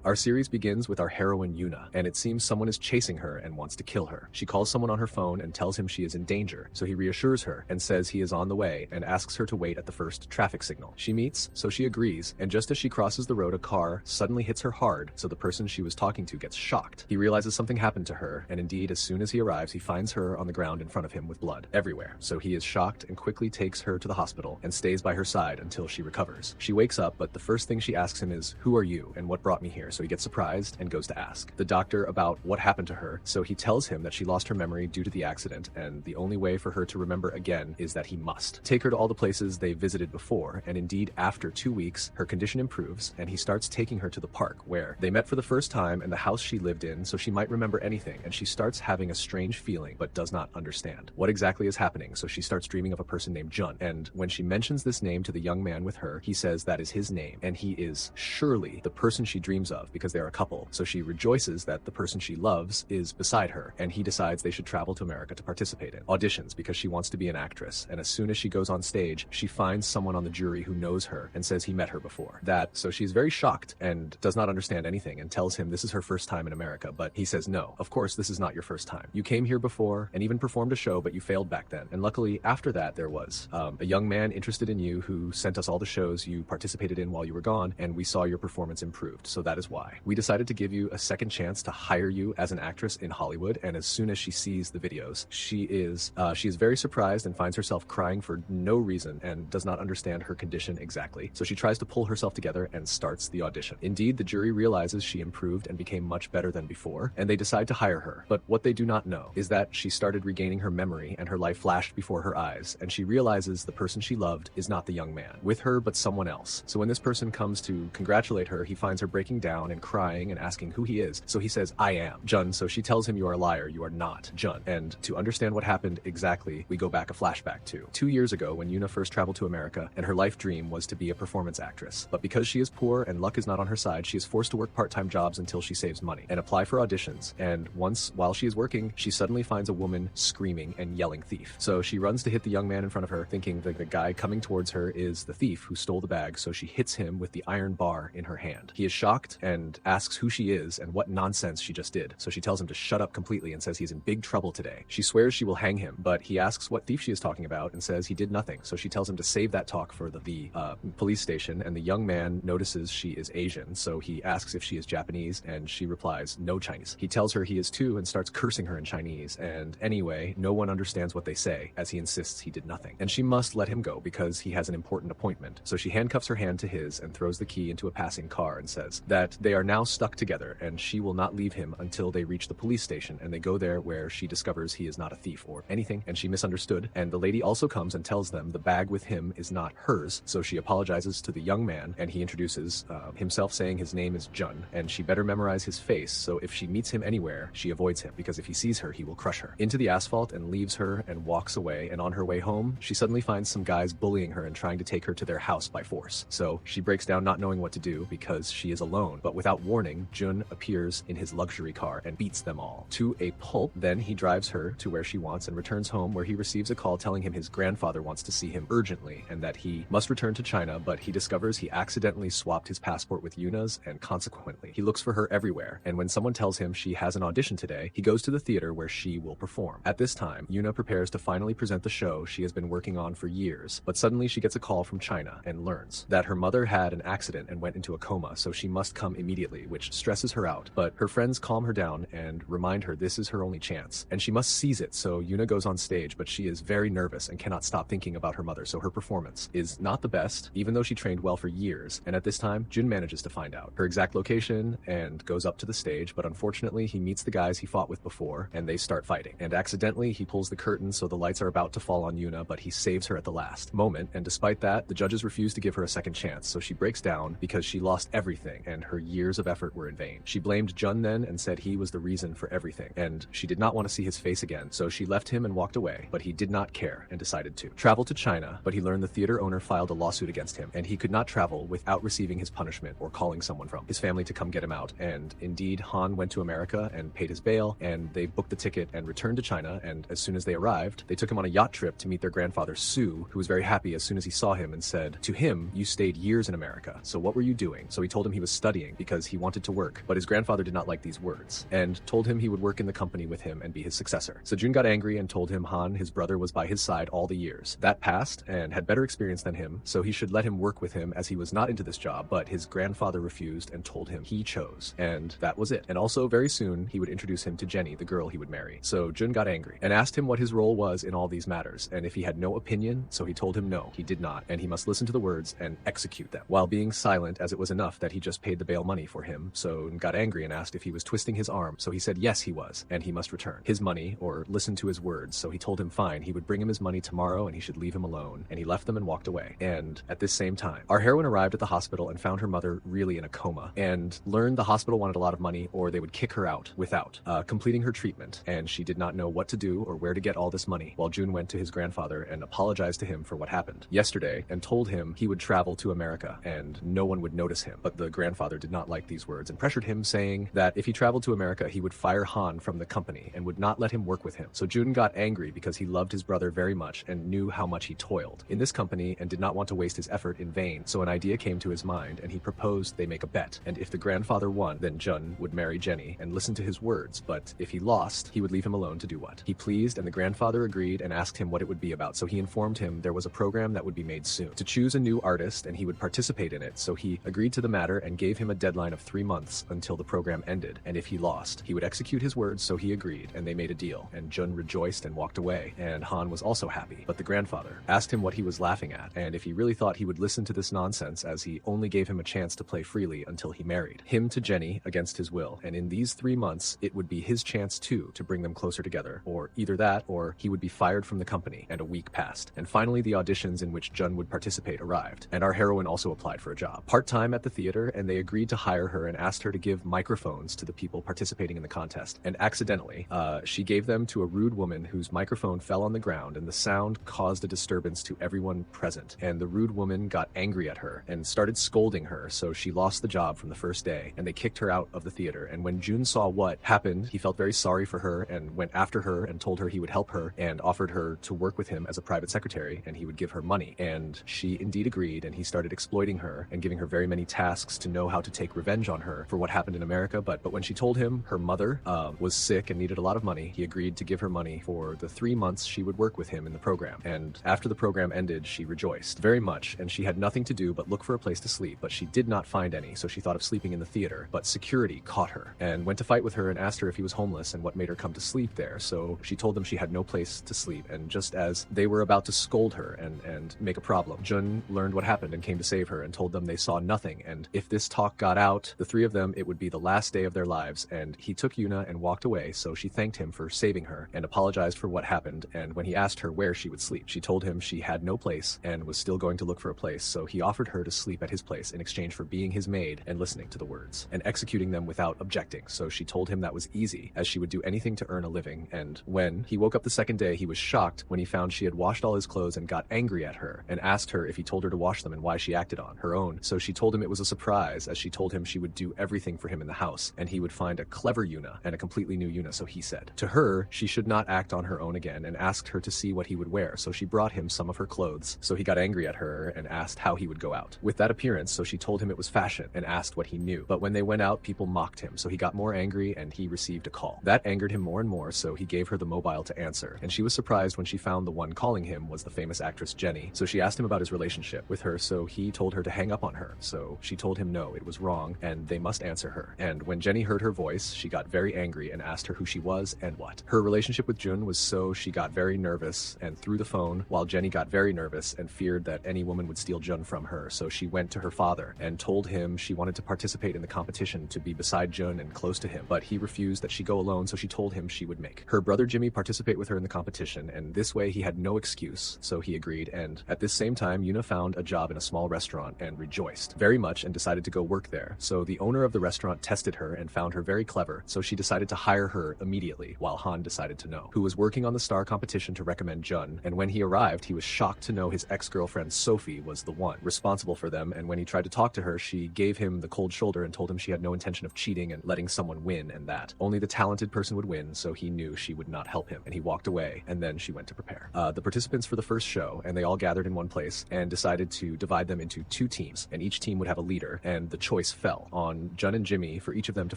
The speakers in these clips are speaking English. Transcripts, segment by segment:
Our series begins with our heroine Yuna, and it seems someone is chasing her and wants to kill her. She calls someone on her phone and tells him she is in danger, so he reassures her and says he is on the way and asks her to wait at the first traffic signal. She meets, so she agrees, and just as she crosses the road, a car suddenly hits her hard, so the person she was talking to gets shocked. He realizes something happened to her, and indeed, as soon as he arrives, he finds her on the ground in front of him with blood everywhere. So he is shocked and quickly takes her to the hospital and stays by her side until she recovers. She wakes up, but the first thing she asks him is, "Who are you and what brought me here?" So he gets surprised and goes to ask the doctor about what happened to her. So he tells him that she lost her memory due to the accident, and the only way for her to remember again is that he must take her to all the places they visited before. And indeed, after 2 weeks, her condition improves, and he starts taking her to the park where they met for the first time and the house she lived in, so she might remember anything. And she starts having a strange feeling but does not understand what exactly is happening. So she starts dreaming of a person named Jun, and when she mentions this name to the young man with her, he says that is his name, and he is surely the person she dreams of because they're a couple. So she rejoices that the person she loves is beside her, and he decides they should travel to America to participate in auditions because she wants to be an actress. And as soon as she goes on stage, she finds someone on the jury who knows her and says he met her before. So she's very shocked and does not understand anything and tells him this is her first time in America, but he says, "No, of course this is not your first time. You came here before and even performed a show, but you failed back then. And luckily after that there was a young man interested in you who sent us all the shows you participated in while you were gone, and we saw your performance improved. So that is why we decided to give you a second chance to hire you as an actress in Hollywood." And as soon as she sees the videos, she is very surprised and finds herself crying for no reason and does not understand her condition exactly. So she tries to pull herself together and starts the audition. Indeed, the jury realizes she improved and became much better than before, and they decide to hire her. But what they do not know is that she started regaining her memory and her life flashed before her eyes, and she realizes the person she loved is not the young man with her but someone else. So when this person comes to congratulate her, he finds her breaking down and crying and asking who he is. So he says, "I am Jun." So she tells him, "You are a liar, you are not Jun." And to understand what happened exactly, we go back a flashback to 2 years ago when Yuna first traveled to America, and her life dream was to be a performance actress. But because she is poor and luck is not on her side, she is forced to work part-time jobs until she saves money and apply for auditions. And once, while she is working, she suddenly finds a woman screaming and yelling thief. So she runs to hit the young man in front of her, thinking that the guy coming towards her is the thief who stole the bag. So she hits him with the iron bar in her hand. He is shocked and asks who she is and what nonsense she just did. So she tells him to shut up completely and says he's in big trouble today. She swears she will hang him, but he asks what thief she is talking about and says he did nothing. So she tells him to save that talk for the police station, and the young man notices she is Asian, so he asks if she is Japanese, and she replies no Chinese. He tells her he is too and starts cursing her in Chinese, and anyway, no one understands what they say as he insists he did nothing. And she must let him go because he has an important appointment. So she handcuffs her hand to his and throws the key into a passing car and says that they are now stuck together and she will not leave him until they reach the police station, and they go there where she discovers he is not a thief or anything, and she misunderstood. And the lady also comes and tells them the bag with him is not hers, so she apologizes to the young man, and he introduces himself saying his name is Jun, and she better memorize his face, so if she meets him anywhere, she avoids him, because if he sees her, he will crush her into the asphalt and leaves her and walks away. And on her way home, she suddenly finds some guys bullying her and trying to take her to their house by force. So she breaks down, not knowing what to do because she is alone. But without warning, Jun appears in his luxury car and beats them all to a pulp. Then he drives her to where she wants and returns home, where he receives a call telling him his grandfather wants to see him urgently and that he must return to China. But he discovers he accidentally swapped his passport with Yuna's, and consequently he looks for her everywhere. And when someone tells him she has an audition today, he goes to the theater where she will perform. At this time, Yuna prepares to finally present the show she has been working on for years, but suddenly she gets a call from China and learns that her mother had an accident and went into a coma, so she must come immediately, which stresses her out. But her friends calm her down and remind her this is her only chance and she must seize it. So Yuna goes on stage, but she is very nervous and cannot stop thinking about her mother, so her performance is not the best, even though she trained well for years. And at this time, Jun manages to find out her exact location and goes up to the stage, but unfortunately he meets the guys he fought with before and they start fighting, and accidentally he pulls the curtain so the lights are about to fall on Yuna, but he saves her at the last moment. And despite that, the judges refuse to give her a second chance, so she breaks down because she lost everything and her years of effort were in vain. She blamed Jun then and said he was the reason for everything, and she did not want to see his face again, so she left him and walked away. But he did not care and decided to travel to China, but he learned the theater owner filed a lawsuit against him and he could not travel without receiving his punishment or calling someone from his family to come get him out. And indeed, Han went to America and paid his bail, and they booked the ticket and returned to China. And as soon as they arrived, they took him on a yacht trip to meet their grandfather Sue, who was very happy as soon as he saw him and said to him, "You stayed years in America, so what were you doing?" So he told him he was studying crying because he wanted to work, but his grandfather did not like these words and told him he would work in the company with him and be his successor. So Jun got angry and told him Han, his brother, was by his side all the years. That passed and had better experience than him, so he should let him work with him as he was not into this job, but his grandfather refused and told him he chose, and that was it. And also very soon he would introduce him to Jenny, the girl he would marry. So Jun got angry and asked him what his role was in all these matters, and if he had no opinion, so he told him no, he did not, and he must listen to the words and execute them, while being silent, as it was enough that he just paid the bail money for him. So got angry and asked if he was twisting his arm, so he said yes he was, and he must return his money or listen to his words. So he told him fine, he would bring him his money tomorrow and he should leave him alone, and he left them and walked away. And at this same time, our heroine arrived at the hospital and found her mother really in a coma, and learned the hospital wanted a lot of money or they would kick her out without completing her treatment, and she did not know what to do or where to get all this money, while Jun went to his grandfather and apologized to him for what happened yesterday and told him he would travel to America and no one would notice him. But the grandfather did not like these words and pressured him, saying that if he traveled to America he would fire Han from the company and would not let him work with him. So Jun got angry because he loved his brother very much and knew how much he toiled in this company and did not want to waste his effort in vain. So an idea came to his mind and he proposed they make a bet, and if the grandfather won, then Jun would marry Jenny and listen to his words, but if he lost, he would leave him alone to do what he pleased. And the grandfather agreed and asked him what it would be about. So he informed him there was a program that would be made soon to choose a new artist and he would participate in it. So he agreed to the matter and gave him a deadline of 3 months until the program ended, and if he lost, he would execute his words. So he agreed and they made a deal, and Jun rejoiced and walked away, and Han was also happy. But the grandfather asked him what he was laughing at and if he really thought he would listen to this nonsense, as he only gave him a chance to play freely until he married him to Jenny against his will, and in these 3 months it would be his chance too to bring them closer together, or either that or he would be fired from the company. And a week passed, and finally the auditions in which Jun would participate arrived, and our heroine also applied for a job part-time at the theater, and they agreed to hire her and asked her to give microphones to the people participating in the contest. And accidentally she gave them to a rude woman whose microphone fell on the ground, and the sound caused a disturbance to everyone present, and the rude woman got angry at her and started scolding her, so she lost the job from the first day and they kicked her out of the theater. And when Jun saw what happened, he felt very sorry for her and went after her and told her he would help her and offered her to work with him as a private secretary and he would give her money. And she indeed agreed, and he started exploiting her and giving her very many tasks to know how to take revenge on her for what happened in America. But when she told him her mother was sick and needed a lot of money, he agreed to give her money for the 3 months she would work with him in the program. And after the program ended, she rejoiced very much, and she had nothing to do but look for a place to sleep, but she did not find any, so she thought of sleeping in the theater. But security caught her and went to fight with her and asked her if he was homeless and what made her come to sleep there. So she told them she had no place to sleep, and just as they were about to scold her and make a problem, Jun learned what happened and came to save her and told them they saw nothing, and if this talk got out, the 3 of them, it would be the last day of their lives. And he took Yuna and walked away, so she thanked him for saving her and apologized for what happened. And when he asked her where she would sleep, she told him she had no place and was still going to look for a place, so he offered her to sleep at his place in exchange for being his maid and listening to the words and executing them without objecting. So she told him that was easy, as she would do anything to earn a living. And when he woke up the second day, he was shocked when he found she had washed all his clothes and got angry at her and asked her if he told her to wash them and why she acted on her own. So she told him it was a surprise, as she told him she would do everything for him in the house and he would find a clever Yuna and a completely new Yuna. So he said to her she should not act on her own again and asked her to see what he would wear. So she brought him some of her clothes. So he got angry at her and asked how he would go out with that appearance. So she told him it was fashion and asked what he knew. But when they went out, people mocked him. So he got more angry and he received a call. That angered him more and more, so he gave her the mobile to answer. And she was surprised when she found the one calling him was the famous actress Jenny. So she asked him about his relationship with her, so he told her to hang up on her. So she told him no, it was wrong and they must answer her. And when Jenny heard her voice, she got very angry and asked her who she was and what her relationship with Jun was. So she got very nervous and threw the phone, while Jenny got very nervous and feared that any woman would steal Jun from her. So she went to her father and told him she wanted to participate in the competition to be beside Jun and close to him, but he refused that she go alone. So she told him she would make her brother Jimmy participate with her in the competition, and this way he had no excuse. So he agreed, and at this same time Yuna found a job in a small restaurant and rejoiced very much and decided to go work there. So the owner of the restaurant tested her and found her very clever, so she decided to hire her immediately, while Han decided to know who was working on the star competition to recommend Jun. And when he arrived, he was shocked to know his ex-girlfriend Sophie was the one responsible for them, and when he tried to talk to her, she gave him the cold shoulder and told him she had no intention of cheating and letting someone win, and that only the talented person would win. So he knew she would not help him, and he walked away. And then she went to prepare the participants for the first show, and they all gathered in one place and decided to divide them into 2 teams, and each team would have a leader, and the choice choice fell on Jun and Jimmy for each of them to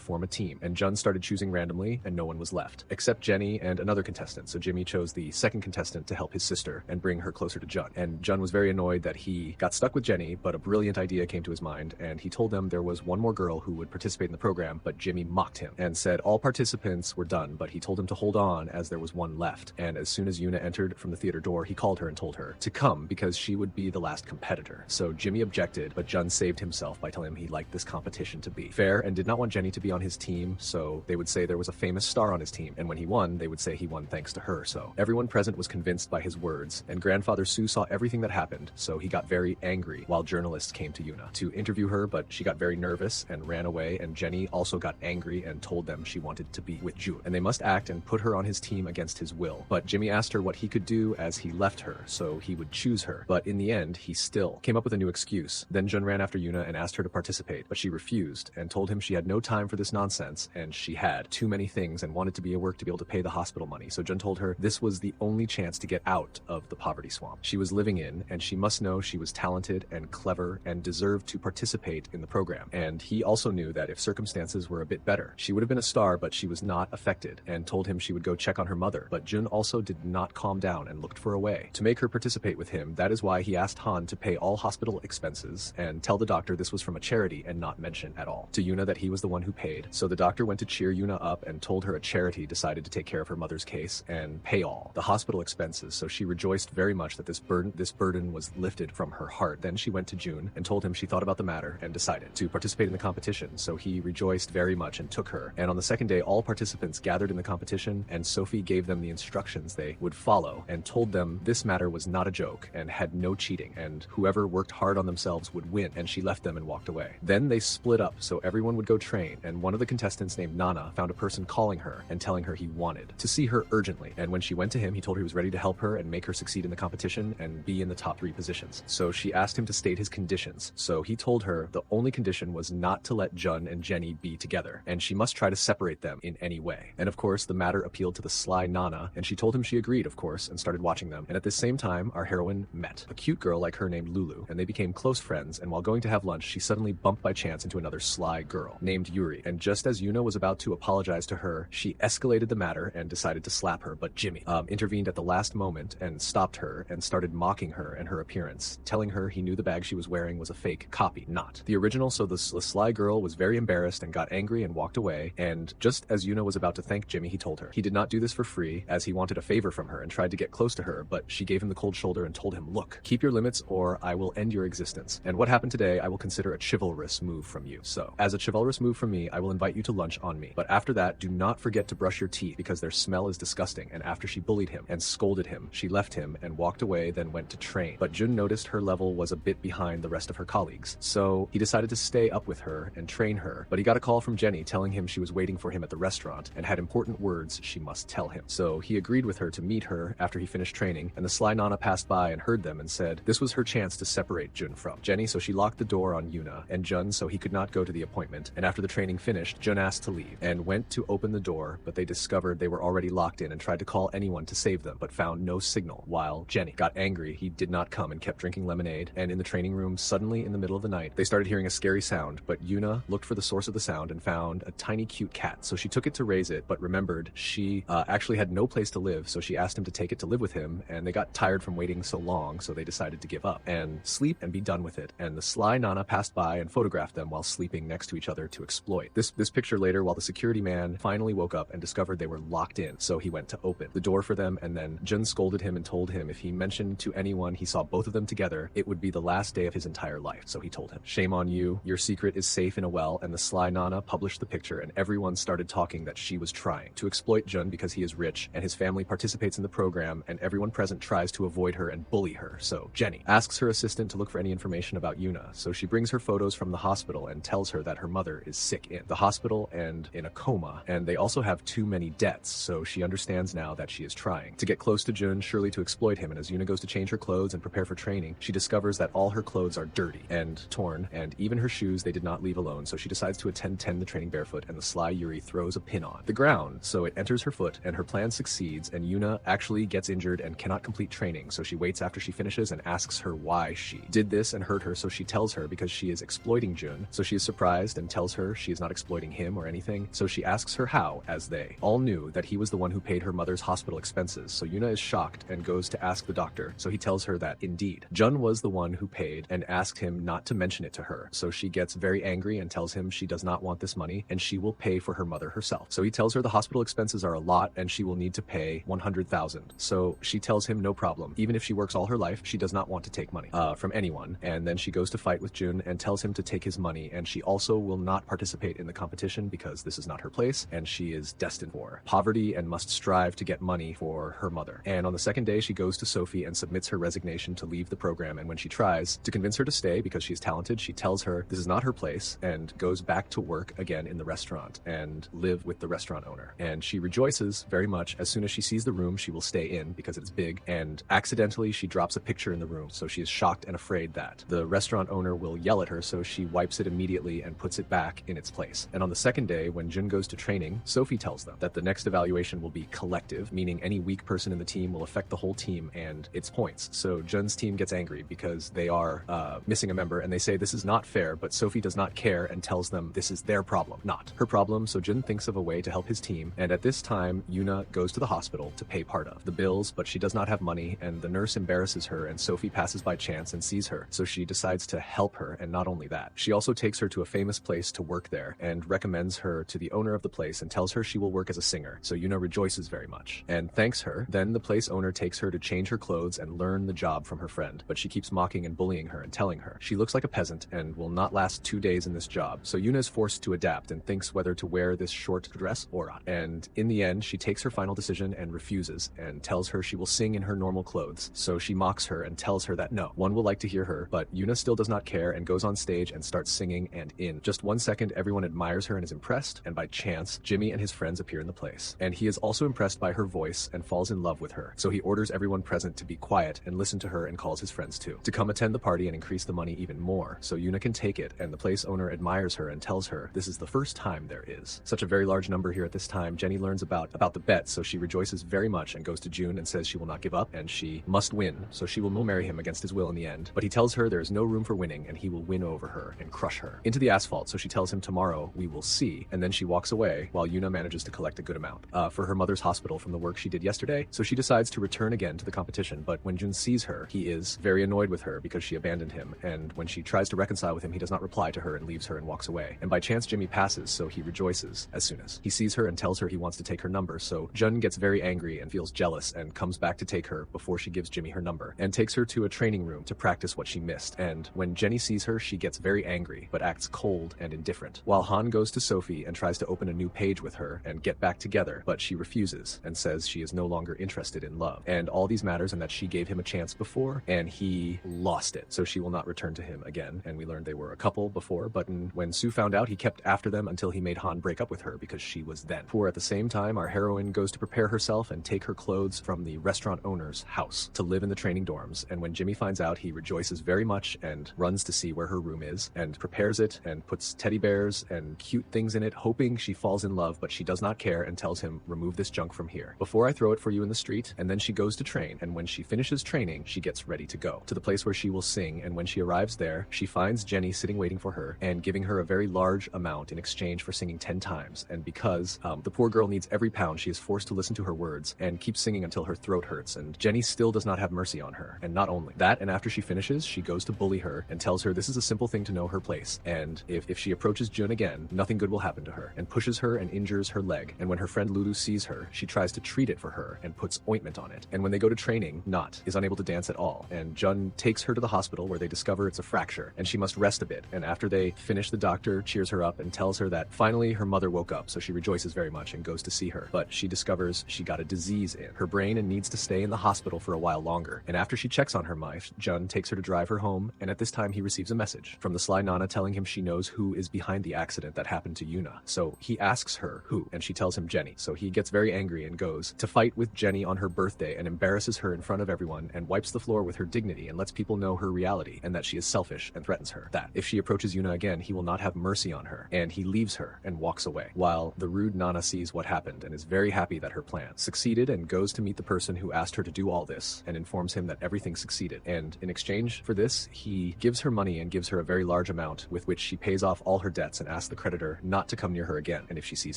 form a team, and Jun started choosing randomly and no one was left, except Jenny and another contestant. So Jimmy chose the second contestant to help his sister and bring her closer to Jun. And Jun was very annoyed that he got stuck with Jenny, but a brilliant idea came to his mind, and he told them there was one more girl who would participate in the program, but Jimmy mocked him and said all participants were done, but he told him to hold on as there was one left. And as soon as Yuna entered from the theater door, he called her and told her to come because she would be the last competitor. So Jimmy objected, but Jun saved himself by telling him he liked this competition to be fair and did not want Jenny to be on his team, so they would say there was a famous star on his team, and when he won, they would say he won thanks to her. So everyone present was convinced by his words, and Grandfather Sue saw everything that happened, so he got very angry while journalists came to Yuna to interview her, but she got very nervous and ran away, and Jenny also got angry and told them she wanted to be with Jun, and they must act and put her on his team against his will. But Jimmy asked her what he could do as he left her, so he would choose her, but in the end, he still came up with a new excuse. Then Jun ran after Yuna and asked her to participate, but she refused and told him she had no time for this nonsense, and she had too many things and wanted to be at work to be able to pay the hospital money. So Jun told her this was the only chance to get out of the poverty swamp she was living in, and she must know she was talented and clever and deserved to participate in the program. And he also knew that if circumstances were a bit better, she would have been a star, but she was not affected, and told him she would go check on her mother. But Jun also did not calm down and looked for a way to make her participate with him. That is why he asked Han to pay all hospital expenses and tell the doctor this was from a charity and not mention at all to Yuna that he was the one who paid. So the doctor went to cheer Yuna up and told her a charity decided to take care of her mother's case and pay all the hospital expenses. So she rejoiced very much that this burden was lifted from her heart. Then she went to Jun and told him she thought about the matter and decided to participate in the competition. So he rejoiced very much and took her. And on the second day, all participants gathered in the competition, and Sophie gave them the instructions they would follow and told them this matter was not a joke and had no cheating, and whoever worked hard on themselves would win. And she left them and walked away. Then they split up so everyone would go train, and one of the contestants named Nana found a person calling her and telling her he wanted to see her urgently. And when she went to him, he told her he was ready to help her and make her succeed in the competition and be in the top 3 positions. So she asked him to state his conditions. So he told her the only condition was not to let Jun and Jenny be together, and she must try to separate them in any way. And of course, the matter appealed to the sly Nana, and she told him she agreed, of course, and started watching them. And at the same time, our heroine met a cute girl like her named Lulu, and they became close friends. And while going to have lunch, she suddenly bumped by chance into another sly girl named Yuri. And just as Yuna was about to apologize to her, she escalated the matter and decided to slap her. But Jimmy intervened at the last moment and stopped her and started mocking her and her appearance, telling her he knew the bag she was wearing was a fake copy, not the original. So the sly girl was very embarrassed and got angry and walked away. And just as Yuna was about to thank Jimmy, he told her he did not do this for free, as he wanted a favor from her and tried to get close to her, but she gave him the cold shoulder and told him, look, keep your limits or I will end your existence. And what happened today I will consider a chivalrous move from you. So as a chivalrous move from me, I will invite you to lunch on me. But after that, do not forget to brush your teeth because their smell is disgusting. And after she bullied him and scolded him, she left him and walked away, then went to train. But Jun noticed her level was a bit behind the rest of her colleagues, so he decided to stay up with her and train her. But he got a call from Jenny telling him she was waiting for him at the restaurant and had important words she must tell him. So he agreed with her to meet her after he finished training, and the sly Nana passed by and heard them and said this was her chance to separate Jun from Jenny. So she locked the door on Yuna and Jun so he could not go to the appointment. And after the training finished, Jun asked to leave and went to open the door, but they discovered they were already locked in and tried to call anyone to save them, but found no signal. While Jenny got angry, he did not come and kept drinking lemonade. And in the training room, suddenly in the middle of the night, they started hearing a scary sound, but Yuna looked for the source of the sound and found a tiny cute cat. So she took it to raise it, but remembered she actually had no place to live, so she asked him to take it to live with him, and they got tired from waiting so long, so they decided to give up and sleep and be done with it. And the sly Nana passed by and photographed them while sleeping next to each other to exploit. This picture later, while the security man finally woke up and discovered they were locked in, so he went to open the door for them, and then Jun scolded him and told him if he mentioned to anyone he saw both of them together, it would be the last day of his entire life. So he told him, shame on you, your secret is safe in a well. And the sly Nana published the picture, and everyone started talking that she was trying to exploit Jun because he is rich and his family participates in the program, and everyone present tries to avoid her and bully her. So Jenny asks her assistant to look for any information about Yuna. So she brings her photos from the hospital and tells her that her mother is sick in the hospital and in a coma, and they also have too many debts. So she understands now that she is trying to get close to Jun, surely to exploit him. And as Yuna goes to change her clothes and prepare for training, she discovers that all her clothes are dirty and torn, and even her shoes they did not leave alone. So she decides to attend the training barefoot, and the sly Yuri throws a pin on the ground so it enters her foot, and her plan succeeds, and Yuna actually gets injured and cannot complete training. So she waits after she finishes and asks her why she did this and hurt her. So she tells her because she is exploiting exploiting Jun, so she is surprised and tells her she is not exploiting him or anything, so she asks her how, as they all knew that he was the one who paid her mother's hospital expenses, so Yuna is shocked and goes to ask the doctor, so he tells her that indeed, Jun was the one who paid and asked him not to mention it to her, so she gets very angry and tells him she does not want this money and she will pay for her mother herself. So he tells her the hospital expenses are a lot and she will need to pay 100,000. So she tells him no problem. Even if she works all her life, she does not want to take money from anyone. And then she goes to fight with Jun and tells him to take his money, and she also will not participate in the competition because this is not her place and she is destined for poverty and must strive to get money for her mother. And on the second day, she goes to Sophie and submits her resignation to leave the program, and when she tries to convince her to stay because she's talented, she tells her this is not her place and goes back to work again in the restaurant and live with the restaurant owner. And she rejoices very much. As soon as she sees the room, she will stay in because it's big, and accidentally she drops a picture in the room, so she is shocked and afraid that the restaurant owner will yell at her, so she wipes it immediately and puts it back in its place. And on the second day, when Jun goes to training, Sophie tells them that the next evaluation will be collective, meaning any weak person in the team will affect the whole team and its points. So Jun's team gets angry because they are missing a member, and they say this is not fair, but Sophie does not care and tells them this is their problem, not her problem. So Jun thinks of a way to help his team, and at this time Yuna goes to the hospital to pay part of the bills, but she does not have money, and the nurse embarrasses her, and Sophie passes by chance and sees her, so she decides to help her. And not only that, she also takes her to a famous place to work there and recommends her to the owner of the place and tells her she will work as a singer. So Yuna rejoices very much and thanks her. Then the place owner takes her to change her clothes and learn the job from her friend, but she keeps mocking and bullying her and telling her she looks like a peasant and will not last 2 days in this job. So Yuna is forced to adapt and thinks whether to wear this short dress or not. And in the end, she takes her final decision and refuses and tells her she will sing in her normal clothes. So she mocks her and tells her that no one will like to hear her, but Yuna still does not care and goes on stage and starts singing, and in just 1 second everyone admires her and is impressed, and by chance Jimmy and his friends appear in the place. And he is also impressed by her voice and falls in love with her. So he orders everyone present to be quiet and listen to her and calls his friends too to come attend the party and increase the money even more so Yuna can take it, and the place owner admires her and tells her this is the first time there is such a very large number here at this time. Jenny learns about the bet, so she rejoices very much and goes to Jun and says she will not give up and she must win, so she will marry him against his will in the end. But he tells her there is no room for winning and he will win over her and crush her into the asphalt, so she tells him tomorrow we will see, and then she walks away while Yuna manages to collect a good amount for her mother's hospital from the work she did yesterday. So she decides to return again to the competition, but when Jun sees her, he is very annoyed with her because she abandoned him, and when she tries to reconcile with him, he does not reply to her and leaves her and walks away. And by chance Jimmy passes, so he rejoices as soon as he sees her and tells her he wants to take her number. So Jun gets very angry and feels jealous and comes back to take her before she gives Jimmy her number and takes her to a training room to practice what she missed. And when Jenny sees her, she gets very angry but acts cold and indifferent, while Han goes to Sophie and tries to open a new page with her and get back together, but she refuses and says she is no longer interested in love and all these matters, and that she gave him a chance before and he lost it, so she will not return to him again. And we learned they were a couple before, but when Sue found out, he kept after them until he made Han break up with her because she was then. For at the same time, our heroine goes to prepare herself and take her clothes from the restaurant owner's house to live in the training dorms, and when Jimmy finds out, he rejoices very much and runs to see where her room is and prepares it and puts teddy bears and cute things in it, hoping she falls in love, but she does not care and tells him, remove this junk from here before I throw it for you in the street. And then she goes to train, and when she finishes training, she gets ready to go to the place where she will sing, and when she arrives there, she finds Jenny sitting waiting for her and giving her a very large amount in exchange for singing 10 times. And because the poor girl needs every pound, she is forced to listen to her words and keep singing until her throat hurts, and Jenny still does not have mercy on her. And not only that, and after she finishes, she goes to bully her and tells her this is a simple thing to know her place, and if she approaches Jun again, nothing good will happen to her, and pushes her and injures her leg. And when her friend Lulu sees her, she tries to treat it for her and puts ointment on it. And when they go to training, Not is unable to dance at all, and Jun takes her to the hospital where they discover it's a fracture and she must rest a bit. And after they finish, the doctor cheers her up and tells her that finally her mother woke up, so she rejoices very much and goes to see her. But she discovers she got a disease in her brain and needs to stay in the hospital for a while longer. And after she checks on her wife, Jun takes her to drive her home, and at this time he receives a message from the sly Nana telling him she knows who is behind the accident that happened to Yuna. So he asks her who, and she tells him Jenny. So he gets very angry and goes to fight with Jenny on her birthday and embarrasses her in front of everyone and wipes the floor with her dignity and lets people know her reality and that she is selfish, and threatens her that if she approaches Yuna again, he will not have mercy on her, and he leaves her and walks away, while the rude Nana sees what happened and is very happy that her plan succeeded and goes to meet the person who asked her to do all this and informs him that everything succeeded. And in exchange for this, he gives her money and gives her a very large large amount with which she pays off all her debts and asks the creditor not to come near her again, and if she sees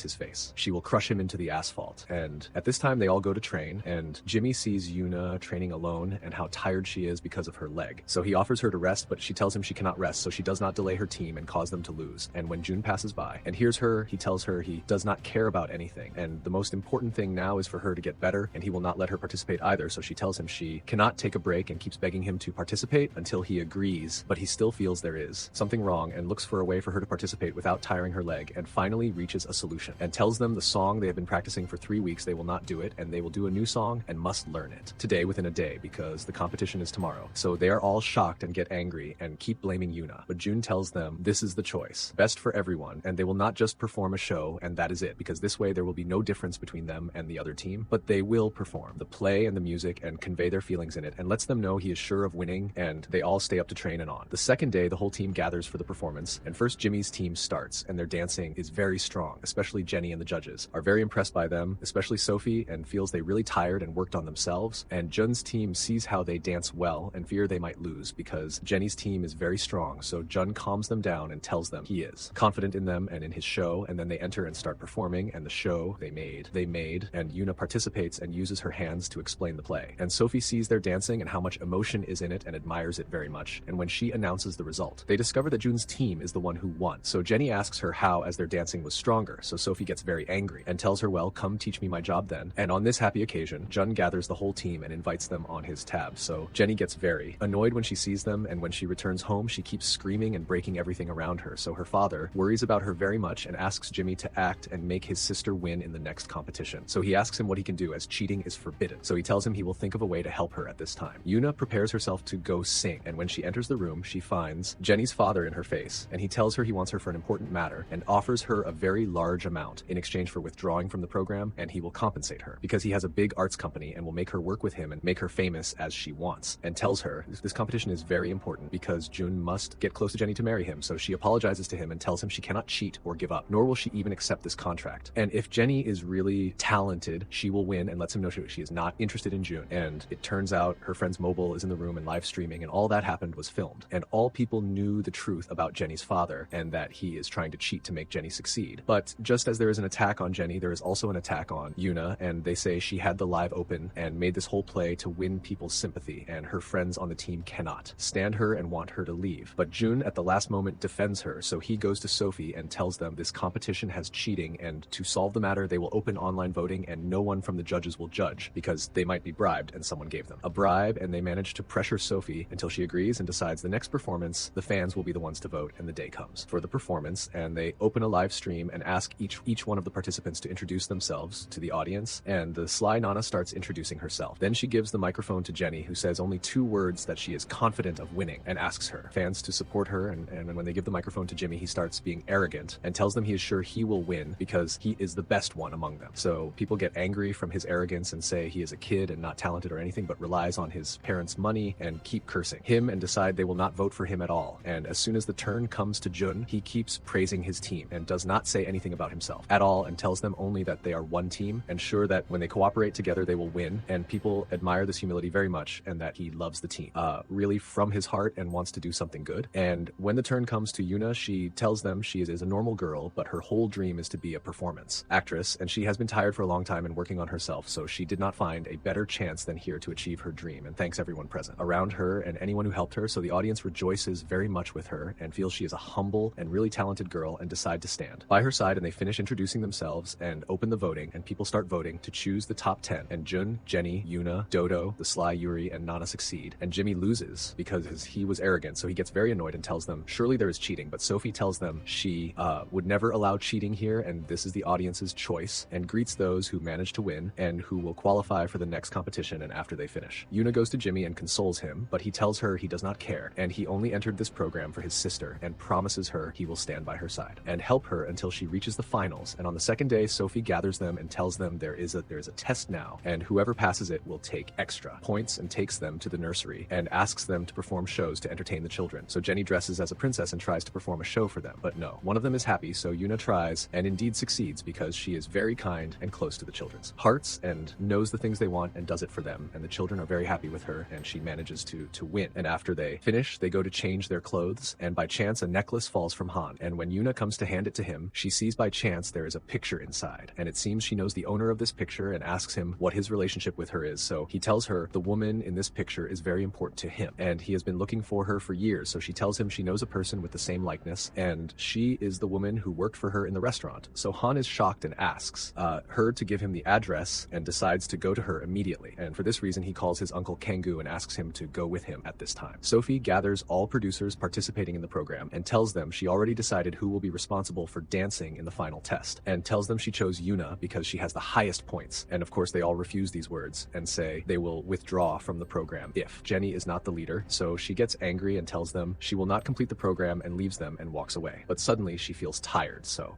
his face, she will crush him into the asphalt. And at this time, they all go to train, and Jimmy sees Yuna training alone and how tired she is because of her leg. So he offers her to rest, but she tells him she cannot rest, so she does not delay her team and cause them to lose. And when June passes by and hears her, he tells her he does not care about anything, and the most important thing now is for her to get better, and he will not let her participate either. So she tells him she cannot take a break and keeps begging him to participate until he agrees, but he still feels there is something wrong and looks for a way for her to participate without tiring her leg, and finally reaches a solution and tells them the song they have been practicing for 3 weeks they will not do it, and they will do a new song and must learn it today within a day because the competition is tomorrow. So they are all shocked and get angry and keep blaming Yuna, but June tells them this is the choice, best for everyone, and they will not just perform a show and that is it, because this way there will be no difference between them and the other team, but they will perform the play and the music and convey their feelings in it, and lets them know he is sure of winning, and they all stay up to train and on. The second day, the whole team gathers for the performance, and first Jimmy's team starts, and their dancing is very strong, especially Jenny and the judges are very impressed by them, especially Sophie, and feels they really tired and worked on themselves, and Jun's team sees how they dance well and fear they might lose because Jenny's team is very strong, so Jun calms them down and tells them he is confident in them and in his show, and then they enter and start performing, and the show they made, and Yuna participates and uses her hands to explain the play, and Sophie sees their dancing and how much emotion is in it and admires it very much, and when she announces the result, they discover that Jun's team is the one who won, so Jenny asks her how as their dancing was stronger, so Sophie gets very angry and tells her, well, come teach me my job then, and on this happy occasion, Jun gathers the whole team and invites them on his tab, so Jenny gets very annoyed when she sees them, and when she returns home, she keeps screaming and breaking everything around her, so her father worries about her very much and asks Jimmy to act and make his sister win in the next competition. So he asks him what he can do as cheating is forbidden. So he tells him he will think of a way to help her at this time. Yuna prepares herself to go sing, and when she enters the room, she finds Jenny's father in her face, and he tells her he wants her for an important matter and offers her a very large amount in exchange for withdrawing from the program, and he will compensate her because he has a big arts company and will make her work with him and make her famous as she wants, and tells her this competition is very important because June must get close to Jenny to marry him. So she apologizes to him and tells him she cannot cheat or give up, nor will she even accept this contract, and if Jenny is really talented, she will win, and lets him know she is not interested in June. And it turns out her friend's mobile is in the room and live streaming, and all that happened was filmed, and all people knew the truth about Jenny's father and that he is trying to cheat to make Jenny succeed. But just as there is an attack on Jenny, there is also an attack on Yuna, and they say she had the live open and made this whole play to win people's sympathy, and her friends on the team cannot stand her and want her to leave. But June at the last moment defends her, so he goes to Sophie and tells them this competition has cheating, and to solve the matter they will open online voting and no one from the judges will judge because they might be bribed, and someone gave them a bribe, and they manage to pressure Sophie until she agrees and decides the next performance the fans will be the ones to vote, and the day comes for the performance, and they open a live stream and ask each one of the participants to introduce themselves to the audience, and the sly Nana starts introducing herself. Then she gives the microphone to Jenny, who says only 2 words that she is confident of winning, and asks her fans to support her, and when they give the microphone to Jimmy, he starts being arrogant and tells them he is sure he will win because he is the best one among them. So people get angry from his arrogance and say he is a kid and not talented or anything, but relies on his parents' money, and keep cursing him and decide they will not vote for him at all. And as soon as the turn comes to Jun, he keeps praising his team and does not say anything about himself at all, and tells them only that they are one team and sure that when they cooperate together they will win, and people admire this humility very much and that he loves the team really from his heart and wants to do something good. And when the turn comes to Yuna, she tells them she is a normal girl, but her whole dream is to be a performance actress, and she has been tired for a long time and working on herself, so she did not find a better chance than here to achieve her dream, and thanks everyone present around her and anyone who helped her. So the audience rejoices very much with her and feels she is a humble and really talented girl, and decide to stand by her side, and they finish introducing themselves and open the voting, and people start voting to choose the top 10, and Jun, Jenny, Yuna, Dodo, the sly Yuri, and Nana succeed, and Jimmy loses because he was arrogant, so he gets very annoyed and tells them surely there is cheating, but Sophie tells them she would never allow cheating here, and this is the audience's choice, and greets those who manage to win and who will qualify for the next competition and after they finish. Yuna goes to Jimmy and consoles him, but he tells her he does not care, and he only entered this program for his sister, and promises her he will stand by her side and help her until she reaches the finals. And on the second day, Sophie gathers them and tells them there is a test now, and whoever passes it will take extra points, and takes them to the nursery and asks them to perform shows to entertain the children. So Jenny dresses as a princess and tries to perform a show for them, but no, one of them is happy, so Yuna tries and indeed succeeds because she is very kind and close to the children's hearts and knows the things they want and does it for them, and the children are very happy with her, and she manages to win. And after they finish, they go to change their clothes clothes, and by chance a necklace falls from Han, and when Yuna comes to hand it to him, she sees by chance there is a picture inside, and it seems she knows the owner of this picture and asks him what his relationship with her is. So he tells her the woman in this picture is very important to him, and he has been looking for her for years. So she tells him she knows a person with the same likeness, and she is the woman who worked for her in the restaurant. So Han is shocked and asks her to give him the address and decides to go to her immediately. And for this reason, he calls his uncle Kangoo and asks him to go with him at this time. Sophie gathers all producers participating in the program and tells them she already decided who will be responsible for dancing in the final test, and tells them she chose Yuna because she has the highest points. And of course, they all refuse these words and say they will withdraw from the program if Jenny is not the leader. So she gets angry and tells them she will not complete the program and leaves them and walks away. But suddenly she feels tired. So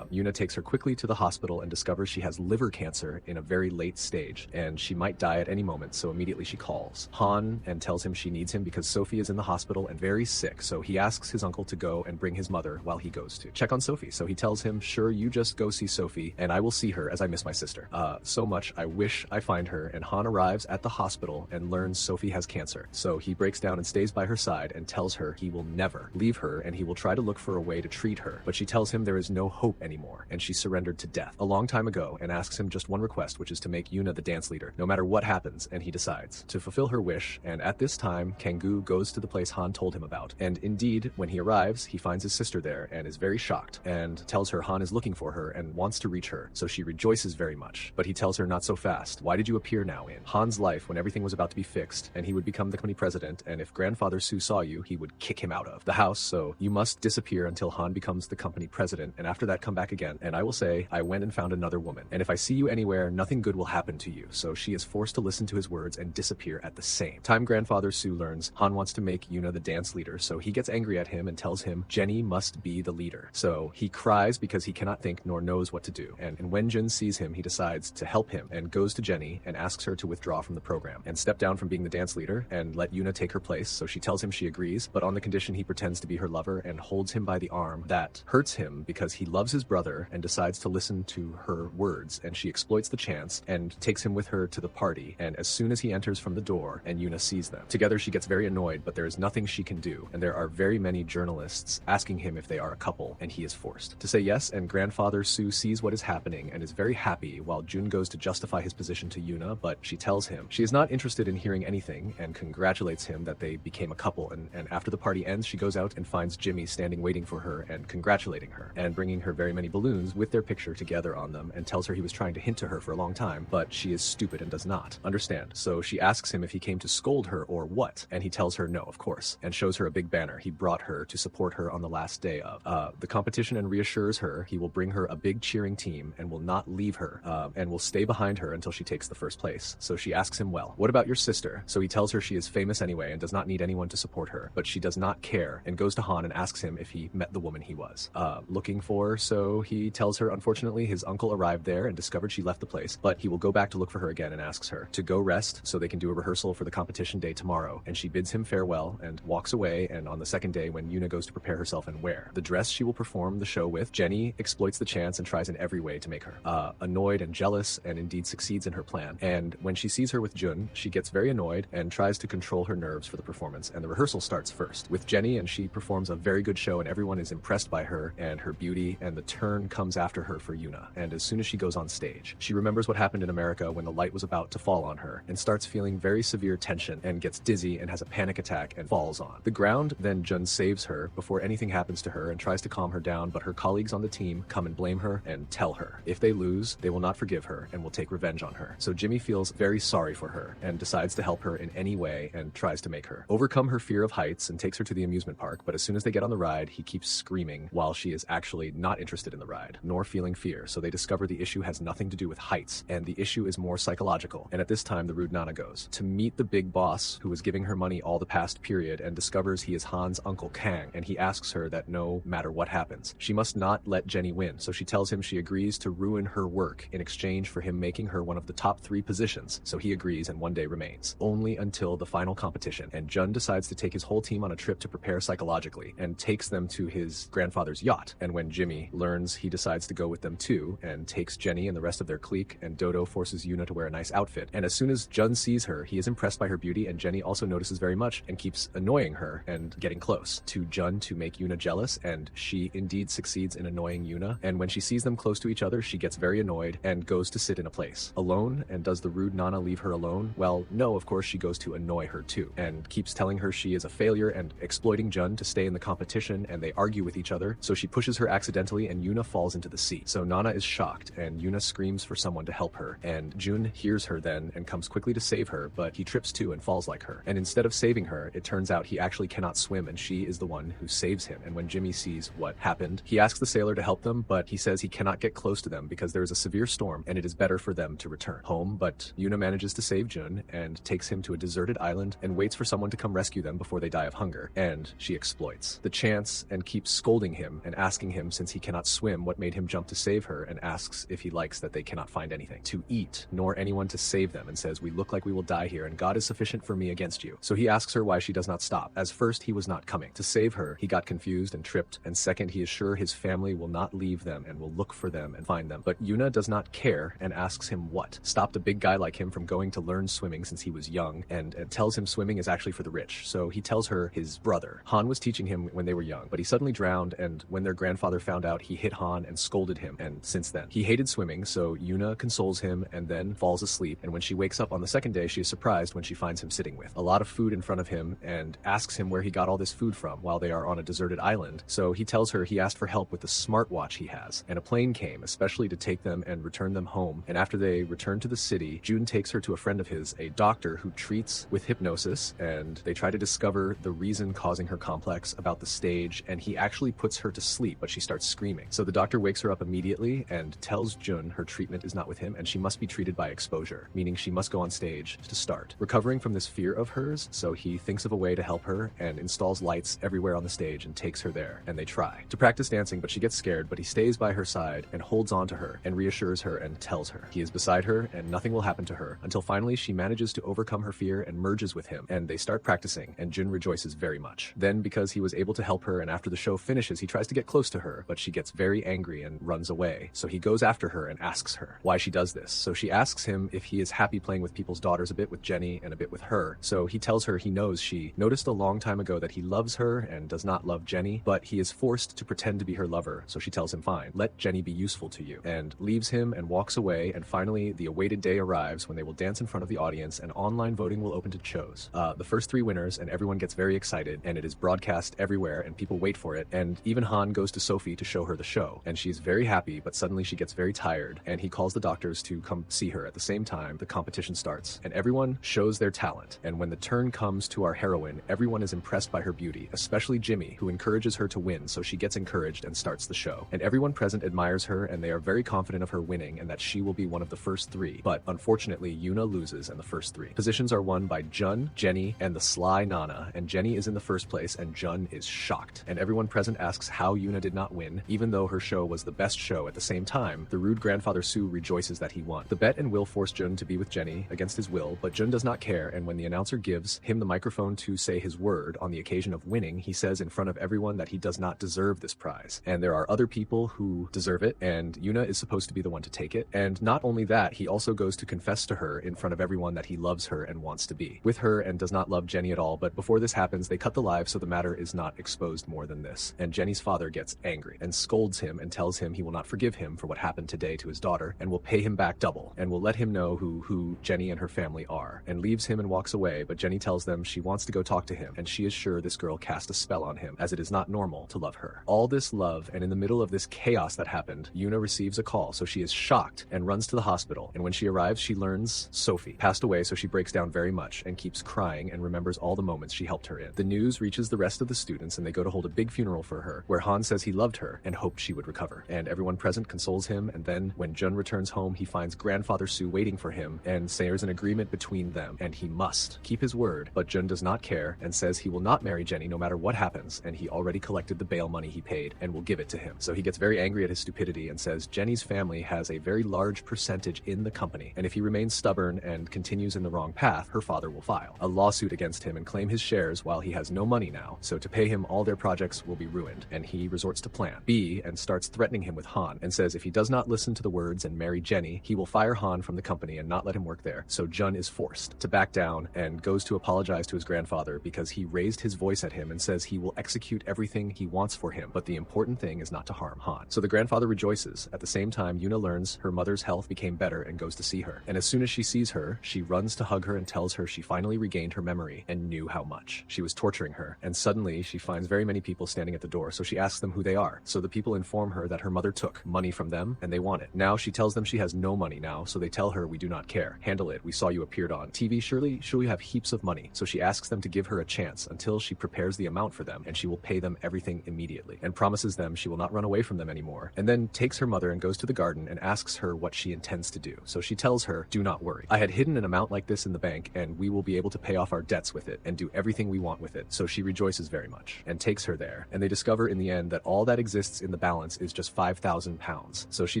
Yuna takes her quickly to the hospital and discovers she has liver cancer in a very late stage and she might die at any moment. So immediately she calls Han and tells him she needs him because Sophie is in the hospital and very sick. So he asks his uncle to go and bring his mother while he goes to check on Sophie. So he tells him, sure, you just go see Sophie and I will see her as I miss my sister so much. I wish I find her. And Han arrives at the hospital and learns Sophie has cancer. So he breaks down and stays by her side and tells her he will never leave her and he will try to look for a way to treat her. But she tells him there is no hope anymore and she surrendered to death a long time ago, and asks him just one request, which is to make Yuna the dance leader no matter what happens. And he decides to fulfill her wish. And at this time, Kangoo goes to the place Han told him about. And indeed, when he arrives, he finds his sister there and is very shocked and tells her Han is looking for her and wants to reach her. So she rejoices very much. But he tells her, not so fast. Why did you appear now in Han's life when everything was about to be fixed and he would become the company president, and if Grandfather Su saw you, he would kick him out of the house. So you must disappear until Han becomes the company president, and after that come back again. And I will say, I went and found another woman, and if I see you anywhere, nothing good will happen to you. So she is forced to listen to his words and disappear at the same time. Grandfather Su learns Han wants to make Yuna the dance leader, so he gets angry at him and tells him Jenny must be the leader. So he cries because he cannot think nor knows what to do. And when Jun sees him, he decides to help him and goes to Jenny and asks her to withdraw from the program and step down from being the dance leader and let Yuna take her place. So she tells him she agrees, but on the condition he pretends to be her lover and holds him by the arm. That hurts him because he loves his brother and decides to listen to her words, and she exploits the chance and takes him with her to the party. And as soon as he enters from the door and Yuna sees them together, she gets very annoyed, but there is nothing she can do. And there are very many journalists asking him if they are a couple, and he is forced to say yes. And Grandfather Su sees what is happening and is very happy, while Jun goes to justify his position to Yuna, but she tells him she is not interested in hearing anything and congratulates him that they became a couple. And after the party ends, she goes out and finds Jimmy standing waiting for her and congratulating her and bringing her very many balloons with their picture together on them, and tells her he was trying to hint to her for a long time, but she is stupid and does not understand. So she asks him if he came to scold her or what, and he tells her no, of course, and shows her a big banner he brought her to support her on the last day of the competition, and reassures her he will bring her a big cheering team and will not leave her and will stay behind her until she takes the first place. So she asks him, well, what about your sister? So he tells her she is famous anyway and does not need anyone to support her, but she does not care and goes to Han and asks him if he met the woman he was looking for. So he tells her unfortunately his uncle arrived there and discovered she left the place, but he will go back to look for her again and asks her to go rest so they can do a rehearsal for the competition day tomorrow. And she bids him farewell and walks away. And on the second day, when Yuna goes to prepare herself and wear the dress she will perform the show with, Jenny exploits the chance and tries in every way to make her annoyed and jealous, and indeed succeeds in her plan. And when she sees her with Jun, she gets very annoyed and tries to control her nerves for the performance. And the rehearsal starts first with Jenny, and she performs a very good show and everyone is impressed by her and her beauty, and the turn comes after her for Yuna. And as soon as she goes on stage, she remembers what happened in America when the light was about to fall on her and starts feeling very severe tension and gets dizzy and has a panic attack and falls on the ground. Then Jun saves her before anything happens to her and tries to calm her down, but her colleagues on the team come and blame her and tell her if they lose, they will not forgive her and will take revenge on her. So Jimmy feels very sorry for her and decides to help her in any way and tries to make her overcome her fear of heights and takes her to the amusement park. But as soon as they get on the ride, he keeps screaming while she is actually not interested in the ride nor feeling fear. So they discover the issue has nothing to do with heights and the issue is more psychological. And at this time, the rude Nana goes to meet the big boss who was giving her money all the past period and discovers he is Han's uncle Kang, and he asks her that no matter what happens, she must not let Jenny win. So she tells him she agrees to ruin her work in exchange for him making her one of the top 3 positions. So he agrees and one day remains, only until the final competition. And Jun decides to take his whole team on a trip to prepare psychologically and takes them to his grandfather's yacht. And when Jimmy learns, he decides to go with them too and takes Jenny and the rest of their clique, and Dodo forces Yuna to wear a nice outfit. And as soon as Jun sees her, he is impressed by her beauty, and Jenny also notices very much and keeps annoying her and and getting close to Jun to make Yuna jealous, and she indeed succeeds in annoying Yuna. And when she sees them close to each other, she gets very annoyed and goes to sit in a place alone. And does the rude Nana leave her alone? Well, no, of course she goes to annoy her too, and keeps telling her she is a failure and exploiting Jun to stay in the competition, and they argue with each other. So she pushes her accidentally and Yuna falls into the sea. So Nana is shocked and Yuna screams for someone to help her, and Jun hears her then and comes quickly to save her, but he trips too and falls like her. And instead of saving her, it turns out he actually cannot swim and she is the one who saves him. And when Jimmy sees what happened, he asks the sailor to help them, but he says he cannot get close to them because there is a severe storm and it is better for them to return home. But Yuna manages to save Jun and takes him to a deserted island and waits for someone to come rescue them before they die of hunger. And she exploits the chance and keeps scolding him and asking him, since he cannot swim, what made him jump to save her, and asks if he likes that they cannot find anything to eat nor anyone to save them, and says, "We look like we will die here and God is sufficient for me against you." So he asks her why she does not stop, as first he was not coming to save her, he got confused and tripped, and second he is sure his family will not leave them and will look for them and find them. But Yuna does not care and asks him what stopped a big guy like him from going to learn swimming since he was young, and tells him swimming is actually for the rich. So he tells her his brother Han was teaching him when they were young, but he suddenly drowned, and when their grandfather found out, he hit Han and scolded him, and since then he hated swimming. So Yuna consoles him and then falls asleep, and when she wakes up on the second day, she is surprised when she finds him sitting with a lot of food in front of him and asks him where he got all this food from while they are on a deserted island. So he tells her he asked for help with the smartwatch he has, and a plane came especially to take them and return them home. And after they return to the city, Jun takes her to a friend of his, a doctor who treats with hypnosis, and they try to discover the reason causing her complex about the stage, and he actually puts her to sleep, but she starts screaming. So the doctor wakes her up immediately and tells Jun her treatment is not with him and she must be treated by exposure, meaning she must go on stage to start recovering from this fear of hers. So he thinks of a way to help her and installs lights everywhere on the stage and takes her there, and they try to practice dancing, but she gets scared, but he stays by her side and holds on to her and reassures her and tells her he is beside her and nothing will happen to her, until finally she manages to overcome her fear and merges with him, and they start practicing, and Jun rejoices very much. Then, because he was able to help her and after the show finishes, he tries to get close to her, but she gets very angry and runs away. So he goes after her and asks her why she does this. So she asks him if he is happy playing with people's daughters, a bit with Jenny and a bit with her. So he tells her he knows she noticed a long time ago that he loves her and does not love Jenny, but he is forced to pretend to be her lover. So she tells him, fine, let Jenny be useful to you, and leaves him and walks away. And finally the awaited day arrives when they will dance in front of the audience, and online voting will open to choose the first three winners, and everyone gets very excited and it is broadcast everywhere and people wait for it, and even Han goes to Sophie to show her the show, and she's very happy, but suddenly she gets very tired and he calls the doctors to come see her. At the same time, the competition starts and everyone shows their talent, and when the turn comes to our heroine, everyone is impressed by her beauty, especially Jimmy, who encourages her to win, so she gets encouraged and starts the show, and everyone present admires her and they are very confident of her winning and that she will be one of the first three. But unfortunately Yuna loses, and the first three positions are won by Jun, Jenny, and the sly Nana, and Jenny is in the first place and Jun is shocked, and everyone present asks how Yuna did not win, even though her show was the best show. At the same time, the rude grandfather Sue rejoices that he won. The bet and will force Jun to be with Jenny against his will, but Jun does not care, and when the announcer gives him the microphone to say his word on the occasion of winning, he says in front of everyone that he does not deserve this prize, and there are other people who deserve it, and Yuna is supposed to be the one to take it. And not only that, he also goes to confess to her in front of everyone that he loves her and wants to be with her and does not love Jenny at all. But before this happens, they cut the live so the matter is not exposed more than this, and Jenny's father gets angry and scolds him and tells him he will not forgive him for what happened today to his daughter and will pay him back double and will let him know who Jenny and her family are, and leaves him and walks away. But Jenny tells them she wants to go talk to him, and she is sure this girl cast a spell on him, as it is not normal to love her. All this love, and in the middle of this chaos that happened, Yuna receives a call, so she is shocked and runs to the hospital, and when she arrives she learns Sophie passed away, so she breaks down very much and keeps crying and remembers all the moments she helped her in. The news reaches the rest of the students and they go to hold a big funeral for her, where Han says he loved her and hoped she would recover, and everyone present consoles him. And then when Jun returns home, he finds grandfather Sue waiting for him, and there's an agreement between them and he must keep his word. But Jun does not care and says he will not marry Jenny no matter what happens, and he already collected the bail money he paid and will give it to him. So he gets very angry at his stupidity and says Jenny's family has a very large percentage in the company, and if he remains stubborn and continues in the wrong path, her father will file a lawsuit against him and claim his shares while he has no money now. So to pay him, all their projects will be ruined, and he resorts to plan B and starts threatening him with Han and says if he does not listen to the words and marry Jenny, he will fire Han from the company and not let him work there. So Jun is forced to back down and goes to apologize to his grandfather because he raised raised his voice at him and says he will execute everything he wants for him, but the important thing is not to harm Han. So the grandfather rejoices. At the same time, Yuna learns her mother's health became better and goes to see her. And as soon as she sees her, she runs to hug her and tells her she finally regained her memory and knew how much she was torturing her. And suddenly she finds very many people standing at the door, so she asks them who they are. So the people inform her that her mother took money from them and they want it. Now she tells them she has no money now, so they tell her, we do not care. Handle it. We saw you appeared on TV. Surely you have heaps of money. So she asks them to give her a chance until she prepares the amount for them, and she will pay them everything immediately and promises them she will not run away from them anymore, and then takes her mother and goes to the garden and asks her what she intends to do. So she tells her, do not worry. I had hidden an amount like this in the bank, and we will be able to pay off our debts with it and do everything we want with it. So she rejoices very much and takes her there, and they discover in the end that all that exists in the balance is just 5,000 pounds. So she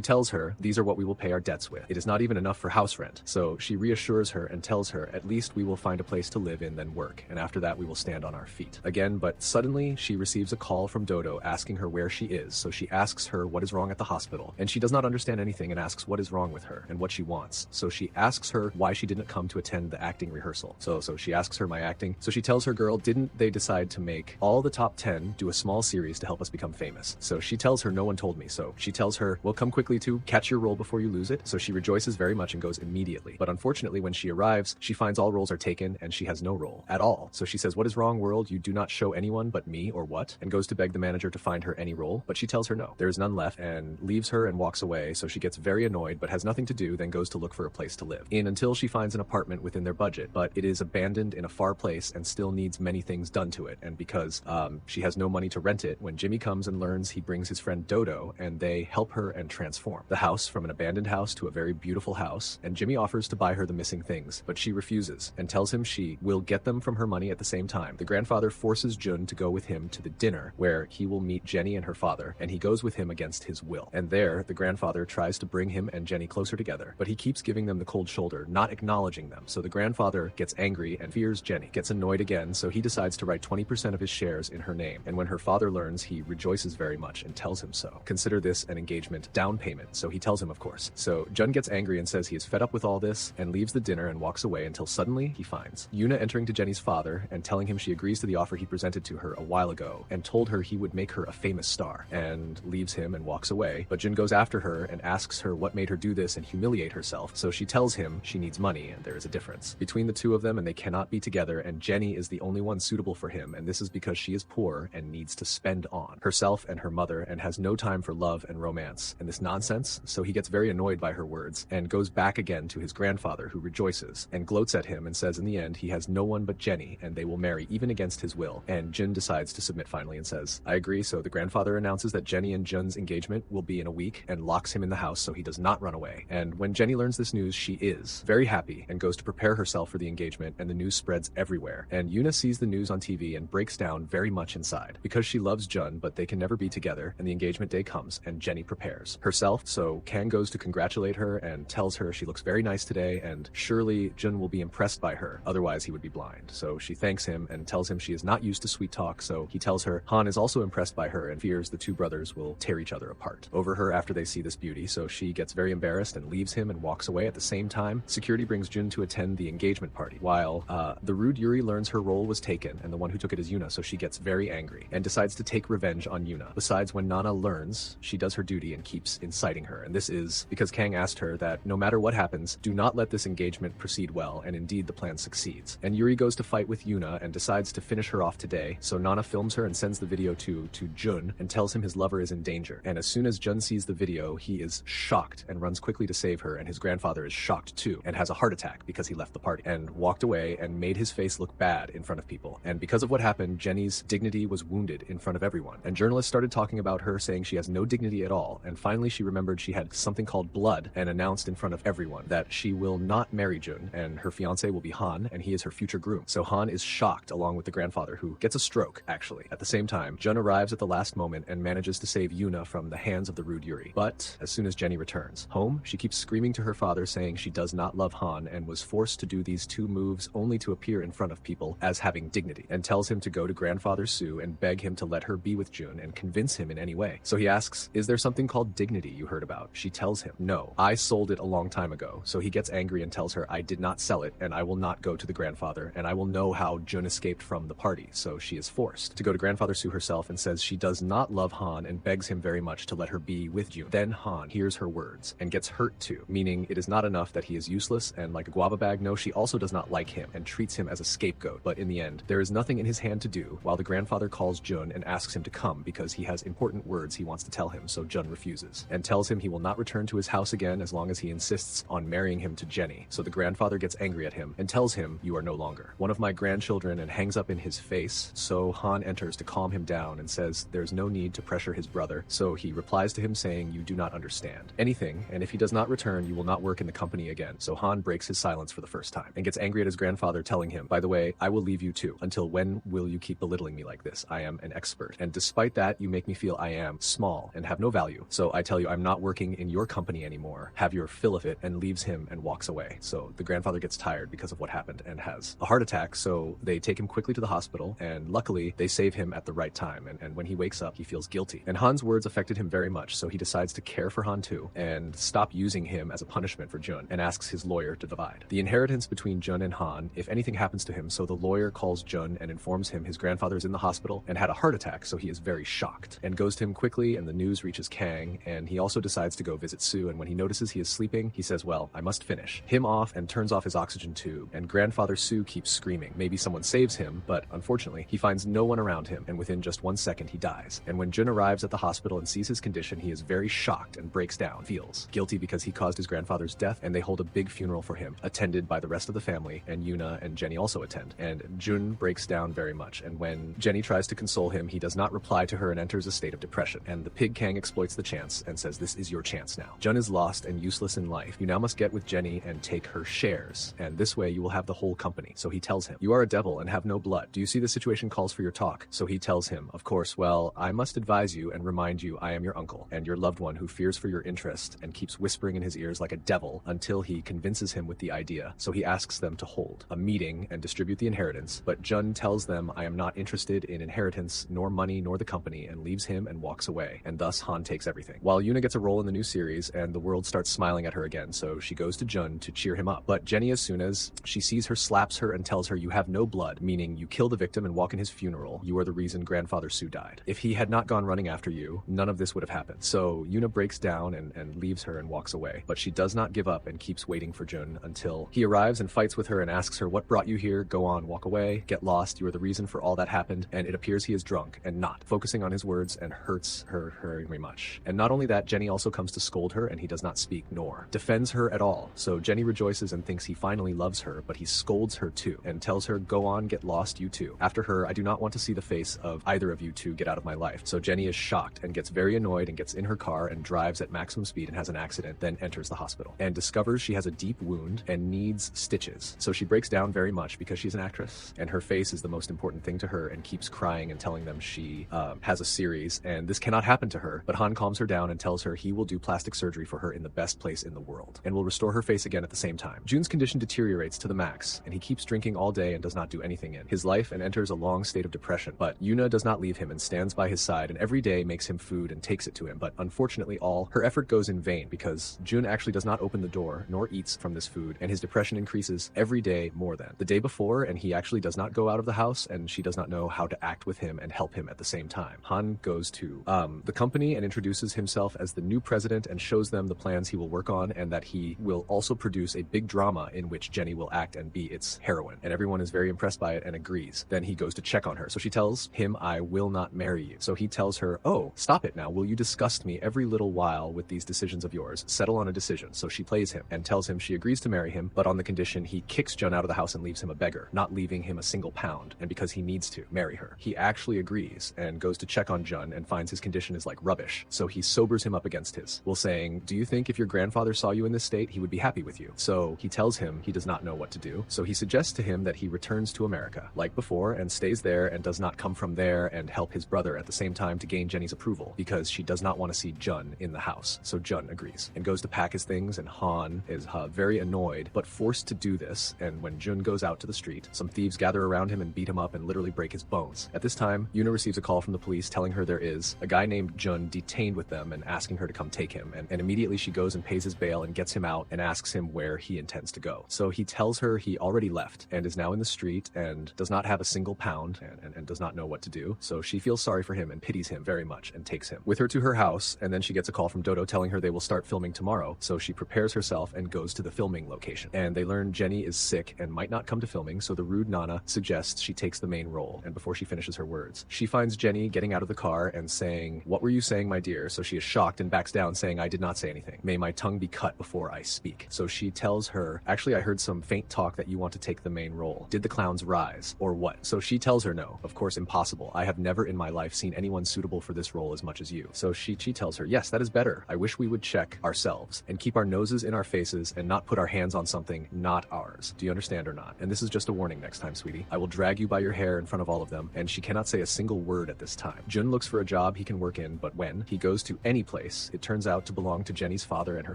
tells her, these are what we will pay our debts with. It is not even enough for house rent. So she reassures her and tells her, at least we will find a place to live in, then work, and after that we will stand on our feet again. But suddenly she receives a call from Dodo asking her where she is. So she asks her what is wrong at the hospital, and she does not understand anything and asks what is wrong with her and what she wants. So she asks her why she didn't come to attend the acting rehearsal. So she asks her my acting. So she tells her, girl, didn't they decide to make all the top 10 do a small series to help us become famous? So she tells her, no one told me. So she tells her, well, come quickly to catch your role before you lose it. So she rejoices very much and goes immediately. But unfortunately, when she arrives, she finds all roles are taken and she has no role at all. So she says, what is wrong, world? You do not show anyone but me, or what? And goes to beg the manager to find her any role, but she tells her no, there is none left, and leaves her and walks away. So she gets very annoyed but has nothing to do, then goes to look for a place to live in until she finds an apartment within their budget, but it is abandoned in a far place and still needs many things done to it. And because she has no money to rent it, when Jimmy comes and learns, he brings his friend Dodo, and they help her and transform the house from an abandoned house to a very beautiful house. And Jimmy offers to buy her the missing things, but she refuses and tells him she will get them from her money at the same time. The grandfather forces Jun to go with him to the dinner where he will meet Jenny and her father, and he goes with him against his will. And there, the grandfather tries to bring him and Jenny closer together, but he keeps giving them the cold shoulder, not acknowledging them. So the grandfather gets angry and fears Jenny, gets annoyed again, so he decides to write 20% of his shares in her name. And when her father learns, he rejoices very much and tells him so. Consider this an engagement down payment. So he tells him, of course. So Jun gets angry and says he is fed up with all this and leaves the dinner and walks away until suddenly he finds Yuna entering to Jenny's father and telling him she agrees to the offer he presented to her a while ago and told her he would make her a famous star, and leaves him and walks away. But Jun goes after her and asks her what made her do this and humiliate herself. So she tells him she needs money, and there is a difference between the two of them and they cannot be together, and Jenny is the only one suitable for him, and this is because she is poor and needs to spend on herself and her mother and has no time for love and romance and this nonsense. So he gets very annoyed by her words and goes back again to his grandfather, who rejoices and gloats at him and says in the end he has no one but Jenny and they will marry even against his will. And Jun decides to submit finally and says, I agree. So the grandfather announces that Jenny and Jun's engagement will be in a week and locks him in the house so he does not run away. And when Jenny learns this news, she is very happy and goes to prepare herself for the engagement, and the news spreads everywhere. And Yuna sees the news on TV and breaks down very much inside because she loves Jun, but they can never be together, and the engagement day comes and Jenny prepares herself. So Kang goes to congratulate her and tells her she looks very nice today and surely Jun will be impressed by her, otherwise he would be blind. So she thanks him and tells him she is not used to sweet talk, so he tells her Han is also impressed by her and fears the two brothers will tear each other apart over her after they see this beauty. So she gets very embarrassed and leaves him and walks away. At the same time, security brings Jun to attend the engagement party, while the rude Yuri learns her role was taken and the one who took it is Yuna, so she gets very angry and decides to take revenge on Yuna. Besides, when Nana learns, she does her duty and keeps inciting her, and this is because Kang asked her that no matter what happens, do not let this engagement proceed well, and indeed the plan succeeds. And Yuri goes to fight with Yuna and decides to finish her off today, so Nana films her and sends the video to Jun and tells him his lover is in danger. And as soon as Jun sees the video, he is shocked and runs quickly to save her, and his grandfather is shocked too and has a heart attack because he left the party and walked away and made his face look bad in front of people. And because of what happened, Jenny's dignity was wounded in front of everyone, and journalists started talking about her, saying she has no dignity at all. And finally she remembered she had something called blood and announced in front of everyone that she will not marry Jun and her fiance will be Han, and he is her future groom. So Han is shocked along with the grandfather, who gets a stroke actually. At the same time, Jun arrives at the last moment and manages to save Yuna from the hands of the rude Yuri. But as soon as Jenny returns home, she keeps screaming to her father saying she does not love Han and was forced to do these two moves only to appear in front of people as having dignity, and tells him to go to grandfather Sue and beg him to let her be with Jun and convince him in any way. So he asks, is there something called dignity you heard about? She tells him, no, I sold it a long time ago. So he gets angry and tells her, I did not sell it and I will not go to the grandfather, and I will know how Jun escaped kicked from the party, so she is forced to go to Grandfather Sue herself and says she does not love Han and begs him very much to let her be with June. Then Han hears her words and gets hurt too, meaning it is not enough that he is useless and like a guava bag. No, she also does not like him and treats him as a scapegoat. But in the end, there is nothing in his hand to do while the grandfather calls Jun and asks him to come because he has important words he wants to tell him, so Jun refuses and tells him he will not return to his house again as long as he insists on marrying him to Jenny. So the grandfather gets angry at him and tells him, "You are no longer one of my grandchildren," and hangs up in his face. So Han enters to calm him down and says there's no need to pressure his brother. So he replies to him saying, "You do not understand anything, and if he does not return, you will not work in the company again." So Han breaks his silence for the first time and gets angry at his grandfather, telling him, "By the way, I will leave you too. Until when will you keep belittling me like this? I am an expert, and despite that, you make me feel I am small and have no value. So I tell you, I'm not working in your company anymore. Have your fill of it," and leaves him and walks away. So the grandfather gets tired because of what happened and has a heart attack, so they take him quickly to the hospital, and luckily they save him at the right time, and when he wakes up, he feels guilty. And Han's words affected him very much, so he decides to care for Han too, and stop using him as a punishment for Jun, and asks his lawyer to divide the inheritance between Jun and Han if anything happens to him. So the lawyer calls Jun and informs him his grandfather is in the hospital and had a heart attack, so he is very shocked, and goes to him quickly, and the news reaches Kang, and he also decides to go visit Sue, and when he notices he is sleeping, he says, "Well, I must finish him off," and turns off his oxygen tube, and grandfather Sue keeps screaming. Maybe someone saves him, but unfortunately, he finds no one around him, and within just 1 second, he dies. And when Jun arrives at the hospital and sees his condition, he is very shocked and breaks down, feels guilty because he caused his grandfather's death, and they hold a big funeral for him, attended by the rest of the family, and Yuna and Jenny also attend. And Jun breaks down very much, and when Jenny tries to console him, he does not reply to her and enters a state of depression. And the pig Kang exploits the chance and says, "This is your chance now. Jun is lost and useless in life. You now must get with Jenny and take her shares, and this way you will have the whole company." So he tells him, "You are a devil and have no blood. Do you see the situation calls for your talk?" So he tells him, "Of course, well, I must advise you and remind you I am your uncle and your loved one who fears for your interest and keeps whispering in his ears like a devil until he convinces him with the idea." So he asks them to hold a meeting and distribute the inheritance, but Jun tells them, "I am not interested in inheritance, nor money, nor the company," and leaves him and walks away, and thus Han takes everything. While Yuna gets a role in the new series, and the world starts smiling at her again, so she goes to Jun to cheer him up. But Jenny, as soon as she sees her, slaps her and tells her, "You have no blood," meaning you kill the victim and walk in his funeral. You are the reason grandfather Sue died. If he had not gone running after you, none of this would have happened. So Yuna breaks down and leaves her and walks away, but she does not give up and keeps waiting for Jun until he arrives and fights with her and asks her, "What brought you here? Go on, walk away, get lost. You are the reason for all that happened." And it appears he is drunk and not focusing on his words, and hurts her very much. And not only that, Jenny also comes to scold her, and he does not speak nor defends her at all. So Jenny rejoices and thinks he finally loves her, but he scolds her too and tells her, "Go on, get lost, you too. After her, I do not want to see the face of either of you two. Get out of my life." So Jenny is shocked and gets very annoyed and gets in her car and drives at maximum speed and has an accident, then enters the hospital and discovers she has a deep wound and needs stitches. So she breaks down very much because she's an actress and her face is the most important thing to her, and keeps crying and telling them she has a series and this cannot happen to her. But Han calms her down and tells her he will do plastic surgery for her in the best place in the world and will restore her face again at the same time. Jun's condition deteriorates to the max, and he keeps drinking all day and does not do anything in his life and enters a long state of depression. But Yuna does not leave him and stands by his side, and every day makes him food and takes it to him. But unfortunately, all her effort goes in vain because Jun actually does not open the door nor eats from this food, and his depression increases every day more than the day before, and he actually does not go out of the house, and she does not know how to act with him and help him at the same time. Han goes to the company and introduces himself as the new president and shows them the plans he will work on, and that he will also produce a big drama in which Jenny will act and be its heroine. And everyone is very impressed by it and agrees. Then he goes to check on her. So she tells him, "I will not marry you." So he tells her, "Oh, stop it now. Will you disgust me every little while with these decisions of yours? Settle on a decision." So she plays him and tells him she agrees to marry him, but on the condition he kicks Jun out of the house and leaves him a beggar, not leaving him a single pound, and because he needs to marry her. He actually agrees and goes to check on Jun and finds his condition is like rubbish. So he sobers him up against his, while saying, "Do you think if your grandfather saw you in this state, he would be happy with you?" So he tells him he does not know what to do. So he suggests to him that he returns to America like before and stays there and does not come from there and help his brother at the same time to gain Jenny's approval, because she does not want to see Jun in the house. So Jun agrees and goes to pack his things, and Han is very annoyed but forced to do this. And when Jun goes out to the street, some thieves gather around him and beat him up and literally break his bones. At this time, Yuna receives a call from the police telling her there is a guy named Jun detained with them and asking her to come take him, and immediately she goes and pays his bail and gets him out and asks him where he intends to go. So he tells her he already left and is now in the street, and and does not have a single pound and does not know what to do. So she feels sorry for him and pities him very much and takes him with her to her house. And then she gets a call from Dodo telling her they will start filming tomorrow. So she prepares herself and goes to the filming location. And they learn Jenny is sick and might not come to filming. So the rude Nana suggests she takes the main role. And before she finishes her words, she finds Jenny getting out of the car and saying, "What were you saying, my dear?" So she is shocked and backs down, saying, "I did not say anything. May my tongue be cut before I speak." So she tells her, "Actually, I heard some faint talk that you want to take the main role. Did the clowns rise or what?" So she tells her no. Of course, impossible. I have never in my life seen anyone suitable for this role as much as you. So she tells her, "Yes, that is better. I wish we would check ourselves and keep our noses in our faces and not put our hands on something not ours. Do you understand or not? And this is just a warning next time, sweetie. I will drag you by your hair in front of all of them." And she cannot say a single word at this time. Jun looks for a job he can work in, but when he goes to any place, it turns out to belong to Jenny's father and her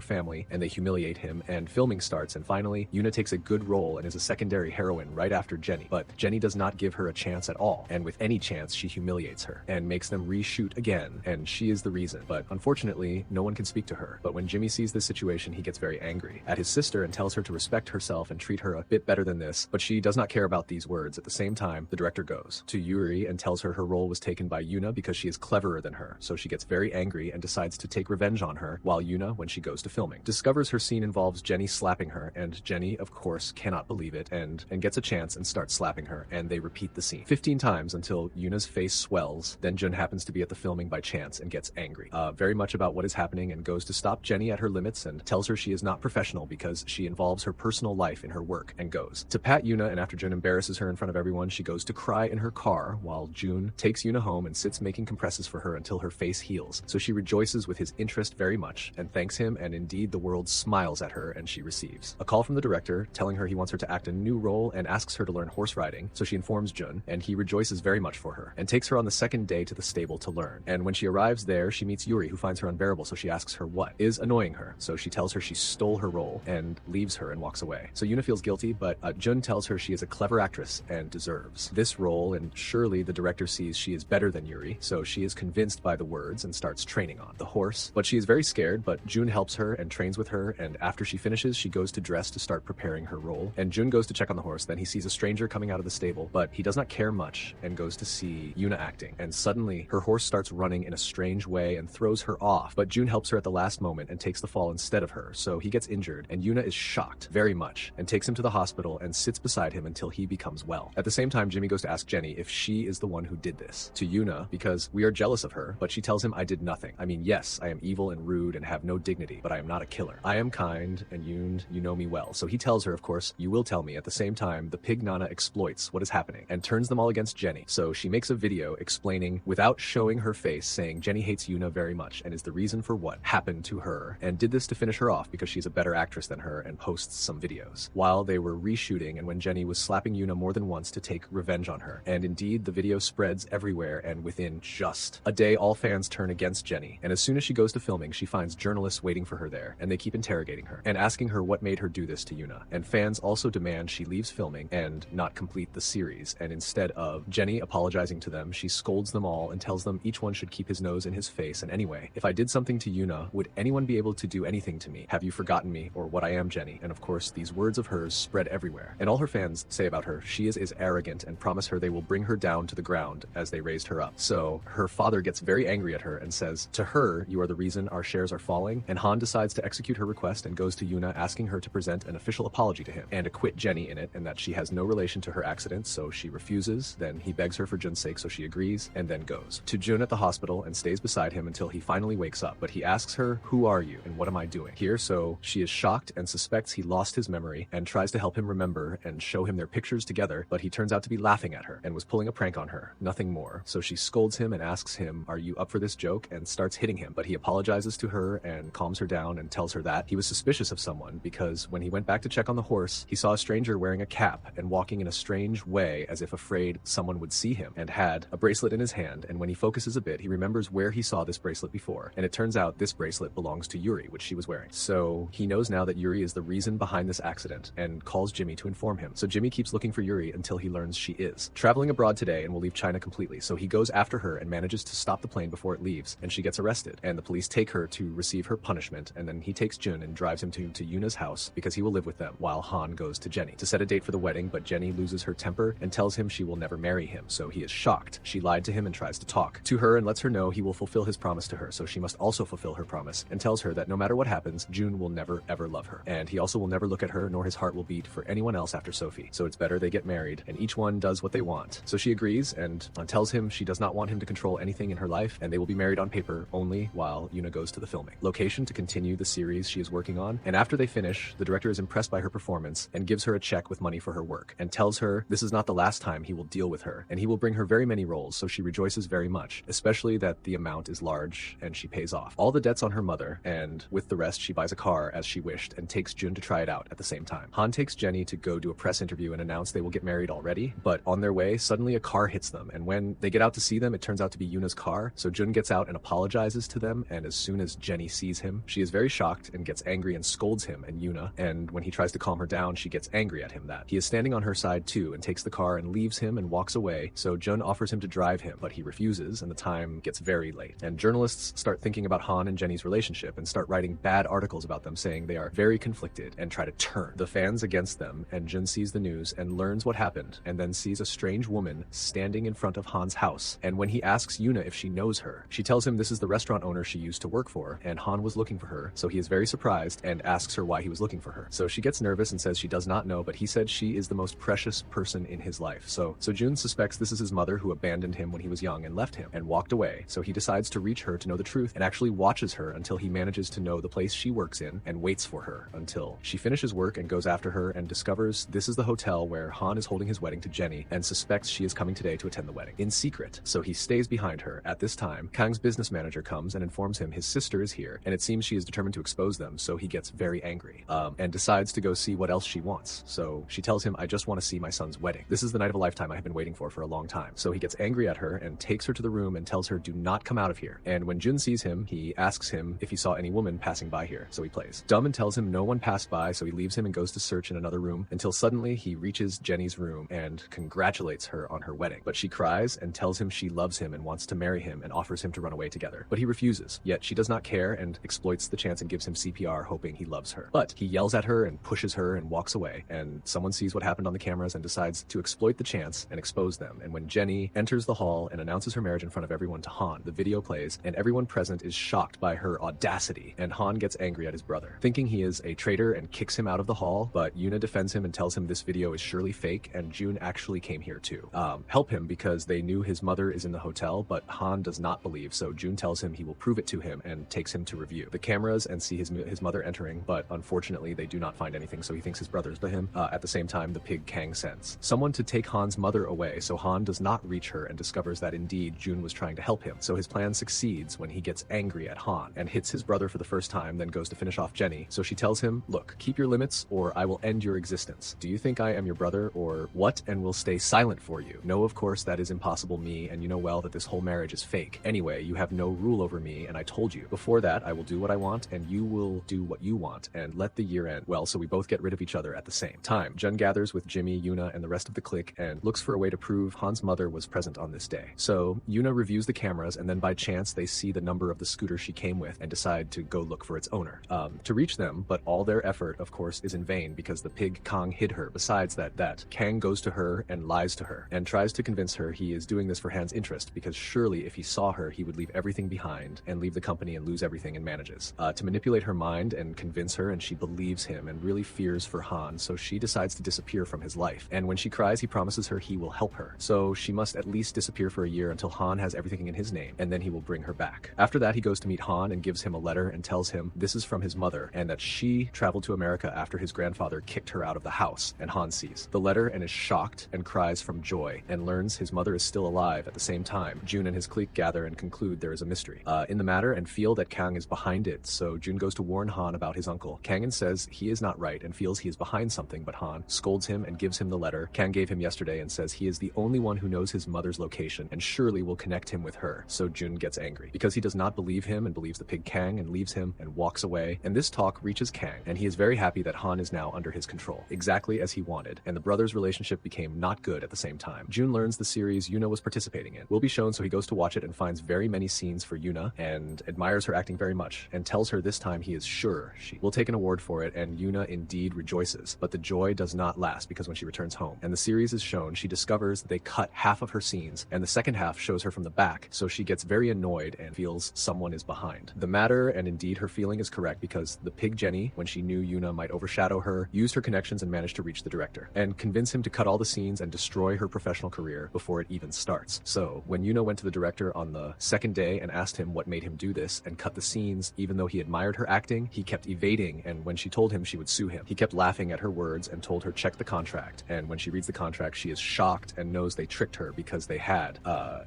family, and they humiliate him, and filming starts. And finally, Yuna takes a good role and is a secondary heroine right after Jenny, but Jenny does not give her a chance at all, and with any chance she humiliates her and makes them reshoot again, and she is the reason. But unfortunately, no one can speak to her. But when Jimmy sees this situation, he gets very angry at his sister and tells her to respect herself and treat her a bit better than this, but she does not care about these words. At the same time, the director goes to Yuri and tells her role was taken by Yuna because she is cleverer than her. So she gets very angry and decides to take revenge on her, while Yuna, when she goes to filming, discovers her scene involves Jenny slapping her, and Jenny, of course, cannot believe it and gets a chance and starts slapping her, and they repeat the scene 15 times until Yuna's face swells. Then Jun happens to be at the filming by chance and gets angry very much about what is happening and goes to stop Jenny at her limits and tells her she is not professional because she involves her personal life in her work, and goes to pat Yuna. And after Jun embarrasses her in front of everyone, she goes to cry in her car while Jun takes Yuna home and sits making compresses for her until her face heals. So she rejoices with his interest very much and thanks him, and indeed the world smiles at her, and she receives a call from the director telling her he wants her to act a new role and asks her to learn horse riding. So she informs Jun, and he rejoices very much for her and takes her on the second day to the stable to learn. And when she arrives there, she meets Yuri, who finds her unbearable. So she asks her what is annoying her. So she tells her she stole her role and leaves her and walks away. So Yuna feels guilty, but Jun tells her she is a clever actress and deserves this role, and surely the director sees she is better than Yuri. So she is convinced by the words and starts training on the horse. But she is very scared, but Jun helps her and trains with her, and after she finishes, she goes to dress to start preparing her role. And Jun goes to check on the horse. Then he sees a stranger coming out of the stable, but he does not care much and goes to see Yuna acting. And suddenly, her horse starts running in a strange way and throws her off, but Jun helps her at the last moment and takes the fall instead of her. So he gets injured, and Yuna is shocked very much and takes him to the hospital and sits beside him until he becomes well. At the same time, Jimmy goes to ask Jenny if she is the one who did this to Yuna because we are jealous of her, but she tells him, "I did nothing. I mean, yes, I am evil and rude and have no dignity, but I am not a killer. I am kind, and you know me well." So he tells her, of course, "You will tell me." At the same time, the pig Nana exploits what is happening and turns them all against Jenny. So she makes a video explaining without showing her face, saying Jenny hates Yuna very much and is the reason for what happened to her, and did this to finish her off because she's a better actress than her, and posts some videos while they were reshooting and when Jenny was slapping Yuna more than once to take revenge on her. And indeed, the video spreads everywhere, and within just a day, all fans turn against Jenny. And as soon as she goes to filming, she finds journalists waiting for her there, and they keep interrogating her and asking her what made her do this to Yuna. And fans also demand she leaves filming and not complete the series. And instead of Jenny apologizing to them, she scolds them all and tells them each one should keep his nose in his face. And anyway, if I did something to Yuna, would anyone be able to do anything to me? Have you forgotten me or what I am, Jenny? And of course, these words of hers spread everywhere. And all her fans say about her, she is arrogant, and promise her they will bring her down to the ground as they raised her up. So her father gets very angry at her and says to her, "You are the reason our shares are falling." And Han decides to execute her request and goes to Yuna, asking her to present an official apology to him and acquit Jenny in it, and that she has no relation to her accident. So she refuses. Then he begs her for Jun's sake, so she agrees, and then goes to Jun at the hospital and stays beside him until he finally wakes up. But he asks her, "Who are you and what am I doing here?" So she is shocked and suspects he lost his memory and tries to help him remember and show him their pictures together, but he turns out to be laughing at her and was pulling a prank on her, nothing more. So she scolds him and asks him, "Are you up for this joke?" and starts hitting him, but he apologizes to her and calms her down and tells her that he was suspicious of someone because when he went back to check on the horse, he saw a stranger wearing a cap and walking in a strange way as if afraid someone would see him, and had a bracelet in his hand. And when he focuses a bit, he remembers where he saw this bracelet before, and it turns out this bracelet belongs to Yuri, which she was wearing. So he knows now that Yuri is the reason behind this accident and calls Jimmy to inform him. So Jimmy keeps looking for Yuri until he learns she is traveling abroad today and will leave China completely. So he goes after her and manages to stop the plane before it leaves, and she gets arrested, and the police take her to receive her punishment. And then he takes Jun and drives him to Yuna's house because he will live with them, while Han goes to Jenny to set a date for the wedding, but Jenny loses loses her temper and tells him she will never marry him, so he is shocked. She lied to him and tries to talk to her and lets her know he will fulfill his promise to her, so she must also fulfill her promise, and tells her that no matter what happens, June will never ever love her, and he also will never look at her, nor his heart will beat for anyone else after Sophie, so it's better they get married and each one does what they want. So she agrees and tells him she does not want him to control anything in her life, and they will be married on paper only while Yuna goes to the filming location to continue the series she is working on. And after they finish, the director is impressed by her performance and gives her a check with money for her work, and tells her this is not the last time he will deal with her, and he will bring her very many roles, so she rejoices very much, especially that the amount is large, and she pays off all the debts on her mother, and with the rest she buys a car as she wished and takes Jun to try it out at the same time. Han takes Jenny to go do a press interview and announce they will get married already, but on their way, suddenly a car hits them, and when they get out to see them, it turns out to be Yuna's car, so Jun gets out and apologizes to them, and as soon as Jenny sees him, she is very shocked and gets angry and scolds him and Yuna, and when he tries to calm her down, she gets angry at him that he is standing on her side too, and takes the car and leaves him and walks away, so Jun offers him to drive him, but he refuses, and the time gets very late. And journalists start thinking about Han and Jenny's relationship and start writing bad articles about them, saying they are very conflicted and try to turn the fans against them, and Jun sees the news and learns what happened, and then sees a strange woman standing in front of Han's house, and when he asks Yuna if she knows her, she tells him this is the restaurant owner she used to work for, and Han was looking for her, so he is very surprised and asks her why he was looking for her. So she gets nervous and says she does not know, but he said she is the most precious person in his life. So Jun suspects this is his mother who abandoned him when he was young and left him and walked away, so he decides to reach her to know the truth and actually watches her until he manages to know the place she works in and waits for her until she finishes work and goes after her and discovers this is the hotel where Han is holding his wedding to Jenny and suspects she is coming today to attend the wedding in secret, so he stays behind her. At this time, Kang's business manager comes and informs him his sister is here, and it seems she is determined to expose them, so he gets very angry and decides to go see what else she wants. So she tells him, I just want to see my son's wedding. This is the night of a lifetime I have been waiting for a long time. So he gets angry at her and takes her to the room and tells her, do not come out of here. And when Jun sees him, he asks him if he saw any woman passing by here, so he plays dumb and tells him no one passed by, so he leaves him and goes to search in another room until suddenly he reaches Jenny's room and congratulates her on her wedding. But she cries and tells him she loves him and wants to marry him and offers him to run away together. But he refuses, yet she does not care and exploits the chance and gives him CPR, hoping he loves her. But he yells at her and pushes her and walks away, and someone sees what happened on the cameras and decides to exploit the chance and expose them. And when Jenny enters the hall and announces her marriage in front of everyone to Han, the video plays and everyone present is shocked by her audacity, and Han gets angry at his brother, thinking he is a traitor, and kicks him out of the hall, but Yuna defends him and tells him this video is surely fake and June actually came here to help him because they knew his mother is in the hotel, but Han does not believe, so June tells him he will prove it to him and takes him to review the cameras and see his mother entering, but unfortunately they do not find anything, so he thinks his brother's to him. At the same time, the pig Kang sends someone to take Han's mother away, so Han does not reach her and discovers that indeed June was trying to help him, so his plan succeeds when he gets angry at Han and hits his brother for the first time, then goes to finish off Jenny, so she tells him, look, keep your limits or I will end your existence. Do you think I am your brother or what, and will stay silent for you? No, of course that is impossible, me, and you know well that this whole marriage is fake. Anyway, you have no rule over me, and I told you. Before that, I will do what I want, and you will do what you want, and let the year end well, so we both get rid of each other at the same time. Jun gathers with Jimmy, Yuna, and the rest of the clique and looks for a way to prove Han's mother was present on this day. So Yuna reviews the cameras, and then by chance they see the number of the scooter she came with and decide to go look for its owner to reach them, but all their effort, of course, is in vain because the pig Kang hid her. Besides that, Kang goes to her and lies to her and tries to convince her he is doing this for Han's interest, because surely if he saw her, he would leave everything behind and leave the company and lose everything, and manages to manipulate her mind and convince her, and she believes him and really fears for Han, so she decides to disappear from his life. And when she cries, he promises her he will help her, so she must at least disappear for a year until Han has everything in his name, and then he will bring her back. After that, he goes to meet Han and gives him a letter and tells him this is from his mother and that she traveled to America after his grandfather kicked her out of the house. And Han sees the letter and is shocked and cries from joy and learns his mother is still alive. At the same time, June and his clique gather and conclude there is a mystery in the matter and feel that Kang is behind it, so June goes to warn Han about his uncle. Kang says he is not right and feels he is behind something, but Han scolds him and gives him the letter Kang gave him yesterday and says he is the only one who knows his mother's location and surely will connect him with her. So June gets angry because he does not believe him and believes the pig Kang and leaves him and walks away. And this talk reaches Kang, and he is very happy that Han is now under his control, exactly as he wanted, and the brothers' relationship became not good at the same time. June learns the series Yuna was participating in will be shown, so he goes to watch it and finds very many scenes for Yuna and admires her acting very much and tells her this time he is sure she will take an award for it, and Yuna indeed rejoices. But the joy does not last because when she returns returns home. And the series is shown, she discovers they cut half of her scenes, and the second half shows her from the back, so she gets very annoyed and feels someone is behind the matter. And indeed, her feeling is correct, because the pig Jenny, when she knew Yuna might overshadow her, used her connections and managed to reach the director and convince him to cut all the scenes and destroy her professional career before it even starts. So when Yuna went to the director on the second day and asked him what made him do this and cut the scenes, even though he admired her acting, he kept evading, and when she told him she would sue him, he kept laughing at her words and told her check the contract. And when she reads the contract, she is shocked and knows they tricked her, because they had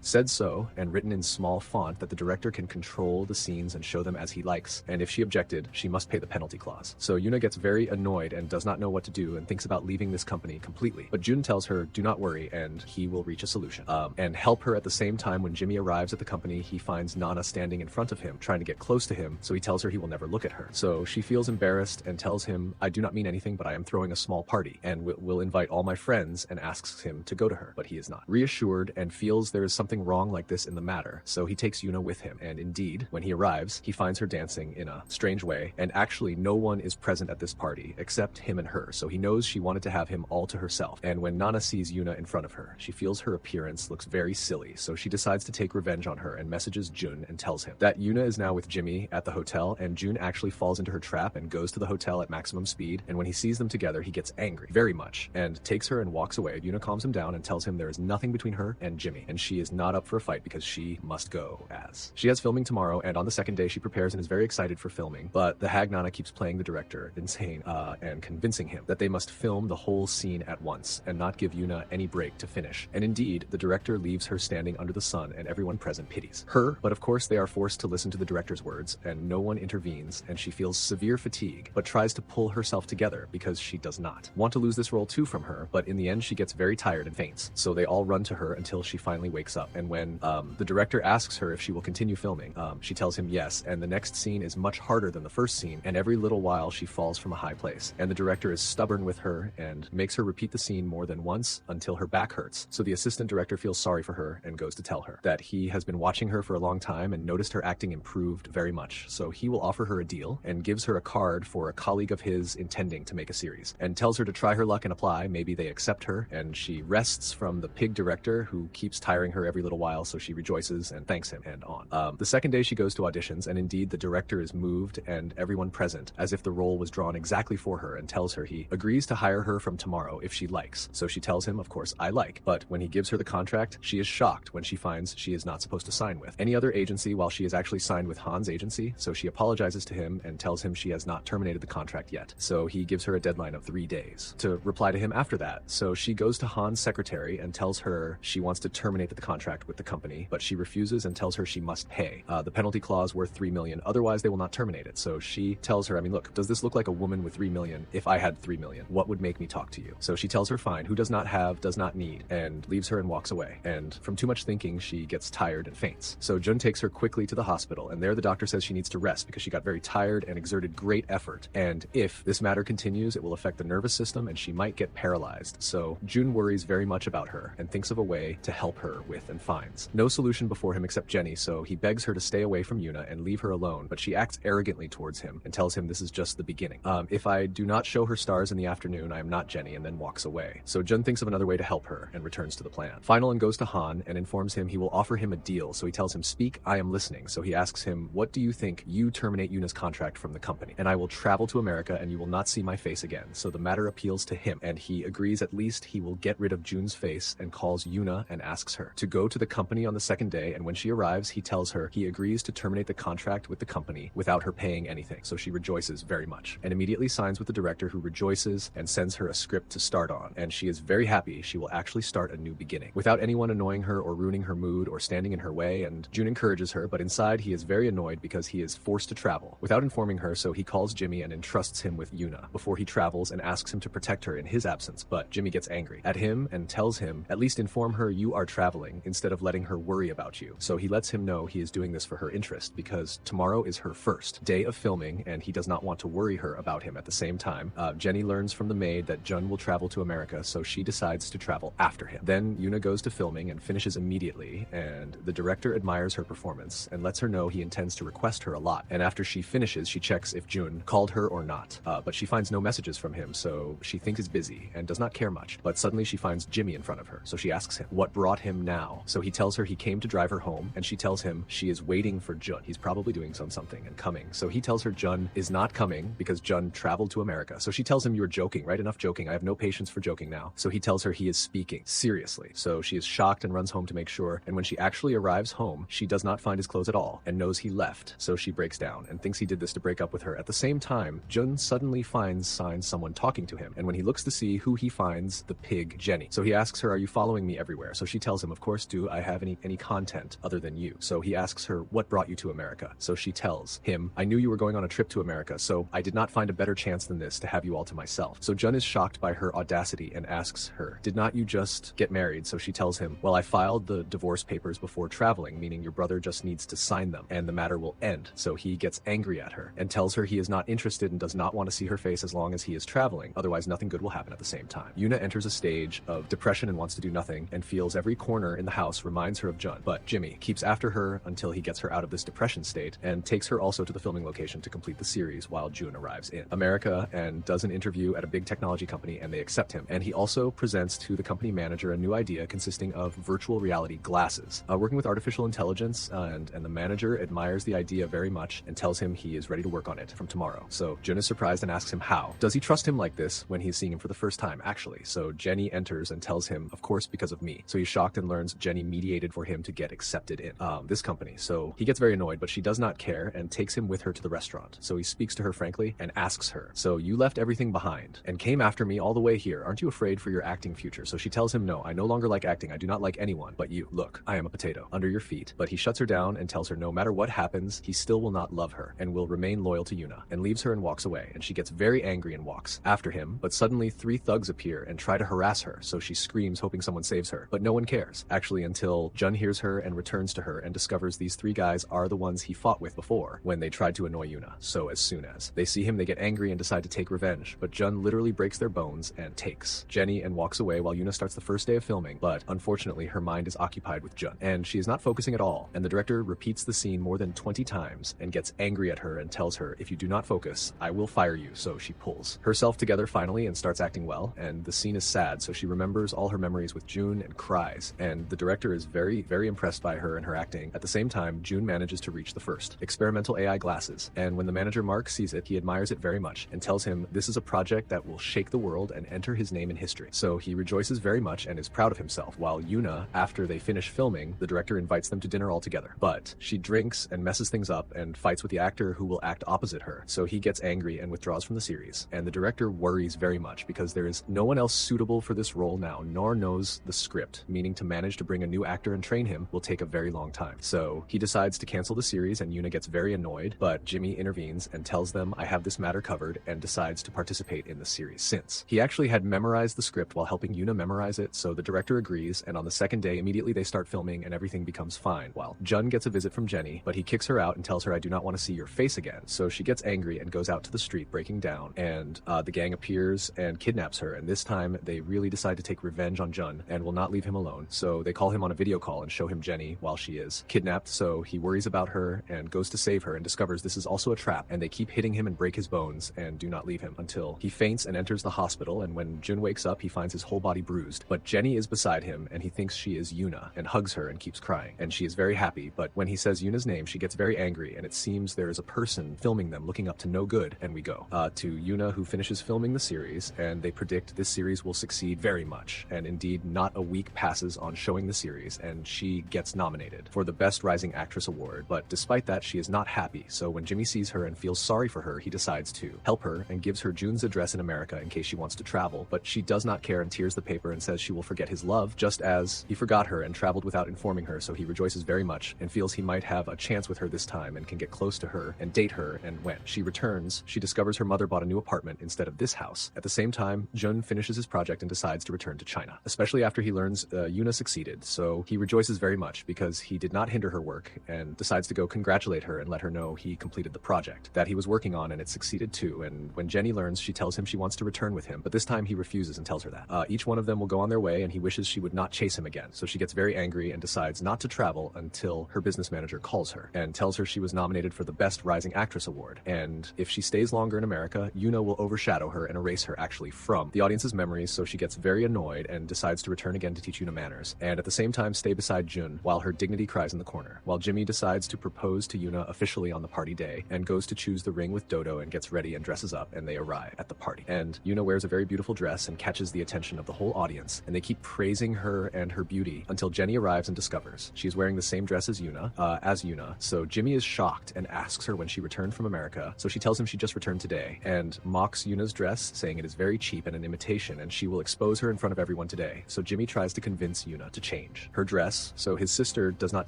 said so and written in small font that the director can control the scenes and show them as he likes, and if she objected, she must pay the penalty clause. So Yuna gets very annoyed and does not know what to do and thinks about leaving this company completely. But Jun tells her, do not worry, and he will reach a solution and help her. At the same time, when Jimmy arrives at the company, he finds Nana standing in front of him, trying to get close to him, so he tells her he will never look at her. So she feels embarrassed and tells him, I do not mean anything, but I am throwing a small party and will invite all my friends, and asks him to go to her, but he is not. Reassured and feels there is something wrong like this in the matter, so he takes Yuna with him, and indeed, when he arrives, he finds her dancing in a strange way, and actually no one is present at this party except him and her, so he knows she wanted to have him all to herself. And when Nana sees Yuna in front of her, she feels her appearance looks very silly, so she decides to take revenge on her and messages Jun and tells him that Yuna is now with Jimmy at the hotel, and Jun actually falls into her trap and goes to the hotel at maximum speed, and when he sees them together, he gets angry, very much, and takes her and walks away. Yuna calms him down and tells him there is nothing between her and Jimmy, and she is not up for a fight because she must go, as she has filming tomorrow, and on the second day she prepares and is very excited for filming, but the hag Nana keeps playing the director insane and convincing him that they must film the whole scene at once and not give Yuna any break to finish. And indeed, the director leaves her standing under the sun, and everyone present pities her, but of course they are forced to listen to the director's words, and no one intervenes, and she feels severe fatigue, but tries to pull herself together because she does not want to lose this role too from her, but in the end she gets very tired and faints, so they all run to her until she finally wakes up. And when the director asks her if she will continue filming, she tells him yes, and the next scene is much harder than the first scene, and every little while she falls from a high place, and the director is stubborn with her and makes her repeat the scene more than once until her back hurts. So the assistant director feels sorry for her and goes to tell her that he has been watching her for a long time and noticed her acting improved very much, so he will offer her a deal and gives her a card for a colleague of his intending to make a series, and tells her to try her luck and apply. Maybe they accept her, and she rests from the pig director who keeps tiring her every little while, so she rejoices and thanks him, and on. The second day she goes to auditions, and indeed the director is moved and everyone present as if the role was drawn exactly for her, and tells her he agrees to hire her from tomorrow if she likes. So she tells him, of course I like, but when he gives her the contract, she is shocked when she finds she is not supposed to sign with any other agency while she is actually signed with Han's agency, so she apologizes to him and tells him she has not terminated the contract yet. So he gives her a deadline of 3 days to reply to him after that. So she goes to Han's secretary and tells her she wants to terminate the contract with the company, but she refuses and tells her she must pay the penalty clause worth 3 million, otherwise they will not terminate it. So she tells her, I mean, look, does this look like a woman with 3 million? If I had 3 million, what would make me talk to you? So she tells her fine, who does not have, does not need, and leaves her and walks away. And from too much thinking, she gets tired and faints. So Jun takes her quickly to the hospital, and there the doctor says she needs to rest because she got very tired and exerted great effort, and if this matter continues, it will affect the nervous system and she might get paralyzed. So Jun worries very much about her and thinks of a way to help her with, and finds no solution before him except Jenny, so he begs her to stay away from Yuna and leave her alone, but she acts arrogantly towards him and tells him this is just the beginning. If I do not show her stars in the afternoon, I am not Jenny, and then walks away. So Jun thinks of another way to help her and returns to the plan. Final and goes to Han and informs him he will offer him a deal, so he tells him, speak, I am listening. So he asks him, what do you think? You terminate Yuna's contract from the company, and I will travel to America and you will not see my face again. So the matter appeals to him, and he agrees at least he will get rid of Jun's face, and calls Yuna and asks her to go to the company on the second day, and when she arrives, he tells her he agrees to terminate the contract with the company without her paying anything. So she rejoices very much and immediately signs with the director, who rejoices and sends her a script to start on, and she is very happy she will actually start a new beginning without anyone annoying her or ruining her mood or standing in her way. And Jun encourages her, but inside he is very annoyed because he is forced to travel without informing her, so he calls Jimmy and entrusts him with Yuna before he travels and asks him to protect her in his absence. But Jimmy gets angry at him and tells him, at least inform her you are traveling instead of letting her worry about you. So he lets him know he is doing this for her interest because tomorrow is her first day of filming and he does not want to worry her about him. At the same time, Jenny learns from the maid that Jun will travel to America, so she decides to travel after him. Then Yuna goes to filming and finishes immediately, and the director admires her performance and lets her know he intends to request her a lot. And after she finishes, she checks if Jun called her or not, but she finds no messages from him, so she thinks he's busy. And and does not care much, but suddenly she finds Jimmy in front of her. So she asks him what brought him now. So he tells her he came to drive her home, and she tells him she is waiting for Jun. He's probably doing something and coming. So he tells her Jun is not coming because Jun traveled to America. So she tells him, you were joking, right? Enough joking. I have no patience for joking now. So he tells her he is speaking seriously. So she is shocked and runs home to make sure. And when she actually arrives home, she does not find his clothes at all and knows he left. So she breaks down and thinks he did this to break up with her. At the same time, Jun suddenly finds someone talking to him. And when he looks to see who he finds, the pig Jenny. So he asks her, are you following me everywhere? So she tells him, of course, do I have any content other than you? So he asks her, what brought you to America? So she tells him, I knew you were going on a trip to America, so I did not find a better chance than this to have you all to myself. So Jun is shocked by her audacity and asks her, did not you just get married? So she tells him, well, I filed the divorce papers before traveling, meaning your brother just needs to sign them and the matter will end. So he gets angry at her and tells her he is not interested and does not want to see her face as long as he is traveling. Otherwise, nothing good will happen at the same time. Yuna enters a stage of depression and wants to do nothing and feels every corner in the house reminds her of Jun. But Jimmy keeps after her until he gets her out of this depression state and takes her also to the filming location to complete the series while Jun arrives in America and does an interview at a big technology company and they accept him. And he also presents to the company manager a new idea consisting of virtual reality glasses. Working with artificial intelligence and the manager admires the idea very much and tells him he is ready to work on it from tomorrow. So Jun is surprised and asks him how. Does he trust him like this when he's seeing him for the first time, actually? So Jenny enters and tells him, of course, because of me. So he's shocked and learns Jenny mediated for him to get accepted in this company. So he gets very annoyed, but she does not care and takes him with her to the restaurant. So he speaks to her frankly and asks her, so you left everything behind and came after me all the way here. Aren't you afraid for your acting future? So she tells him, no, I no longer like acting. I do not like anyone but you. Look, I am a potato under your feet. But he shuts her down and tells her no matter what happens, he still will not love her and will remain loyal to Yuna, and leaves her and walks away. And she gets very angry and walks after him, but suddenly 3 thugs appear and try to harass her. So she screams, hoping someone saves her, but no one cares, actually, until Jun hears her and returns to her and discovers these 3 guys are the ones he fought with before when they tried to annoy Yuna. So as soon as they see him, they get angry and decide to take revenge, but Jun literally breaks their bones and takes Jenny and walks away while Yuna starts the first day of filming. But unfortunately, her mind is occupied with Jun and she is not focusing at all. And the director repeats the scene more than 20 times and gets angry at her and tells her, if you do not focus, I will fire you. So she pulls herself together finally and starts acting well. And the scene is sad, so she remembers all her memories with June and cries. And the director is very, very impressed by her and her acting. At the same time, June manages to reach the first experimental AI glasses. And when the manager Mark sees it, he admires it very much and tells him this is a project that will shake the world and enter his name in history. So he rejoices very much and is proud of himself. While Yuna, after they finish filming, the director invites them to dinner all together. But she drinks and messes things up and fights with the actor who will act opposite her. So he gets angry and withdraws from the series. And the director worries very much because there is no one else suitable for this role now, nor knows the script, meaning to manage to bring a new actor and train him will take a very long time. So he decides to cancel the series and Yuna gets very annoyed, but Jimmy intervenes and tells them, I have this matter covered, and decides to participate in the series since he actually had memorized the script while helping Yuna memorize it. So the director agrees, and on the second day, immediately they start filming and everything becomes fine. While Jun gets a visit from Jenny, but he kicks her out and tells her, I do not want to see your face again. So she gets angry and goes out to the street breaking down, and the gang appears and kidnaps her. And this time they really decide to take revenge on Jun and will not leave him alone. So they call him on a video call and show him Jenny while she is kidnapped. So he worries about her and goes to save her and discovers this is also a trap, and they keep hitting him and break his bones and do not leave him until he faints and enters the hospital. And when Jun wakes up, he finds his whole body bruised, but Jenny is beside him and he thinks she is Yuna and hugs her and keeps crying, and she is very happy. But when he says Yuna's name, she gets very angry, and it seems there is a person filming them looking up to no good. And we go to Yuna, who finishes filming the series, and they predict this series will succeed very much. And indeed, not a week passes on showing the series and she gets nominated for the Best Rising Actress award. But despite that, she is not happy. So when Jimmy sees her and feels sorry for her, he decides to help her and gives her June's address in America in case she wants to travel. But she does not care and tears the paper and says she will forget his love, just as he forgot her and traveled without informing her. So he rejoices very much and feels he might have a chance with her this time and can get close to her and date her. And when she returns, she discovers her mother bought a new apartment instead of this house. At the same time, Jun finishes his project and decides to return to China, especially after he learns Yuna succeeded. So he rejoices very much because he did not hinder her work and decides to go congratulate her and let her know he completed the project that he was working on, and it succeeded too. And when Jenny learns, she tells him she wants to return with him, but this time he refuses and tells her that. Each one of them will go on their way and he wishes she would not chase him again. So she gets very angry and decides not to travel until her business manager calls her and tells her she was nominated for the Best Rising Actress award. And if she stays longer in America, Yuna will overshadow her and erase her actually from the the audience's memories, so she gets very annoyed and decides to return again to teach Yuna manners, and at the same time stay beside Jun while her dignity cries in the corner, while Jimmy decides to propose to Yuna officially on the party day and goes to choose the ring with Dodo and gets ready and dresses up, and they arrive at the party. And Yuna wears a very beautiful dress and catches the attention of the whole audience, and they keep praising her and her beauty until Jenny arrives and discovers she is wearing the same dress as Yuna, so Jimmy is shocked and asks her when she returned from America, so she tells him she just returned today, and mocks Yuna's dress, saying it is very cheap and an imitation, and she will expose her in front of everyone today. So Jimmy tries to convince Yuna to change her dress, so his sister does not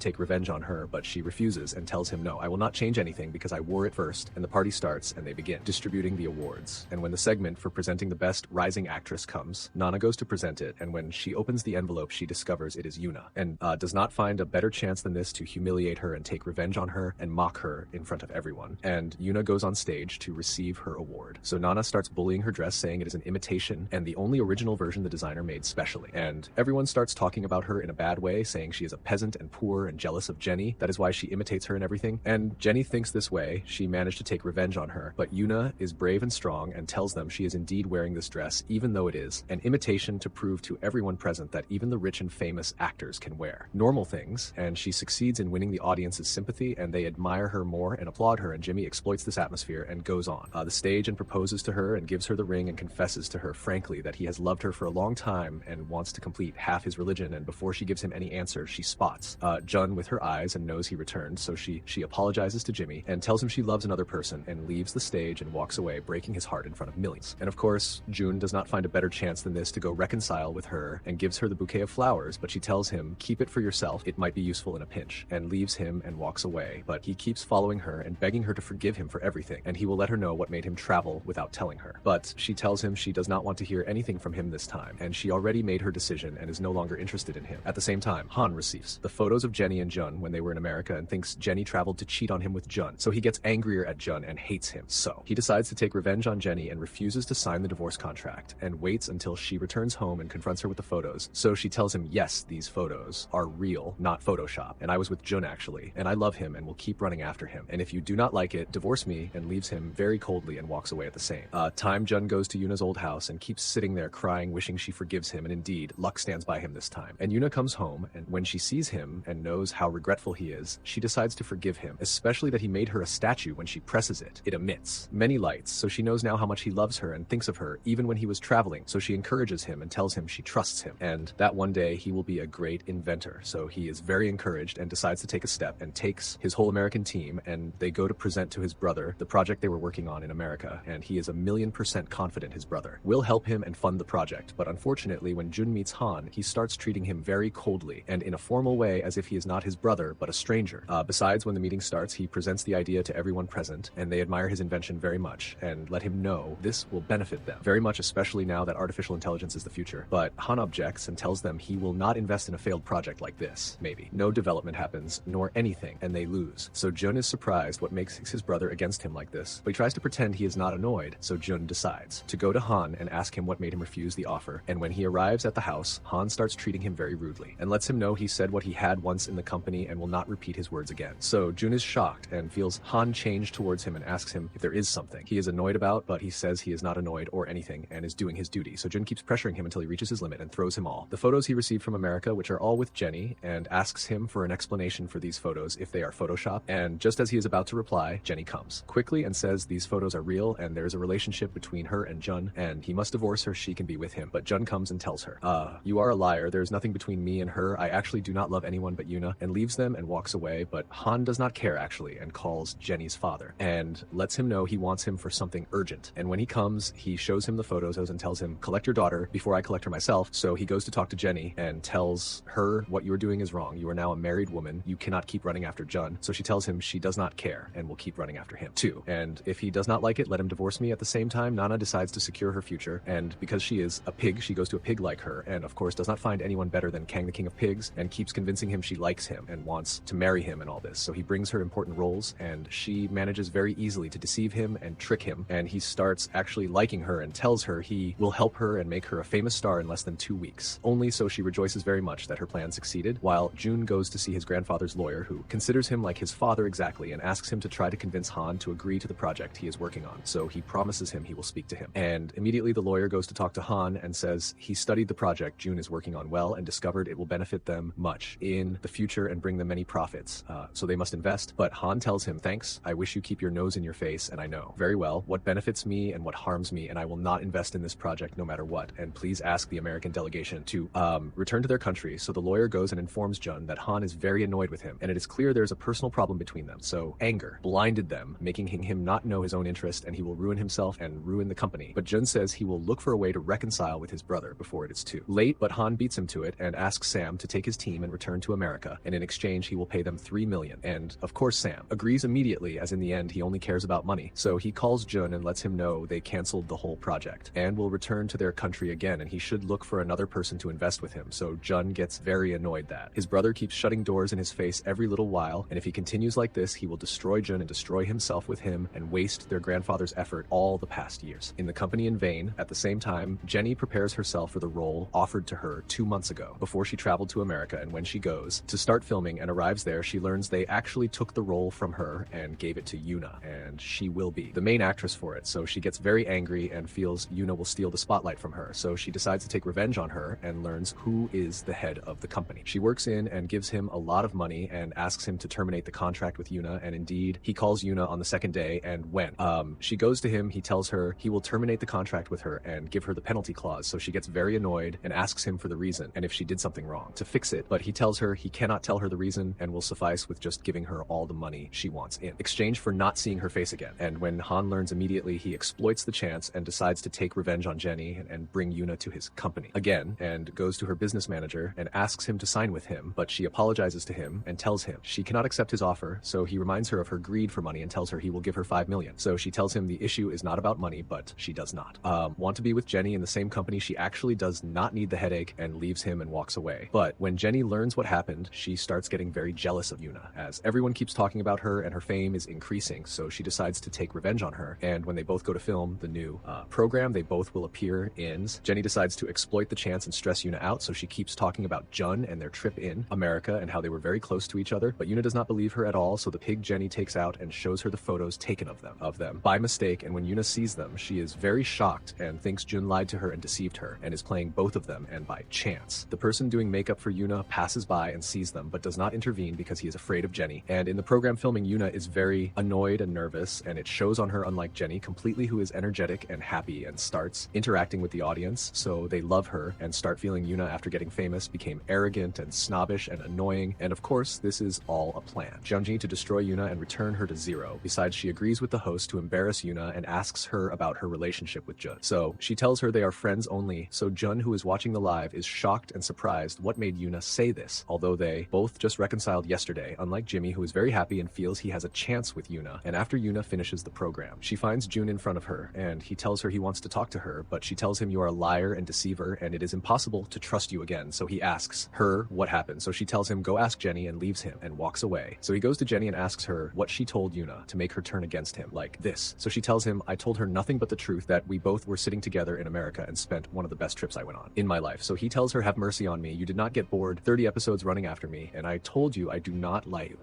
take revenge on her, but she refuses and tells him, no, I will not change anything because I wore it first, and the party starts and they begin distributing the awards. And when the segment for presenting the best rising actress comes, Nana goes to present it, and when she opens the envelope, she discovers it is Yuna, and does not find a better chance than this to humiliate her and take revenge on her and mock her in front of everyone. And Yuna goes on stage to receive her award. So Nana starts bullying her dress, saying it is an imitation and the only original version the designer made specially. And everyone starts talking about her in a bad way, saying she is a peasant and poor and jealous of Jenny. That is why she imitates her and everything. And Jenny thinks this way she managed to take revenge on her, but Yuna is brave and strong and tells them she is indeed wearing this dress, even though it is an imitation, to prove to everyone present that even the rich and famous actors can wear normal things. And she succeeds in winning the audience's sympathy, and they admire her more and applaud her, and Jimmy exploits this atmosphere and goes on the stage and proposes to her and gives her the ring and confesses to her frankly that he has loved her for a long time and wants to complete half his religion. And before she gives him any answer, she spots Jun with her eyes and knows he returned, so she apologizes to Jimmy and tells him she loves another person and leaves the stage and walks away, breaking his heart in front of millions. And of course, Jun does not find a better chance than this to go reconcile with her and gives her the bouquet of flowers, but she tells him, keep it for yourself, it might be useful in a pinch, and leaves him and walks away. But he keeps following her and begging her to forgive him for everything, and he will let her know what made him travel without telling her. But she tells him she does not want to hear anything from him this time, and she already made her decision and is no longer interested in him. At the same time, Han receives the photos of Jenny and Jun when they were in America and thinks Jenny traveled to cheat on him with Jun, so he gets angrier at Jun and hates him. So he decides to take revenge on Jenny and refuses to sign the divorce contract and waits until she returns home and confronts her with the photos. So she tells him, yes, these photos are real, not Photoshop, and I was with Jun actually, and I love him and will keep running after him, and if you do not like it, divorce me, and leaves him very coldly and walks away at the same time. Jun goes to Yuna's old house and keeps sitting there crying, wishing she forgives him, and indeed, luck stands by him this time. And Yuna comes home, and when she sees him and knows how regretful he is, she decides to forgive him, especially that he made her a statue. When she presses it, it emits many lights, so she knows now how much he loves her and thinks of her even when he was traveling, so she encourages him and tells him she trusts him, and that one day he will be a great inventor. So he is very encouraged and decides to take a step and takes his whole American team, and they go to present to his brother the project they were working on in America, and he is 1,000,000% confident his brother will help him and fund the project. But unfortunately, when Jun meets Han, he starts treating him very coldly and in a formal way, as if he is not his brother but a stranger. Besides, when the meeting starts, he presents the idea to everyone present, and they admire his invention very much and let him know this will benefit them very much, especially now that artificial intelligence is the future. But Han objects and tells them he will not invest in a failed project like this. Maybe no development happens nor anything, and they lose. So Jun is surprised what makes his brother against him like this, but he tries to pretend he is not annoyed. So Jun decides to go to Han and ask him what made him refuse the offer. And when he arrives at the house, Han starts treating him very rudely and lets him know he said what he had once in the company and will not repeat his words again. So Jun is shocked and feels Han change towards him and asks him if there is something he is annoyed about, but he says he is not annoyed or anything and is doing his duty. So Jun keeps pressuring him until he reaches his limit and throws him all the photos he received from America, which are all with Jenny, and asks him for an explanation for these photos if they are Photoshop. And just as he is about to reply, Jenny comes quickly and says these photos are real and there is a relationship between her and Jun, and he must divorce her, she can be with him. But Jun comes and tells her, you are a liar, there is nothing between me and her, I actually do not love anyone but Yuna, and leaves them and walks away. But Han does not care actually and calls Jenny's father and lets him know he wants him for something urgent. And when he comes, he shows him the photos and tells him, collect your daughter before I collect her myself. So he goes to talk to Jenny and tells her what you are doing is wrong, you are now a married woman, you cannot keep running after Jun. So she tells him she does not care and will keep running after him too, and if he does not like it, let him divorce me. At the same time, Nana decides to secure her future, and because she is a pig, she goes to a pig like her, and of course does not find anyone better than Kang the King of Pigs, and keeps convincing him she likes him and wants to marry him and all this. So he brings her important roles, and she manages very easily to deceive him and trick him, and he starts actually liking her and tells her he will help her and make her a famous star in less than 2 weeks. Only so she rejoices very much that her plan succeeded, while Jun goes to see his grandfather's lawyer, who considers him like his father exactly, and asks him to try to convince Han to agree to the project he is working on. So he promises him he will speak to him, and immediately the the lawyer goes to talk to Han and says he studied the project June is working on well and discovered it will benefit them much in the future and bring them many profits, so they must invest. But Han tells him, thanks, I wish you keep your nose in your face, and I know very well what benefits me and what harms me, and I will not invest in this project no matter what, and please ask the American delegation to return to their country. So the lawyer goes and informs Jun that Han is very annoyed with him, and it is clear there's a personal problem between them. So anger blinded them, making him not know his own interest, and he will ruin himself and ruin the company. But Jun says he will look for a way to reconcile with his brother before it is too late, but Han beats him to it and asks Sam to take his team and return to America, and in exchange he will pay them $3 million. And of course Sam agrees immediately, as in the end he only cares about money. So he calls Jun and lets him know they canceled the whole project and will return to their country again, and he should look for another person to invest with him. So Jun gets very annoyed that his brother keeps shutting doors in his face every little while, and if he continues like this he will destroy Jun and destroy himself with him and waste their grandfather's effort all the past years in the company in vain. At the same time, Jenny prepares herself for the role offered to her 2 months ago before she traveled to America, and when she goes to start filming and arrives there, she learns they actually took the role from her and gave it to Yuna, and she will be the main actress for it. So she gets very angry and feels Yuna will steal the spotlight from her, so she decides to take revenge on her and learns who is the head of the company. She works in and gives him a lot of money and asks him to terminate the contract with Yuna, and indeed he calls Yuna on the second day, and when she goes to him, he tells her he will terminate the contract with her and give her the penalty clause. So she gets very annoyed and asks him for the reason and if she did something wrong to fix it, but he tells her he cannot tell her the reason and will suffice with just giving her all the money she wants in exchange for not seeing her face again. And when Han learns immediately, he exploits the chance and decides to take revenge on Jenny and bring Yuna to his company again, and goes to her business manager and asks him to sign with him, but she apologizes to him and tells him she cannot accept his offer. So he reminds her of her greed for money and tells her he will give her $5 million. So she tells him the issue is not about money, but she does not want to be with Jenny in the same company. She actually does not need the headache and leaves him and walks away. But when Jenny learns what happened, she starts getting very jealous of Yuna, as everyone keeps talking about her and her fame is increasing, so she decides to take revenge on her. And when they both go to film the new program they both will appear in, Jenny decides to exploit the chance and stress Yuna out, so she keeps talking about Jun and their trip in America and how they were very close to each other, but Yuna does not believe her at all. So the pig Jenny takes out and shows her the photos taken of them by mistake, and when Yuna sees them she is very shocked and thinks Jun lied to her and deceived her and is playing both of them, and by chance the person doing makeup for Yuna passes by and sees them but does not intervene because he is afraid of Jenny. And in the program filming, Yuna is very annoyed and nervous, and it shows on her, unlike Jenny completely, who is energetic and happy and starts interacting with the audience, so they love her and start feeling Yuna, after getting famous, became arrogant and snobbish and annoying. And of course this is all a plan. Jeonji to destroy Yuna and return her to zero. Besides, she agrees with the host to embarrass Yuna and asks her about her relationship with Jun. So she tells her they are friends only, so Jun, who is watching the live, is shocked and surprised what made Yuna say this, although they both just reconciled yesterday, unlike Jimmy, who is very happy and feels he has a chance with Yuna. And after Yuna finishes the program, she finds Jun in front of her and he tells her he wants to talk to her, but she tells him you are a liar and deceiver and it is impossible to trust you again. So he asks her what happened, so she tells him go ask Jenny and leaves him and walks away. So he goes to Jenny and asks her what she told Yuna to make her turn against him like this. So she tells him, I told her nothing but the truth, that we both were sitting together in America and spent one of the best trips I went on in my life. So he tells her, have mercy on me, you did not get bored 30 episodes running after me, and I told you I do not like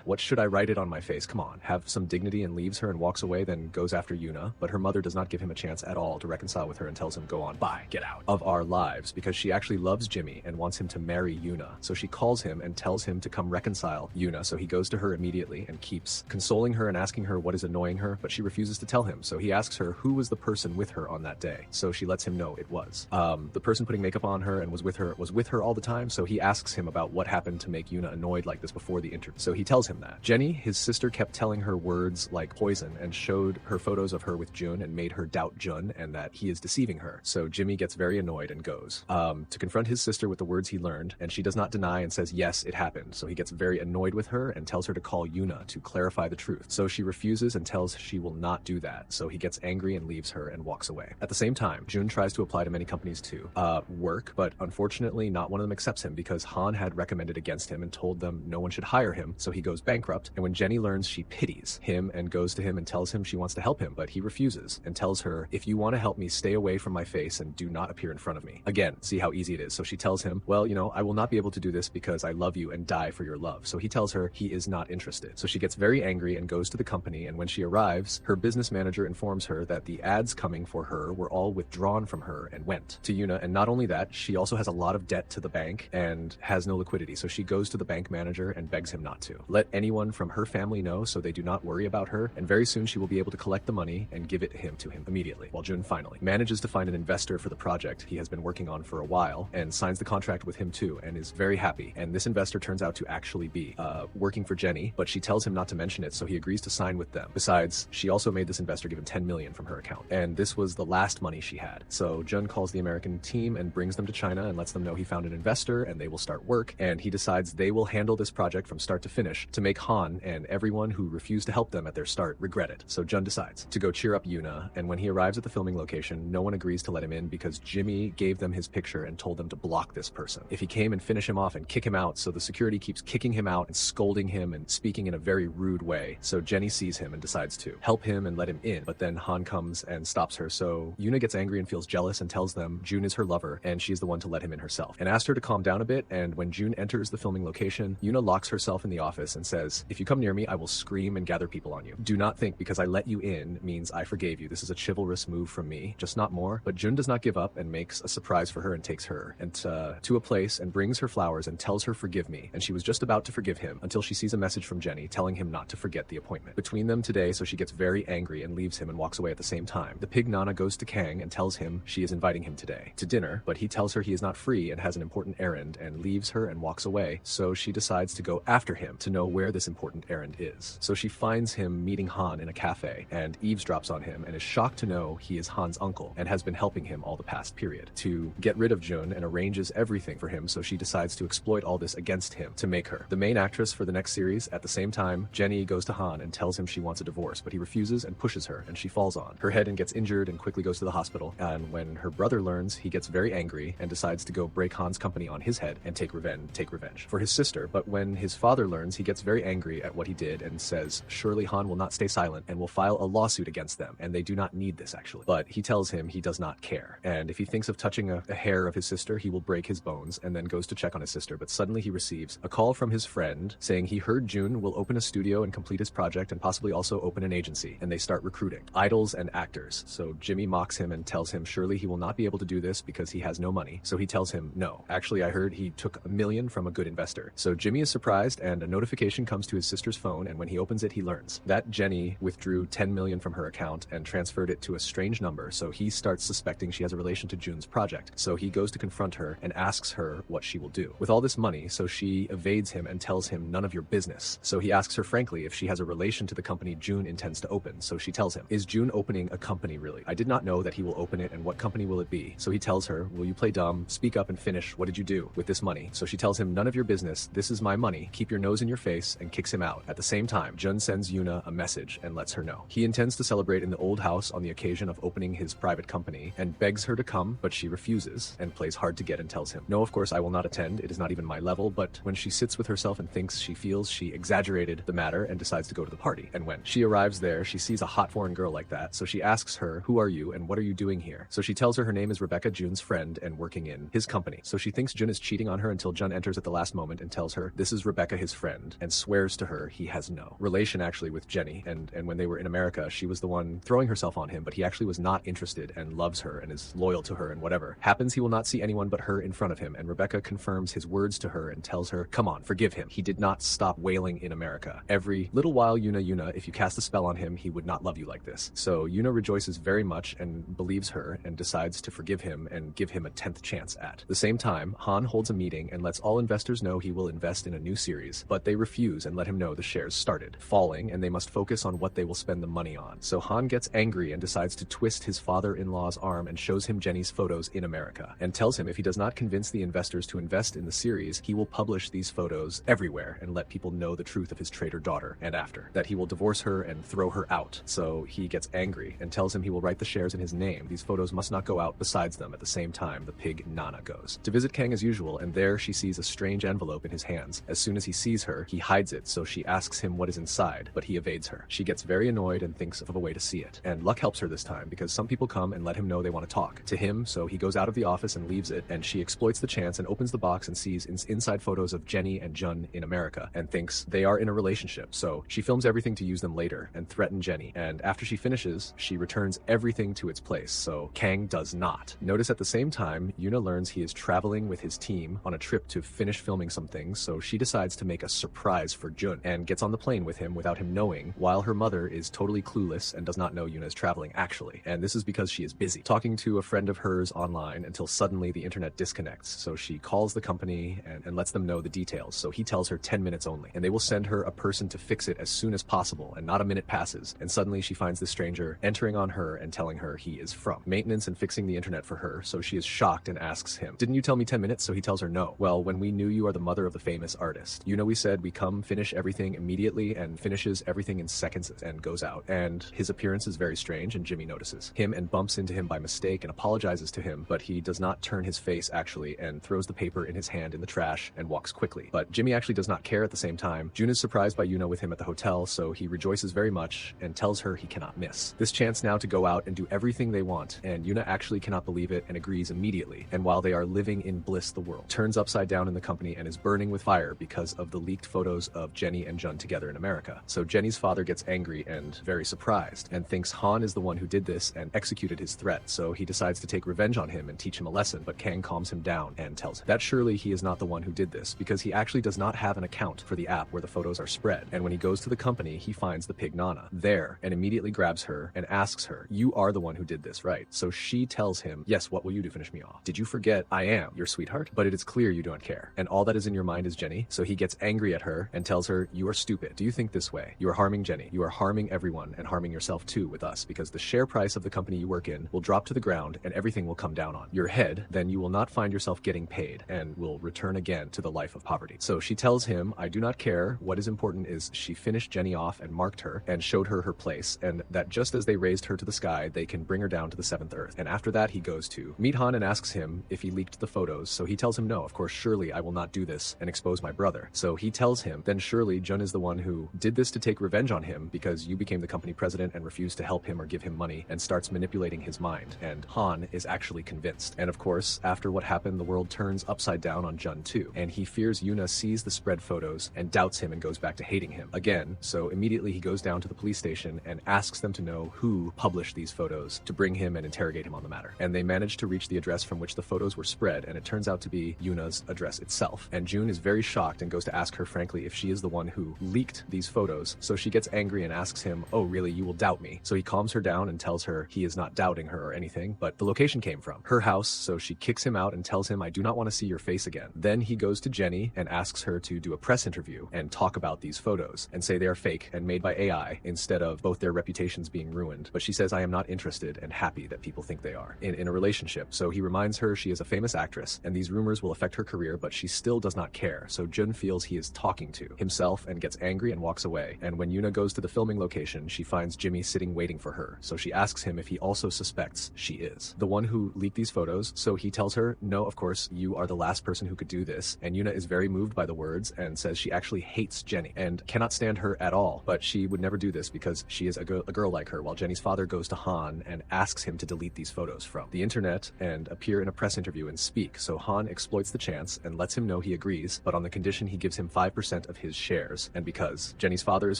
what should I write it on my face, come on, have some dignity, and leaves her and walks away, then goes after Yuna. But her mother does not give him a chance at all to reconcile with her and tells him go on, bye, get out of our lives, because she actually loves Jimmy and wants him to marry Yuna. So she calls him and tells him to come reconcile Yuna, so he goes to her immediately and keeps consoling her and asking her what is annoying her, but she refuses to tell him. So he asks her who was the person with her on that day, so she lets him know it was the person putting makeup on her and was with her all the time. So he asks him about what happened to make Yuna annoyed like this before the interview. So he tells him that Jenny, his sister, kept telling her words like poison and showed her photos of her with Jun and made her doubt Jun and that he is deceiving her. So Jimmy gets very annoyed and goes to confront his sister with the words he learned, and she does not deny and says yes, it happened. So he gets very annoyed with her and tells her to call Yuna to clarify the truth. So she refuses and tells she will not do that. So he gets angry and leaves her and walks away. At the same time, Jun tries to apply to many companies to work, but unfortunately not one of them accepts him because Han had recommended against him and told them no one should hire him, so he goes bankrupt. And when Jenny learns, she pities him and goes to him and tells him she wants to help him, but he refuses and tells her, if you want to help me, stay away from my face and do not appear in front of me. Again, see how easy it is. So she tells him, well, you know, I will not be able to do this because I love you and die for your love. So he tells her he is not interested. So she gets very angry and goes to the company, and when she arrives, her business manager informs her that the ads coming for her were all withdrawn from her and went to Yuna. And not only that, she also has a lot of debt to the bank and has no liquidity. So she goes to the bank manager and begs him not to let anyone from her family know so they do not worry about her. And very soon she will be able to collect the money and give it to him immediately. While Jun finally manages to find an investor for the project he has been working on for a while and signs the contract with him too and is very happy. And this investor turns out to actually be working for Jenny, but she tells him not to mention it, so he agrees to sign with them. Besides, she also made this investor give him 10 million from her account, and this was the last money she had. So Jun calls the American team and brings them to China and lets them know he found an investor and they will start work, and he decides they will handle this project from start to finish to make Han and everyone who refused to help them at their start regret it. So Jun decides to go cheer up Yuna, and when he arrives at the filming location, no one agrees to let him in because Jimmy gave them his picture and told them to block this person if he came and finish him off and kick him out. So the security keeps kicking him out and scolding him and speaking in a very rude way. So Jenny sees him and decides to help him and let him in, but then Han comes and stops her. So Yuna gets angry and feels jealous and tells them June is her lover and she's the one to let him in herself, and asked her to calm down a bit. And when June enters the filming location, Yuna locks herself in the office and says, if you come near me, I will scream and gather people on you. Do not think because I let you in means I forgave you. This is a chivalrous move from me, just not more. But June does not give up and makes a surprise for her and takes her and to a place and brings her flowers and tells her forgive me. And she was just about to forgive him until she sees a message from Jenny telling him not to forget the appointment between them today. So she gets very angry and leaves him and walks away at the same time. The pig Nana goes to Kang and tells him she is inviting him today to dinner, but he tells her he is not free and has an important errand and leaves her and walks away. So she decides to go after him to know where this important errand is. So she finds him meeting Han in a cafe and eavesdrops on him and is shocked to know he is Han's uncle and has been helping him all the past period to get rid of Jun, and arranges everything for him. So she decides to exploit all this against him to make her the main actress for the next series. At the same time, Jenny goes to Han and tells him she wants a divorce, but he refuses and pushes her, and she falls on her head and gets injured and quickly goes to the hospital. And when her brother learns, he gets very angry and decides to go break Han's company on his head and take revenge for his sister. But when his father learns, he gets very angry at what he did and says surely Han will not stay silent and will file a lawsuit against them, and they do not need this actually. But he tells him he does not care, and if he thinks of touching a hair of his sister, he will break his bones, and then goes to check on his sister. But suddenly he receives a call from his friend saying he heard June will open a studio and complete his project and possibly also open an agency, and they start recruiting idols and actors. So Jimmy mocks him and tells him surely he will not be able to do this because he has no money. So he tells him no, actually I heard he took $1 million from a good investor. So Jimmy is surprised, and a notification comes to his sister's phone, and when he opens it, he learns that Jenny withdrew 10 million from her account and transferred it to a strange number. So he starts suspecting she has a relation to June's project. So he goes to confront her and asks her what she will do with all this money. So she evades him and tells him none of your business. So he asks her frankly if she has a relation to the company June intends to open. So she tells him, is June opening a company really? I did not know that he will open it, and what company will it be? So he tells her, will you play dumb? Speak up and finish. What did you do with this money? So she tells him, none of your business. This is my money. Keep your nose in your face, and kicks him out. At the same time, Jun sends Yuna a message and lets her know he intends to celebrate in the old house on the occasion of opening his private company and begs her to come, but she refuses and plays hard to get and tells him, no, of course I will not attend. It is not even my level. But when she sits with herself and thinks she feels she exaggerated the matter and decides to go to the party. And when she arrives there, she sees a hot foreign girl like that. So she asks her, who are you and what are you doing here? So she tells her name is Rebecca, Jun's friend and working in his company. So she thinks Jun is cheating on her until Jun enters at the last moment and tells her this is Rebecca, his friend, and swears to her he has no relation actually with Jenny. And when they were in America, she was the one throwing herself on him, but he actually was not interested and loves her and is loyal to her, and whatever happens, he will not see anyone but her in front of him. And Rebecca confirms his words to her and tells her, come on, forgive him. He did not stop wailing in America. Every little while, Yuna, if you cast a spell on him, he would not love you like this. So Yuna rejoices very much and believes her and decides to forgive him and give him a 10th chance at. The same time, Han holds a meeting and lets all investors know he will invest in a new series, but they refuse and let him know the shares started falling and they must focus on what they will spend the money on. So Han gets angry and decides to twist his father-in-law's arm and shows him Jenny's photos in America and tells him if he does not convince the investors to invest in the series, he will publish these photos everywhere and let people know the truth of his traitor daughter, and after that he will divorce her and throw her out. So he gets angry and tells him he will write the shares in his name. These photos must not go out besides them. At the same time, the pig Nana goes to visit Kang as usual, and there she sees a strange envelope in his hands. As soon as he sees her, he hides it, so she asks him what is inside, but he evades her. She gets very annoyed and thinks of a way to see it, and luck helps her this time because some people come and let him know they want to talk to him, so he goes out of the office and leaves it, and she exploits the chance and opens the box and sees inside photos of Jenny and Jun in America and thinks they are in a relationship. So she films everything to use them later and threaten Jenny, and after she finishes, she returns everything everything to its place, so Kang does not. Notice at the same time, Yuna learns he is traveling with his team on a trip to finish filming some things, so she decides to make a surprise for Jun and gets on the plane with him without him knowing, while her mother is totally clueless and does not know Yuna is traveling actually. And this is because she is busy talking to a friend of hers online until suddenly the internet disconnects, so she calls the company and lets them know the details. So he tells her 10 minutes only, and they will send her a person to fix it as soon as possible, and not a minute passes, and suddenly she finds this stranger entering on her and telling her he is from maintenance and fixing the internet for her. So she is shocked and asks him, "Didn't you tell me 10 minutes?" So he tells her no. "Well, when we knew you are the mother of the famous artist. You know we said we come finish everything immediately," and finishes everything in seconds and goes out. And his appearance is very strange, and Jimmy notices him and bumps into him by mistake and apologizes to him, but he does not turn his face actually and throws the paper in his hand in the trash and walks quickly. But Jimmy actually does not care at the same time. June is surprised by Yuna with him at the hotel, so he rejoices very much and tells her he cannot miss this chance now to go out and do everything they want, and Yuna actually cannot believe it and agrees immediately. And while they are living in bliss, the world turns upside down in the company and is burning with fire because of the leaked photos of Jenny and Jun together in America. So Jenny's father gets angry and very surprised and thinks Han is the one who did this and executed his threat, so he decides to take revenge on him and teach him a lesson, but Kang calms him down and tells him that surely he is not the one who did this because he actually does not have an account for the app where the photos are spread. And when he goes to the company, he finds the pig Nana there and immediately grabs her and asks her, "You are the one who did this, right?" So she tells him, "Yes, what will you do? Finish me off. Did you forget I am your sweetheart? But it is clear you don't care, and all that is in your mind is Jenny." So he gets angry at her and tells her, "You are stupid. Do you think this way? You are harming Jenny. You are harming everyone and harming yourself too with us, because the share price of the company you work in will drop to the ground and everything will come down on your head. Then you will not find yourself getting paid and will return again to the life of poverty." So she tells him, "I do not care. What is important is she finished Jenny off and marked her and showed her her place, and that just as they raised her to the sky, they can bring her down to the seventh earth." And after that, he goes to meet Han and asks him if he leaked the photos. So he tells him, "No, of course, surely I will not do this and expose my brother." So he tells him, "Then surely Jun is the one who did this to take revenge on him because you became the company president and refused to help him or give him money," and starts manipulating his mind. And Han is actually convinced. And of course, after what happened, the world turns upside down on Jun too, and he fears Yuna sees the spread photos and doubts him and goes back to hating him again. So immediately he goes down to the police station and asks them to know who published these photos to bring him and interrogate him on the matter. And they manage to reach the address from which the photos were spread, and it turns out to be Yuna's address itself. And June is very shocked and goes to ask her frankly if she is the one who leaked these photos. So she gets angry and asks him, "Oh really, you will doubt me?" So he calms her down and tells her he is not doubting her or anything, but the location came from her house. So she kicks him out and tells him, "I do not want to see your face again." Then he goes to Jenny and asks her to do a press interview and talk about these photos and say they are fake and made by AI instead of both their reputations being ruined. But she says, "I am not interested and happy that people think they are in a relationship." So he reminds her she is a famous actress and these rumors will affect her career, but she still does not care. So Jun feels he is talking to himself and gets angry and walks away. And when Yuna goes to the filming location, she finds Jimmy sitting waiting for her. So she asks him if he also suspects she is the one who leaked these photos. So he tells her, "No, of course, you are the last person who could do this." And Yuna is very moved by the words and says she actually hates Jenny and cannot stand her at all, but she would never do this because she is a girl like her, while Jenny's father goes to Han and asks him to delete these photos from the internet and appear in a press interview and speak. So Han exploits the chance and lets him know he agrees, but on the condition he gives him 5% of his shares. And because Jenny's father is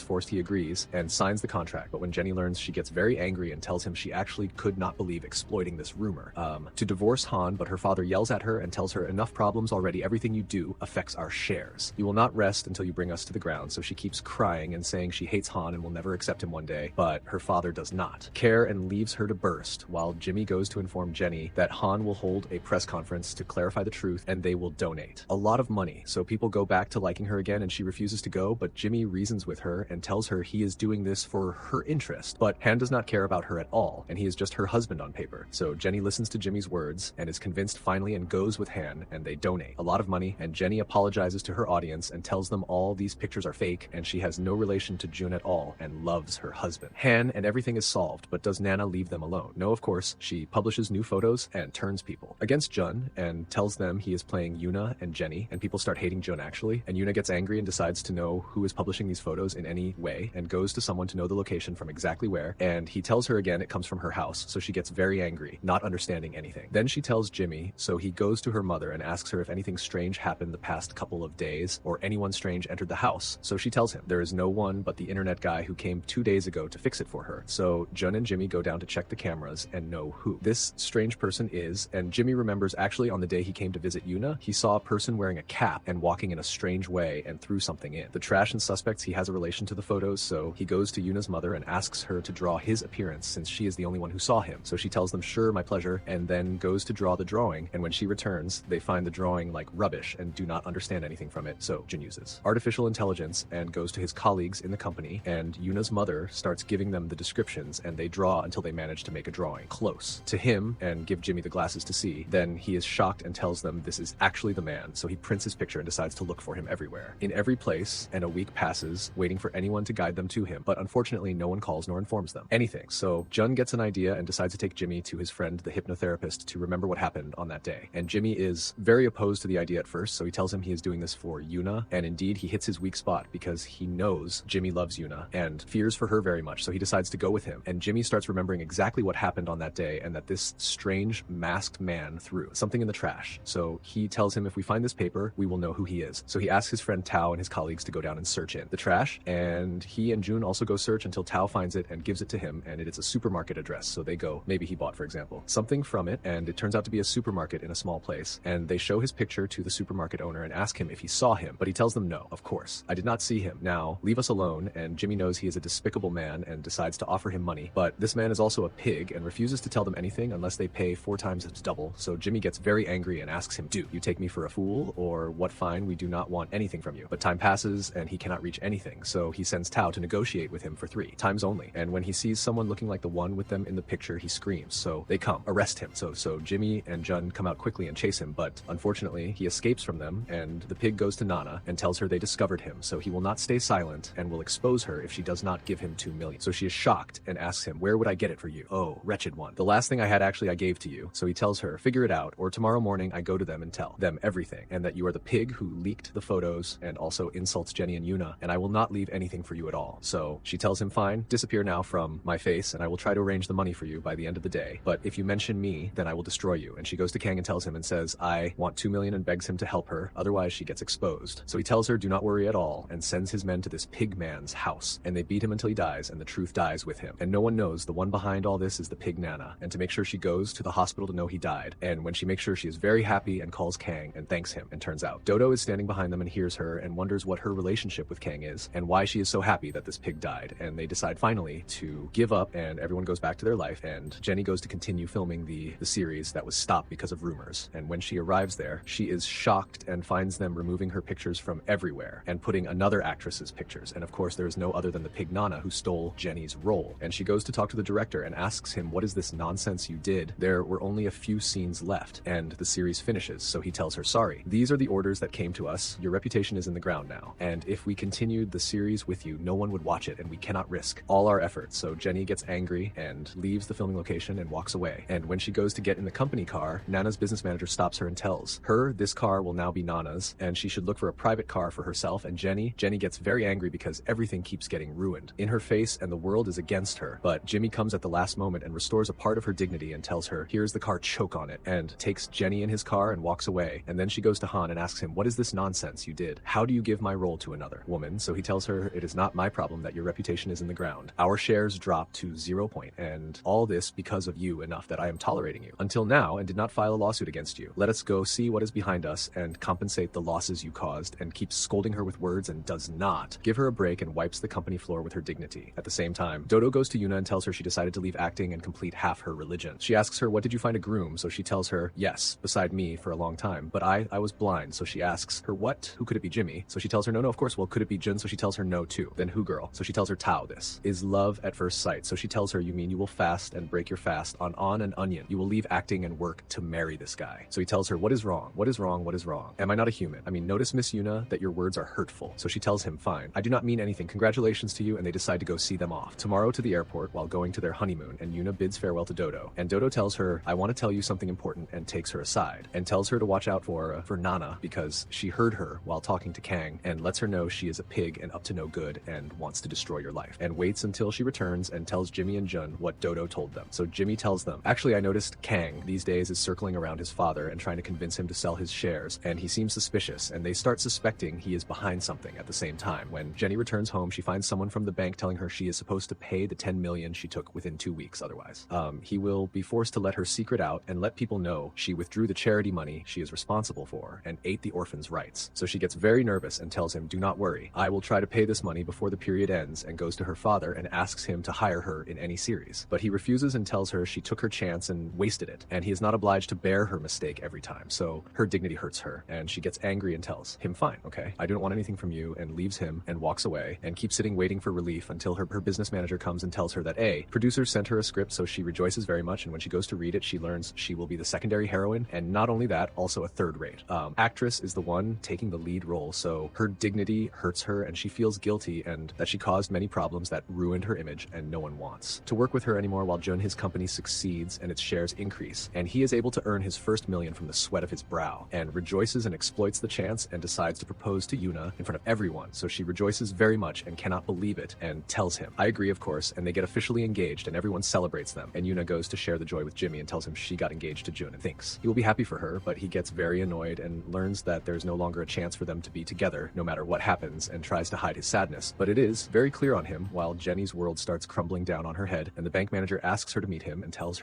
forced, he agrees and signs the contract. But when Jenny learns, she gets very angry and tells him she actually could not believe exploiting this rumor to divorce Han, but her father yells at her and tells her, "Enough problems already. Everything you do affects our shares. You will not rest until you bring us to the ground." So she keeps crying and saying she hates Han and will never accept him one day, but her father does not care and leaves her to burst, while Jimmy goes to inform Jenny that Han will hold a press conference to clarify the truth and they will donate a lot of money. So people go back to liking her again and she refuses to go, but Jimmy reasons with her and tells her he is doing this for her interest. But Han does not care about her at all and he is just her husband on paper. So Jenny listens to Jimmy's words and is convinced finally and goes with Han, and they donate a lot of money, and Jenny apologizes to her audience and tells them all these pictures are fake and she has no relation to June at all and loves her husband Han, and everything is solved. But does Nana leave them alone? No, of course. She publishes new photos and turns people against Jun and tells them he is playing Yuna and Jenny, and people start hating Jun actually. And Yuna gets angry and decides to know who is publishing these photos in any way and goes to someone to know the location from exactly where, and he tells her again it comes from her house. So she gets very angry, not understanding anything. Then she tells Jimmy, so he goes to her mother and asks her if anything strange happened the past couple of days or anyone strange entered the house. So she tells him there is no one but the internet guy who came 2 days ago to fix it for her. So Jun and Jimmy go down down to check the cameras and know who this strange person is, and Jimmy remembers actually on the day he came to visit Yuna, he saw a person wearing a cap and walking in a strange way and threw something in. The trash and suspects he has a relation to the photos, so he goes to Yuna's mother and asks her to draw his appearance since she is the only one who saw him. So she tells them, sure, my pleasure, and then goes to draw the drawing, and when she returns, they find the drawing like rubbish and do not understand anything from it, so Jin uses artificial intelligence and goes to his colleagues in the company, and Yuna's mother starts giving them the descriptions, and they draw until they manage to make a drawing close to him and give Jimmy the glasses to see. Then he is shocked and tells them this is actually the man, so he prints his picture and decides to look for him everywhere, in every place, and a week passes waiting for anyone to guide them to him, but unfortunately no one calls nor informs them anything. So Jun gets an idea and decides to take Jimmy to his friend the hypnotherapist to remember what happened on that day, and Jimmy is very opposed to the idea at first, so he tells him he is doing this for Yuna, and indeed he hits his weak spot because he knows Jimmy loves Yuna and fears for her very much, so he decides to go with him, and Jimmy starts remembering exactly what happened on that day and that this strange masked man threw something in the trash. So he tells him if we find this paper, we will know who he is. So he asks his friend Tao and his colleagues to go down and search in the trash, and he and Jun also go search until Tao finds it and gives it to him, and it is a supermarket address. So they go, maybe he bought, for example, something from it, and it turns out to be a supermarket in a small place, and they show his picture to the supermarket owner and ask him if he saw him, but he tells them no, of course, I did not see him. Now, leave us alone, and Jimmy knows he is a despicable man and decides to offer him money, but this man is also a pig and refuses to tell them anything unless they pay 4 times its double. So Jimmy gets very angry and asks him, do you take me for a fool, or what fine? We do not want anything from you. But time passes and he cannot reach anything, so he sends Tao to negotiate with him for 3 times only, and when he sees someone looking like the one with them in the picture, he screams, so they come, arrest him. So Jimmy and Jun come out quickly and chase him, but unfortunately he escapes from them, and the pig goes to Nana and tells her they discovered him, so he will not stay silent and will expose her if she does not give him 2 million. So she is shocked and asks him, where would I get it for you? Oh, wretched one. The last thing I had actually I gave to you. So he tells her, figure it out, or tomorrow morning I go to them and tell them everything, and that you are the pig who leaked the photos and also insults Jenny and Yuna, and I will not leave anything for you at all. So she tells him, fine, disappear now from my face, and I will try to arrange the money for you by the end of the day, but if you mention me, then I will destroy you. And she goes to Kang and tells him and says, I want 2 million, and begs him to help her, otherwise she gets exposed. So he tells her, do not worry at all, and sends his men to this pig man's house, and they beat him until he dies, and the truth dies with him. And no one knows the one behind all this is the pig Nana, and to make sure she goes to the hospital to know he died, and when she makes sure, she is very happy and calls Kang and thanks him, and turns out Dodo is standing behind them and hears her and wonders what her relationship with Kang is and why she is so happy that this pig died, and they decide finally to give up, and everyone goes back to their life, and Jenny goes to continue filming the series that was stopped because of rumors, and when she arrives there, she is shocked and finds them removing her pictures from everywhere and putting another actress's pictures, and of course there is no other than the pig Nana who stole Jenny's role, and she goes to talk to the director and asks him, what is this nonsense you did? There were only a few scenes left and the series finishes. So he tells her, sorry, these are the orders that came to us, your reputation is in the ground now, and if we continued the series with you, no one would watch it, and we cannot risk all our efforts. So Jenny gets angry and leaves the filming location and walks away, and when she goes to get in the company car, Nana's business manager stops her and tells her this car will now be Nana's and she should look for a private car for herself. And Jenny gets very angry because everything keeps getting ruined in her face and the world is against her, but Jimmy comes at the last moment and restores a part of her dignity and tells her, here's the car, choke on it, and takes Jenny in his car and walks away. And then she goes to Han and asks him, what is this nonsense you did? How do you give my role to another woman? So he tells her, it is not my problem that your reputation is in the ground. Our shares drop to 0 point, and all this because of you enough that I am tolerating you until now and did not file a lawsuit against you. Let us go see what is behind us and compensate the losses you caused, and keeps scolding her with words and does not give her a break and wipes the company floor with her dignity. At the same time, Dodo goes to Yuna and tells her she decided to leave acting and complete half her religion. She asks her, what did you find a groom? So she tells her, yes, beside me for a long time, but I was blind. So she asks her, what? Who could it be, Jimmy? So she tells her, no, of course. Well, could it be Jun? So she tells her no too. Then who, girl? So she tells her Tao. This is love at first sight. So she tells her, you mean you will fast and break your fast on an onion? You will leave acting and work to marry this guy. So he tells her, what is wrong? What is wrong? What is wrong? Am I not a human? I mean, notice, Miss Yuna, that your words are hurtful. So she tells him, fine, I do not mean anything. Congratulations to you. And they decide to go see them off tomorrow to the airport while going to their honeymoon. And Yuna bids farewell to Dodo. And Dodo tells her, I want to tell you something important, and takes her aside and tells her to watch out for Nana because she heard her while talking to Kang and lets her know she is a pig and up to no good and wants to destroy your life, and waits until she returns and tells Jimmy and Jun what Dodo told them. So Jimmy tells them, actually, I noticed Kang these days is circling around his father and trying to convince him to sell his shares, and he seems suspicious, and they start suspecting he is behind something. At the same time, when Jenny returns home, she finds someone from the bank telling her she is supposed to pay the 10 million she took with within 2 weeks otherwise. He will be forced to let her secret out and let people know she withdrew the charity money she is responsible for and ate the orphans' rights. So she gets very nervous and tells him, "Do not worry, I will try to pay this money before the period ends," and goes to her father and asks him to hire her in any series. But he refuses and tells her she took her chance and wasted it, and he is not obliged to bear her mistake every time, so her dignity hurts her, and she gets angry and tells him, "Fine, okay, I don't want anything from you," and leaves him and walks away and keeps sitting waiting for relief until her business manager comes and tells her that producers sent her a script, so she rejoices very much, and when she goes to read it, she learns she will be the secondary heroine, and not only that, also a third-rate. Actress is the one taking the lead role, so her dignity hurts her, and she feels guilty and that she caused many problems that ruined her image, and no one wants to work with her anymore, while Jun, his company, succeeds and its shares increase, and he is able to earn his first million from the sweat of his brow, and rejoices and exploits the chance and decides to propose to Yuna in front of everyone. So she rejoices very much and cannot believe it and tells him, "I agree, of course," and they get officially engaged and everyone celebrates them, and Yuna goes to share the joy with Jimmy and tells him she got engaged to Jun and thinks he will be happy for her, but he gets very annoyed and learns that there's no longer a chance for them to be together no matter what happens, and tries to hide his sadness. But it is very clear on him while Jenny's world starts crumbling down on her head, and the bank manager asks her to meet him and tells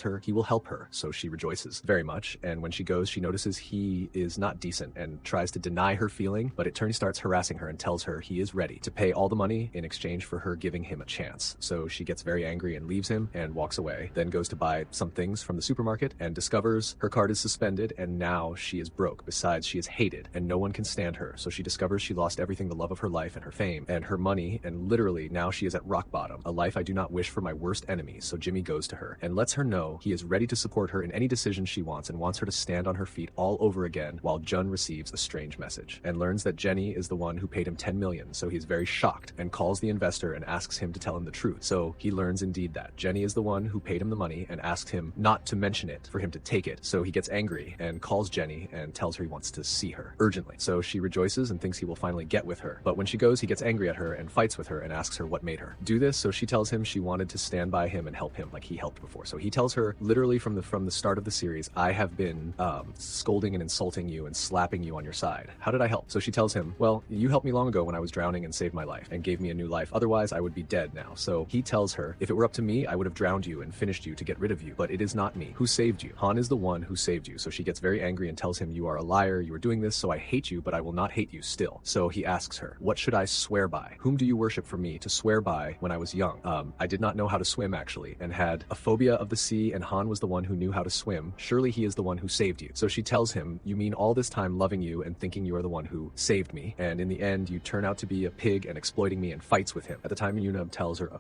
her he will help her, so she rejoices very much, and when she goes, she notices he is not decent and tries to deny her feeling, but it turns starts harassing her and tells her he is ready to pay all the money in exchange for her giving him a chance. So she gets very angry and leaves him and walks away, then goes to buy some things from the supermarket and discovers her card is suspended, and now she is broke. Besides, she is hated and no one can stand her, so she discovers she lost everything, the love of her life and her fame and her money, and literally now she is at rock bottom, a life I do not wish for my worst enemies. So Jimmy goes to her and lets her know he is ready to support her in any decision she wants and wants her to stand on her feet all over again, while Jun receives a strange message and learns that Jenny is the one who paid him 10 million, so he's very shocked and calls the investor and asks him to tell him the truth. So he learns indeed that Jenny is the one who paid him the money and asked him not to mention it for him to take it. So he gets angry and calls Jenny and tells her he wants to see her urgently. So she rejoices and thinks he will finally get with her, but when she goes, he gets angry at her and fights with her and asks her what made her do this. So she tells him she wanted to stand by him and help him like he helped before. So he tells her literally from the start of the series, "I have been scolding and insulting you and slapping you on your side. How did I help?" So she tells him, "Well, you helped me long ago when I was drowning and saved my life and gave me a new life. Otherwise, I would be dead now." So he tells her, "If it were up to me, I would have drowned you and finished you to get rid of you, but it is not me who saved you. Han is the one who saved you." So she gets very angry and tells him, "You are a liar, you are doing this, so I hate you, but I will not hate you still." So he asks her, "What should I swear by? Whom do you worship for me to swear by when I was young? I did not know how to swim actually, and had a phobia of the sea, and Han was the one who knew how to swim. Surely he is the one who saved you." So she tells him, "You mean all this time loving you and thinking you are the one who saved me, and in the end you turn out to be a pig and exploiting me," and fights with him. At the time, Yuna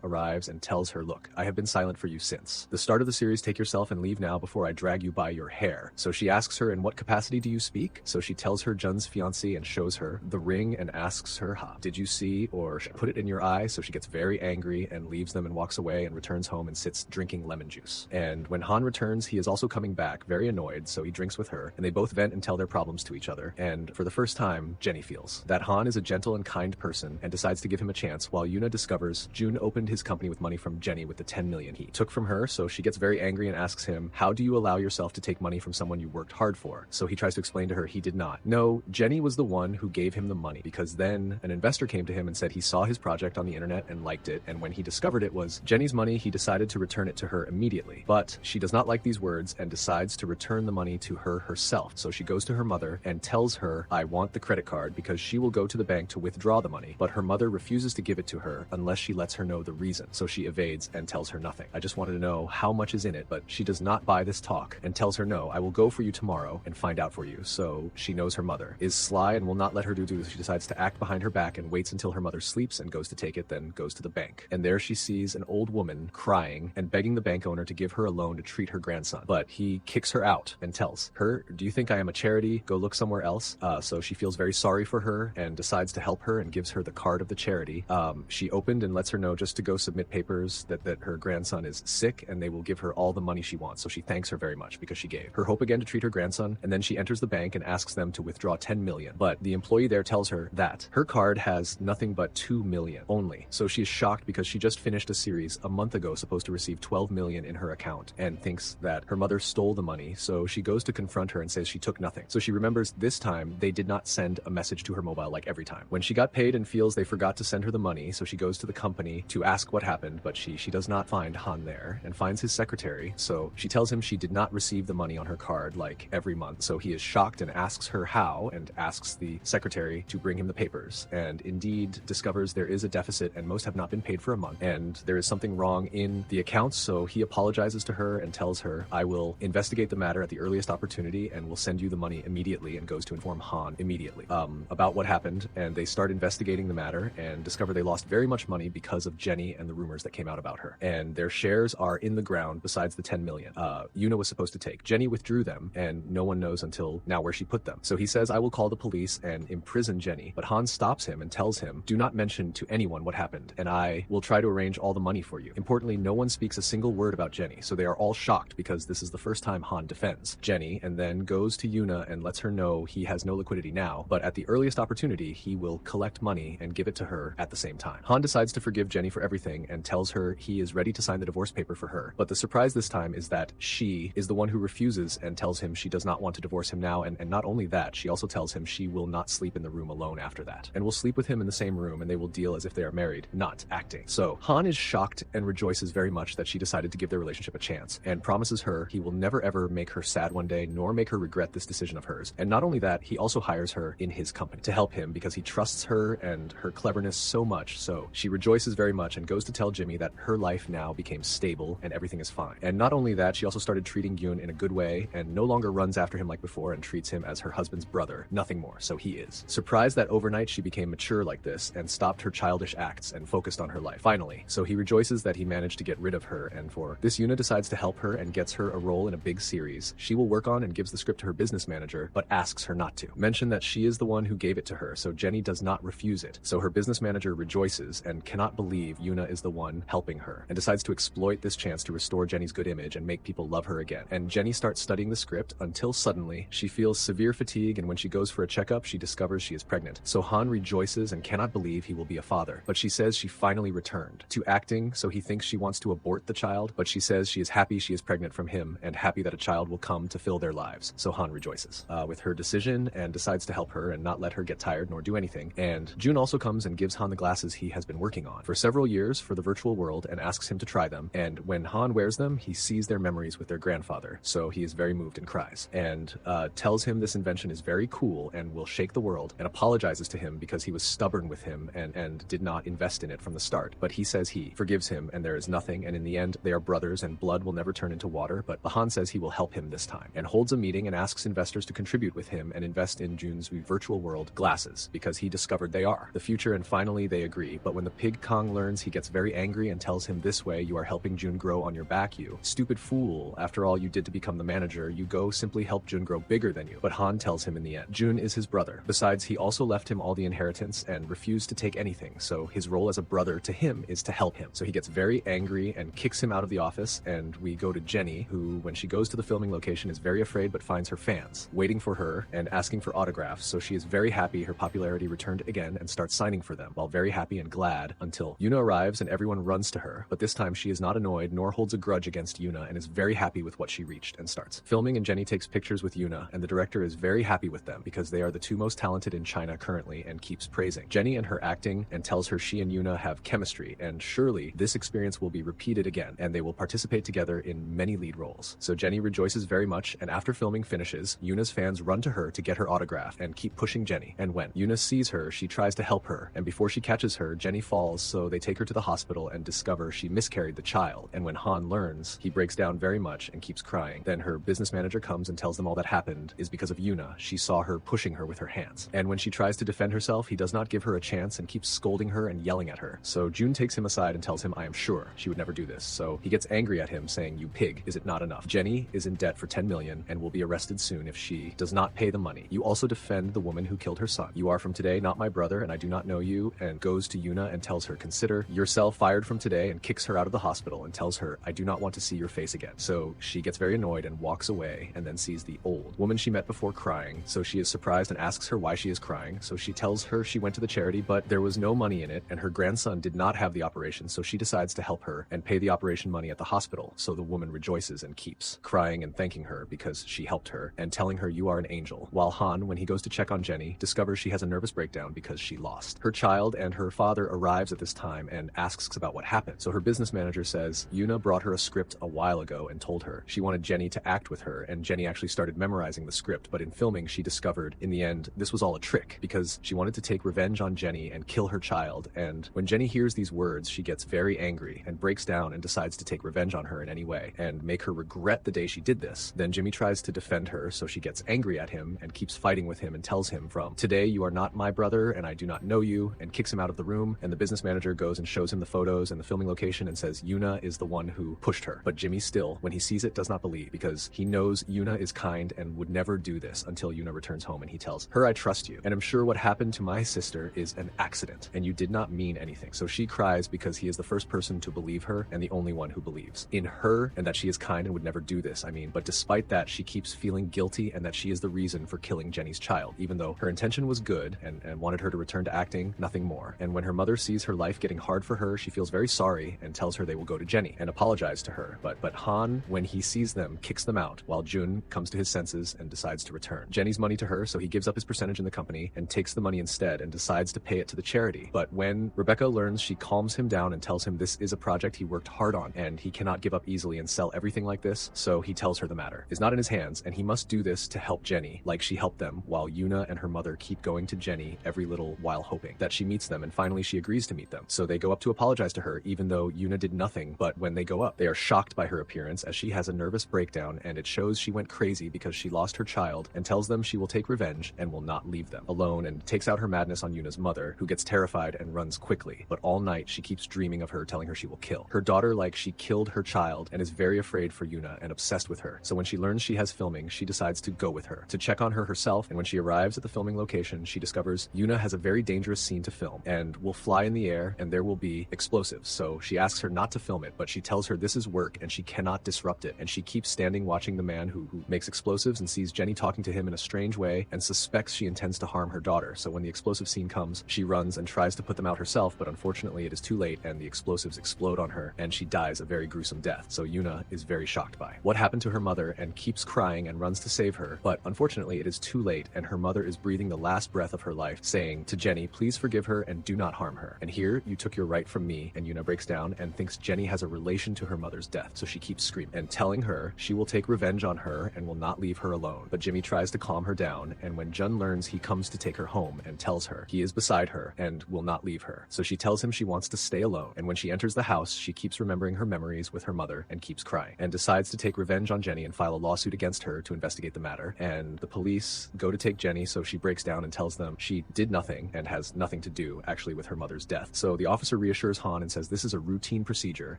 arrives and tells her, "Look, I have been silent for you since the start of the series. Take yourself and leave now before I drag you by your hair." So she asks her, "In what capacity do you speak?" So she tells her Jun's fiancé and shows her the ring and asks her, "Did you see or put it in your eye?" So she gets very angry and leaves them and walks away and returns home and sits drinking lemon juice. And when Han returns, he is also coming back very annoyed, so he drinks with her and they both vent and tell their problems to each other. And for the first time, Jenny feels that Han is a gentle and kind person and decides to give him a chance, while Yuna discovers Jun opened his company with money from Jenny with the 10 million he took from her. So she gets very angry and asks him, "How do you allow yourself to take money from someone you worked hard for?" So he tries to explain to her he did not. No, Jenny was the one who gave him the money, because then an investor came to him and said he saw his project on the internet and liked it, and when he discovered it was Jenny's money, he decided to return it to her immediately. But she does not like these words and decides to return the money to her herself. So she goes to her mother and tells her, "I want the credit card," because she will go to the bank to withdraw the money, but her mother refuses to give it to her unless she lets her know the reason. So she evades and tells her nothing. I just wanted to know how much is in it, but she does not buy this talk and tells her, "No, I will go for you tomorrow and find out for you." So she knows her mother is sly and will not let her do this. She decides to act behind her back and waits until her mother sleeps and goes to take it, then goes to the bank. And there she sees an old woman crying and begging the bank owner to give her a loan to treat her grandson. But he kicks her out and tells her, "Do you think I am a charity? Go look somewhere else." So she feels very sorry for her and decides to help her and gives her the card of the charity. She opened and lets her know just to go submit papers that her grandson is sick and they will give her all the money she wants. So she thanks her very much because she gave her hope again to treat her grandson, and then she enters the bank and asks them to withdraw 10 million. But the employee there tells her that her card has nothing but 2 million only. So she is shocked because she just finished a series a month ago supposed to receive 12 million in her account and thinks that her mother stole the money. So she goes to confront her and says she took nothing. So she remembers this time they did not send a message to her mobile like every time. When she got paid and feels they forgot to send her the money, so she goes to the company to ask what happened, but she does not find Han there and finds his secretary, so she tells him she did not receive the money on her card like every month. So he is shocked and asks her how, and asks the secretary to bring him the papers, and indeed discovers there is a deficit and most have not been paid for a month, and there is something wrong in the accounts. So he apologizes to her and tells her, I will investigate the matter at the earliest opportunity and will send you the money immediately, and goes to inform Han immediately about what happened. And they start investigating the matter and discover they lost very much money because of Jenny and the rumors that came out about her, and their shares are in the ground besides the 10 million Yuna was supposed to take. Jenny withdrew them, and no one knows until now where she put them. So he says, I will call the police and imprison Jenny, but Han stops him and tells him, do not mention to anyone what happened, and I will try to arrange all the money for you. Importantly, no one speaks a single word about Jenny, so they are all shocked because this is the first time Han defends Jenny, and then goes to Yuna and lets her know he has no liquidity now, but at the earliest opportunity he will collect money and give it to her at the same time. Han decides to forgive Jenny for everything and tells her he is ready to sign the divorce paper for her, but the surprise this time is that she is the one who refuses and tells him she does not want to divorce him now, and not only that, she also tells him she will not sleep in the room alone after that, and will sleep with him in the same room, and they will deal as if they are married, not acting. So Han is shocked and rejoices very much that she decided to give their relationship a chance, and promises her he will never ever make her sad one day, nor make her regret this decision of hers. And not only that, he also hires her in his company to help him because he trusts her and her cleverness so much. So she rejoices very much and goes to tell Jimmy that her life now became stable and everything is fine. And not only that, she also started treating Yoon in a good way and no longer runs after him like before and treats him as her husband's brother, nothing more. So he is surprised that overnight she became mature like this and stopped her childish acts and focused on her life finally. So he rejoices that he managed to get rid of her, and for this Yuna decides to help her and gets her a role in a big series she will work on, and gives the script to her business manager but asks her not to. Mention that she is the one who gave it to her, so Jenny does not refuse it. So her business manager rejoices and cannot believe Yuna is the one helping her, and decides to exploit this chance to restore Jenny's good image and make people love her again. And Jenny starts studying the script until suddenly she feels severe fatigue, and when she goes for a checkup she discovers she is pregnant. So Han rejoices and cannot believe he will be a father, but she says she finally returned to acting, so he thinks she wants to abort the child, but she says she is happy she is pregnant from him and happy that a child will come to fill their lives. So Han rejoices with her decision and decides to help her and not let her get tired nor do anything. And June also comes and gives Han the glasses he has been working on for several years for the virtual world and asks him to try them. And when Han wears them, he sees their memories with their grandfather, so he is very moved and cries, and tells him this invention is very cool and will shake the world, and apologizes to him because he was stubborn with him and did not invest in it from the start. But he says he forgives him and there is nothing, and in the end they are brothers and blood will never turn into water. But Han says he will help him this time and holds a meeting and asks investors to contribute with him and invest in June's virtual world glasses because he discovered they are the future, and finally they agree. But when the pig Kong learns, he gets very angry and tells him, this way you are helping June grow on your back, you stupid fool. After all you did to become the manager, you go simply help June grow bigger than you. But Han tells him in the end June is his brother. Besides, he also left him all the inheritance and refused to take anything, so his role as a brother to him is to help him. So he gets very angry and kicks him out of the office, and we go to Jenny, who when she goes to the filming location is very afraid but finds her fans waiting for her and asking for autographs. So she is very happy her popularity returned again and starts signing for them, while very happy and glad, until Yuna arrives and everyone runs to her. But this time she is not annoyed nor holds a grudge against Yuna and is very happy with what she reached and starts filming. And Jenny takes pictures with Yuna, and the director is very happy with them because they are the two most talented in China currently, and keeps praising Jenny and her acting and tells her she and Yuna have chemistry and surely this experience will be repeated again and they will participate together in many lead roles. So Jenny rejoices very much, and after filming finishes, Yuna's fans run to her to get her autograph and keep pushing Jenny. And when Yuna sees her, she tries to help her, and before she catches her, Jenny falls, so they take her to the hospital and discover she miscarried the child. And when Han learns, he breaks down very much and keeps crying. Then her business manager comes and tells them all that happened is because of Yuna. She saw her pushing her with her hands, and when she tries to defend herself, he does not give her a chance and keeps scolding her and yelling at her. So June takes him aside and tells him, I am sure she would never do this. So he gets angry at him, saying, you pig, is it not enough? Jenny is in debt for 10 million and will be arrested soon if she does not pay the money. You also defend the woman who killed her son. You are from today not my brother, and I do not know you. And goes to Yuna and tells her, consider yourself fired from today, and kicks her out of the hospital and tells her, I do not want to see your face again. So she gets very annoyed and walks away, and then sees the old woman she met before crying. So she is surprised and asks her why she is crying. So she tells her she went to the charity, but there was no money in it, and her grandson did not have the operation, so she decides to help her and pay the operation money at the hospital. So the woman rejoices and keeps crying and thanking her because she helped her and telling her, you are an angel. While Han, when he goes to check on Jenny, discovers she has a nervous breakdown because she lost her child, and her father arrives at this time and asks about what happened. So her business manager says Yuna brought her a script a while ago and told her she wanted Jenny to act with her, and Jenny actually started memorizing the script, but in filming she discovered in the end this was all a trick because she wanted to take revenge on Jenny and kill her child. And when Jenny hears these words, she gets very angry and breaks down and decides to take revenge on her in any way and make her regret the day she did this. Then Jimmy tries to defend her, so she gets angry at him and keeps fighting with him and tells him from today you are not my brother and I do not know you, and kicks him out of the room. And the business manager goes and shows him the photos and the filming location and says Yuna is the one who pushed her. But Jimmy still, when he sees it, does not believe because he knows Yuna is kind and would never do this until Yuna returns home, and he tells her, I trust you and I'm sure what happened to my sister is an accident and you did not mean anything. So she cries because he is the first person to believe her and the only one who believes in her and that she is kind and would never do this. But despite that, she keeps feeling guilty and that she is the reason for killing Jenny's child, even though her intention was good and wanted her to return to acting, nothing more. And when her mother sees her life getting hard for her, she feels very sorry and tells her they will go to Jenny and apologize to her. But Han, when he sees them, kicks them out while Jun comes to his senses and decides to return Jenny's money to her, so he gives up his percentage in the company and takes the money instead and decides to pay it to the charity. But when Rebecca learns, she calms him down and tells him this is a project he worked hard on and he cannot give up easily and sell everything like this, so he tells her the matter is not in his hands and he must do this to help Jenny like she helped them, while Yuna and her mother keep going to Jenny every little while hoping that she meets them, and finally she agrees to meet them. So they go up to apologize to her even though Yuna did nothing, but when they go up they are shocked by her appearance as she has a nervous breakdown and it shows she went crazy because she lost her child, and tells them she will take revenge and will not leave them alone, and takes out her madness on Yuna's mother, who gets terrified and runs quickly. But all night she keeps dreaming of her, telling her she will kill her daughter like she killed her child, and is very afraid for Yuna and obsessed with her. So when she learns she has filming, she decides to go with her to check on her herself, and when she arrives at the filming location she discovers Yuna has a very dangerous scene to film and will fly in the air and there will be explosives. So she asks her not to film it, but she tells her this is work and she cannot disrupt it, and she keeps standing watching the man who makes explosives and sees Jenny talking to him in a strange way and suspects she intends to harm her daughter. So when the explosive scene comes, she runs and tries to put them out herself, but unfortunately it is too late and the explosives explode on her and she dies a very gruesome death. So Yuna is very shocked by what happened to her mother and keeps crying and runs to save her, but unfortunately it is too late and her mother is breathing the last breath of her life, saying to Jenny, please forgive her and do not harm her. And here you took your right from me. And Yuna breaks down and thinks Jenny has a relation to her mother's death, so she keeps screaming and telling her she will take revenge on her and will not leave her alone. But Jimmy tries to calm her down, and when Jun learns, he comes to take her home and tells her he is beside her and will not leave her. So she tells him she wants to stay alone, and when she enters the house she keeps remembering her memories with her mother and keeps crying and decides to take revenge on Jenny and file a lawsuit against her to investigate the matter. And the police go to take Jenny, so she breaks down and tells them she did nothing and has nothing to do actually with her mother's death. So the officer reassures Han and says this is a routine procedure,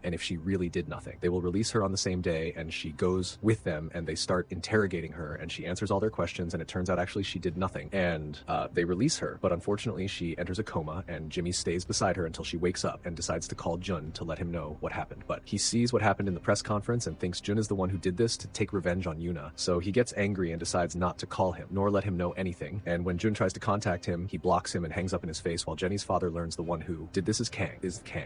and if she really did nothing they will release her on the same day. And she goes with them and they start interrogating her and she answers all their questions, and it turns out actually she did nothing, and they release her. But unfortunately she enters a coma and Jimmy stays beside her until she wakes up and decides to call Jun to let him know what happened. But he sees what happened in the press conference and thinks Jun is the one who did this to take revenge on Yuna, so he gets angry and decides not to call him nor let him know anything. And when Jun tries to contact him, he blocks him and hangs up in his face, while Jenny's father learns the one who did this is Kang.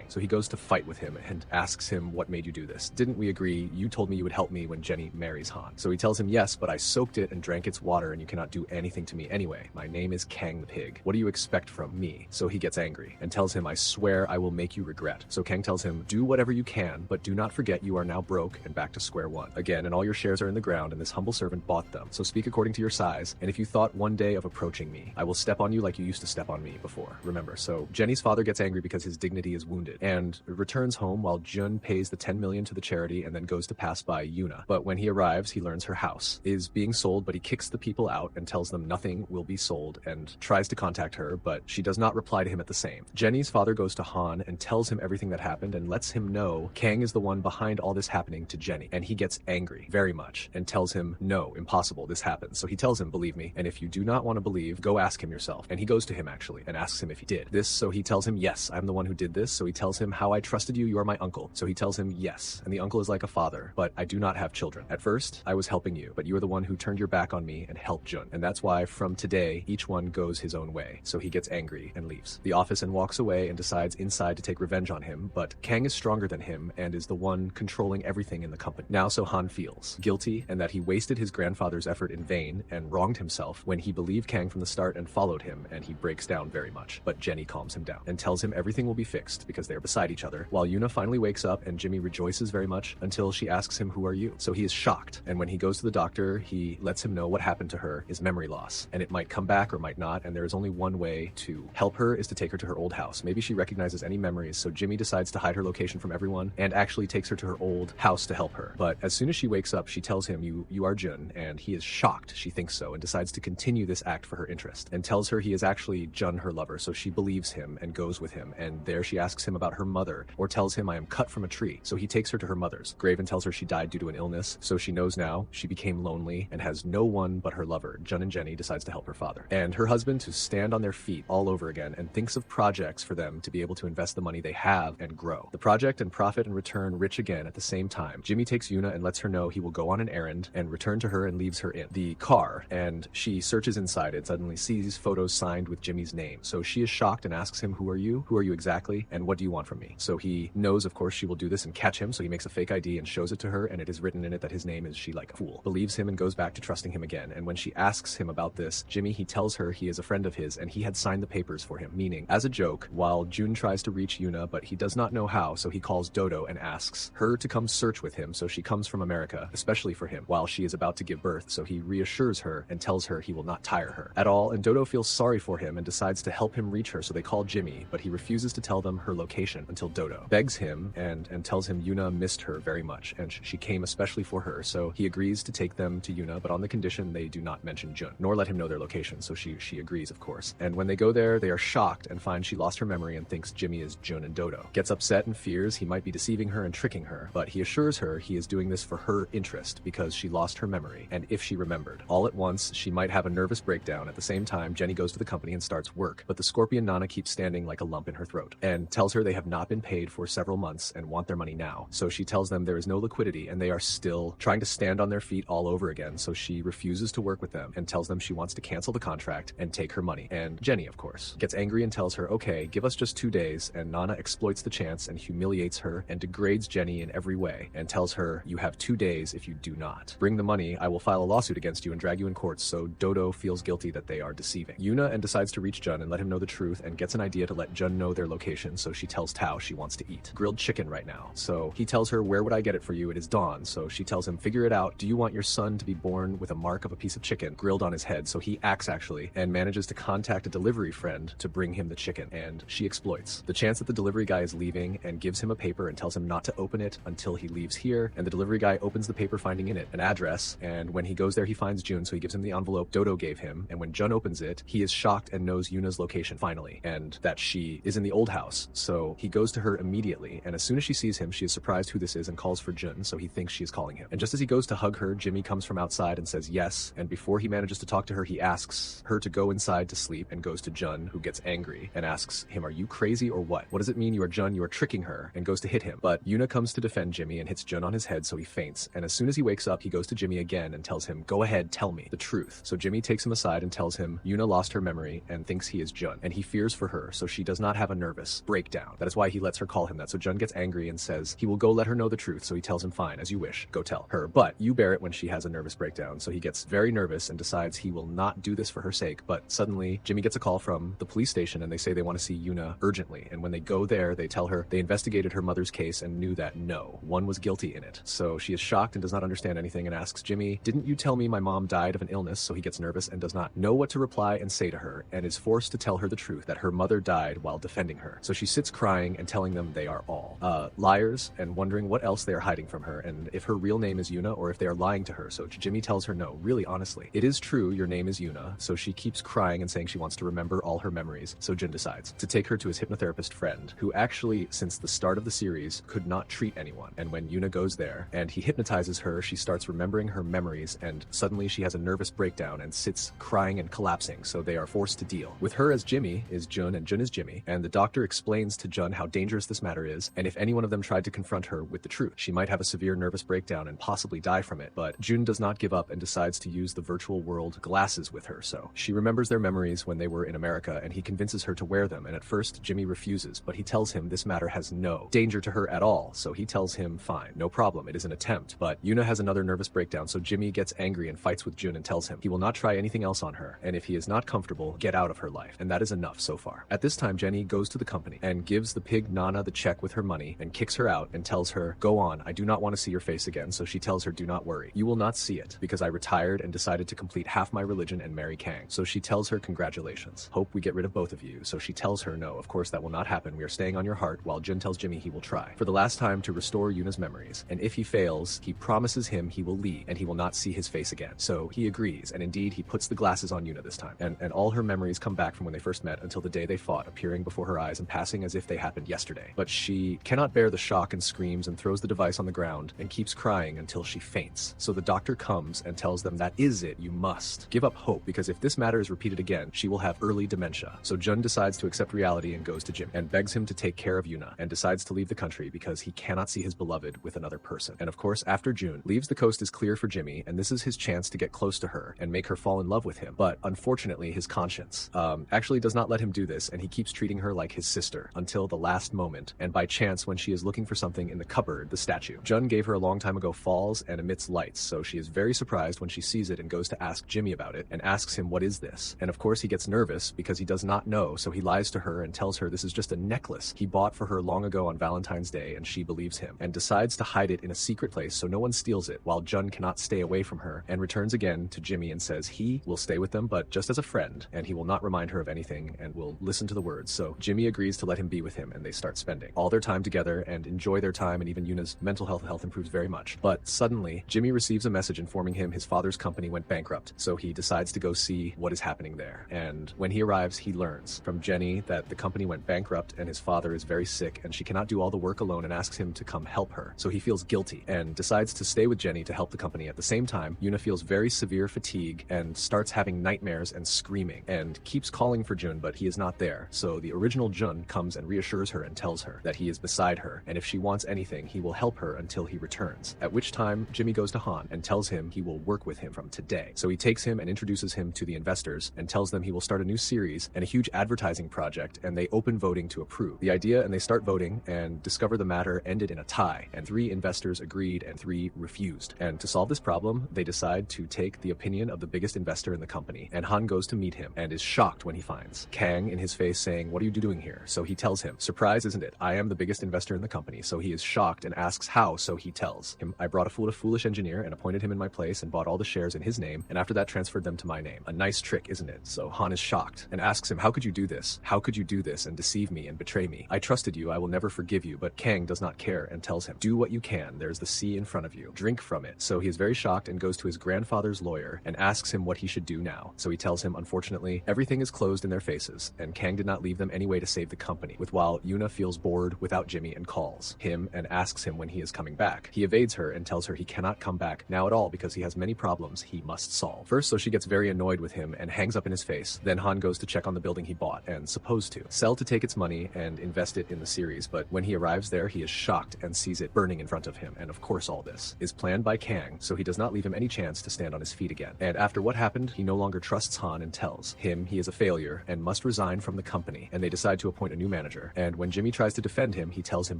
So he goes to fight with him and asks him, what made you do this? Didn't we agree you told me you would help me when Jenny marries Han? So he tells him, yes, but I soaked it and drank its water and you cannot do anything to me anyway. My name is Kang the pig. What do you expect from me? So he gets angry and tells him, I swear I will make you regret. So Kang tells him, do whatever you can, but do not forget you are now broke and back to square one again, and all your shares are in the ground and this humble servant bought them. So speak according to your size, and if you thought one day of approaching me, I will step on you like you used to step on me before. Remember. So Jenny's father gets angry because his dignity is wounded and returns home while Jun pays the 10 million to the charity and then goes to pass by Yuna. But when he arrives, he learns her house is being sold, but he kicks the people out and tells them nothing will be sold and tries to contact her, but she does not reply to him at the same. Jenny's father goes to Han and tells him everything that happened and lets him know Kang is the one behind all this happening to Jenny, and he gets angry very much and tells him, no, impossible, this happened. So he tells him, believe me, and if you do not want to believe, go ask him yourself. And he goes to him actually and asks him if he did this. So he tells him, yes, I'm the one who did this. So he tells him, how I trusted you, you are my uncle. So he tells him, yes, and the uncle is like a father, but I do not have children. At first I was helping you, but you are the one who turned your back on me and helped Jun, and that's why from today each one goes his own way. So he gets angry and leaves the office and walks away and decides inside to take revenge on him, but Kang is stronger than him and is the one controlling everything in the company. Now so Han feels guilty and that he wasted his grandfather's effort in vain and wronged himself when he believed Kang from the start and followed him, and he breaks down very much. But Jenny calms him down and tells him everything will be fixed because they are beside beside each other, while Yuna finally wakes up and Jimmy rejoices very much until she asks him, "Who are you?" So he is shocked, and when he goes to the doctor, he lets him know what happened to her is memory loss, and it might come back or might not, and there is only one way to help her is to take her to her old house. Maybe she recognizes any memories, so Jimmy decides to hide her location from everyone and actually takes her to her old house to help her. But as soon as she wakes up, she tells him, you are Jun, and he is shocked she thinks so and decides to continue this act for her interest, and tells her he is actually Jun, her lover, so she believes him and goes with him, and there she asks him about her mother, or tells him, "I am cut from a tree," so he takes her to her mother's. Graven tells her she died due to an illness, so she knows now she became lonely and has no one but her lover. Jun and Jenny decides to help her father and her husband to stand on their feet all over again, and thinks of projects for them to be able to invest the money they have and grow the project and profit and return rich again at the same time. Jimmy takes Yuna and lets her know he will go on an errand and return to her, and leaves her in the car, and she searches inside and suddenly sees photos signed with Jimmy's name. So she is shocked and asks him, "Who are you? Who are you exactly? And what do you want from me?" So he knows, of course, she will do this and catch him, so he makes a fake ID and shows it to her, and it is written in it that his name is She Like a Fool. Believes him and goes back to trusting him again. And when she asks him about this, Jimmy, he tells her he is a friend of his and he had signed the papers for him, meaning, as a joke, while Jun tries to reach Yuna, but he does not know how, so he calls Dodo and asks her to come search with him, so she comes from America, especially for him, while she is about to give birth, so he reassures her and tells her he will not tire her at all, and Dodo feels sorry for him and decides to help him reach her, so they call Jimmy, but he refuses to tell them her location until Dodo begs him and tells him Yuna missed her very much, and she came especially for her, so he agrees to take them to Yuna, but on the condition they do not mention Jun, nor let him know their location, so she agrees, of course. And when they go there, they are shocked and find she lost her memory and thinks Jimmy is Jun and Dodo. Gets upset and fears he might be deceiving her and tricking her, but he assures her he is doing this for her interest because she lost her memory, and if she remembered. All at once, she might have a nervous breakdown. At the same time, Jenny goes to the company and starts work, but the Scorpion Nana keeps standing like a lump in her throat, and tells her they have not been paid for several months and want their money now. So she tells them there is no liquidity and they are still trying to stand on their feet all over again, so she refuses to work with them and tells them she wants to cancel the contract and take her money. And Jenny, of course, gets angry and tells her, "Okay, give us just 2 days," and Nana exploits the chance and humiliates her and degrades Jenny in every way and tells her, "You have 2 days. If you do not bring the money, I will file a lawsuit against you and drag you in court." So Dodo feels guilty that they are deceiving Yuna and decides to reach Jun and let him know the truth, and gets an idea to let Jun know their location, so she tells Tao she wants to eat grilled chicken right now. So he tells her, "Where would I get it for you? It is dawn." So she tells him, "Figure it out. Do you want your son to be born with a mark of a piece of chicken grilled on his head?" So he acts actually and manages to contact a delivery friend to bring him the chicken, and she exploits the chance that the delivery guy is leaving and gives him a paper and tells him not to open it until he leaves here, and the delivery guy opens the paper, finding in it an address, and when he goes there he finds Jun, so he gives him the envelope Dodo gave him, and when Jun opens it, he is shocked and knows Yuna's location finally, and that she is in the old house, so he goes to her immediately, and as soon as she sees him, she is surprised who this is and calls for Jun, so he thinks she is calling him. And just as he goes to hug her, Jimmy comes from outside and says yes, and before he manages to talk to her, he asks her to go inside to sleep and goes to Jun, who gets angry and asks him, "Are you crazy or what? What does it mean you are Jun? You are tricking her," and goes to hit him. But Yuna comes to defend Jimmy and hits Jun on his head, so he faints, and as soon as he wakes up, he goes to Jimmy again and tells him, "Go ahead, tell me the truth." So Jimmy takes him aside and tells him Yuna lost her memory and thinks he is Jun, and he fears for her, so she does not have a nervous breakdown. That is why he lets her call him that. So Jun gets angry and says he will go let her know the truth, so he tells him, "Fine, as you wish, go tell her, but you bear it when she has a nervous breakdown." So he gets very nervous and decides he will not do this for her sake, but suddenly Jimmy gets a call from the police station and they say they want to see Yuna urgently, and when they go there, they tell her they investigated her mother's case and knew that no one was guilty in it. So she is shocked and does not understand anything and asks Jimmy, "Didn't you tell me my mom died of an illness?" So he gets nervous and does not know what to reply and say to her, and is forced to tell her the truth that her mother died while defending her. So she sits crying and telling them they are all liars and wondering what else they are hiding from her, and if her real name is Yuna or if they are lying to her. So Jimmy tells her, "No, really, honestly, it is true your name is Yuna." So she keeps crying and saying she wants to remember all her memories. So Jin decides to take her to his hypnotherapist friend, who actually, since the start of the series, could not treat anyone. And when Yuna goes there and he hypnotizes her, she starts remembering her memories, and suddenly she has a nervous breakdown and sits crying and collapsing, so they are forced to deal with her as Jimmy is Jun and Jun is Jimmy, and the doctor explains to Jun how dangerous this matter is, and if any one of them tried to confront her with the truth, she might have a severe nervous breakdown and possibly die from it. But Jun does not give up and decides to use the virtual world glasses with her, so she remembers their memories when they were in America, and he convinces her to wear them, and at first Jimmy refuses, but he tells him this matter has no danger to her at all, so he tells him, "Fine, no problem, it is an attempt." But Yuna has another nervous breakdown, so Jimmy gets angry and fights with Jun and tells him he will not try anything else on her, and if he is not comfortable, get out of her life, and that is enough so far. At this time, Jenny goes to the company and gives the pig Nana the check with her money and kicks her out and tells her, "Go on, I do not want to see your face again." So she tells her, "Do not worry. You will not see it because I retired and decided to complete half my religion and marry Kang." So she tells her, "Congratulations. Hope we get rid of both of you." So she tells her, "No, of course that will not happen. We are staying on your heart," while Jun tells Jimmy he will try for the last time to restore Yuna's memories. And if he fails, he promises him he will leave and he will not see his face again. So he agrees, and indeed he puts the glasses on Yuna this time. And all her memories come back from when they first met until the day they fought, appearing before her eyes and passing as if they happened yesterday. But she cannot bear the shock and screams and throws the device on the ground and keeps crying until she faints. So the doctor comes and tells them, "That is it, you must give up hope, because if this matter is repeated again, she will have early dementia." So Jun decides to accept reality and goes to Jim and begs him to take care of Yuna, and decides to leave the country because he cannot see his beloved with another person. And of course, after June leaves, the coast is clear for Jimmy, and this is his chance to get close to her and make her fall in love with him. But unfortunately, his conscience actually does not let him do this, and he keeps treating her like his sister until the last moment. And by chance, when she is looking for something in the cupboard, the statue Jun gave her a long time ago falls and emits lights. So she is very surprised when she sees it and goes to ask Jimmy about it and asks him, "What is this?" And of course he gets nervous because he does not know, so he lies to her and tells her this is just a necklace he bought for her long ago on Valentine's Day, and she believes him and decides to hide it in a secret place so no one steals it, while Jun cannot stay away from her, and returns again to Jimmy and says he will stay with them but just as a friend, and he will not remind her of anything and will listen to the words. So Jimmy agrees to let him be with him, and they start spending all their time together and enjoy their time, and even Yuna's mental health improves very much. But suddenly Jimmy receives a message informing him his father's company went bankrupt, so he decides to go see what is happening there. And when he arrives, he learns from Jenny that the company went bankrupt and his father is very sick and she cannot do all the work alone, and asks him to come help her. So he feels guilty and decides to stay with Jenny to help the company. At the same time, Yuna feels very severe fatigue and starts having nightmares and screaming and keeps calling for Jun, but he is not there. So the original Jun comes and reassures her and tells her that he is beside her, and if she wants anything, he will help her until he returns. At which time, Jimmy goes to Han and tells him he will work with him from today. So he takes him and introduces him to the investors and tells them he will start a new series and a huge advertising project, and they open voting to approve the idea, and they start voting and discover the matter ended in a tie, and 3 investors agreed and 3 refused. And to solve this problem, they decide to take the opinion of the biggest investor in the company, and Han goes to meet him and is shocked when he finds Kang in his face saying, "What are you doing here?" So he tells him, "Surprise, isn't it? I am the biggest investor in the company." So he is shocked and asks how, so he tells him, "I brought a foolish engineer and appointed him in my place and bought all the shares in his name, and after that transferred them to my name. A nice trick, isn't it?" So Han is shocked and asks him, "How could you do this? How could you do this and deceive me and betray me? I trusted you, I will never forgive you." But Kang does not care and tells him, "Do what you can, there's the sea in front of you, drink from it." So he is very shocked and goes to his grandfather's lawyer and asks him what he should do now. So he tells him, unfortunately, everything is closed in their faces, and Kang did not leave them any way to save the company. While Yuna feels bored without Jimmy and calls him and asks him when he is coming back. He evades her and tells her he cannot come back now at all because he has many problems he must solve. First, so she gets very annoyed with him and hangs up in his face. Then Han goes to check on the building he bought and supposed to sell to take its money and invest it in the series, but when he arrives there, he is shocked and sees it burning in front of him. And of course all this is planned by Kang, so he does not leave him any chance to stand on his feet again. And after what happened, he no longer trusts Han and tells him he is a failure and must resign from the company, and they decide to appoint a new manager. And when Jimmy tries to defend him, he tells him,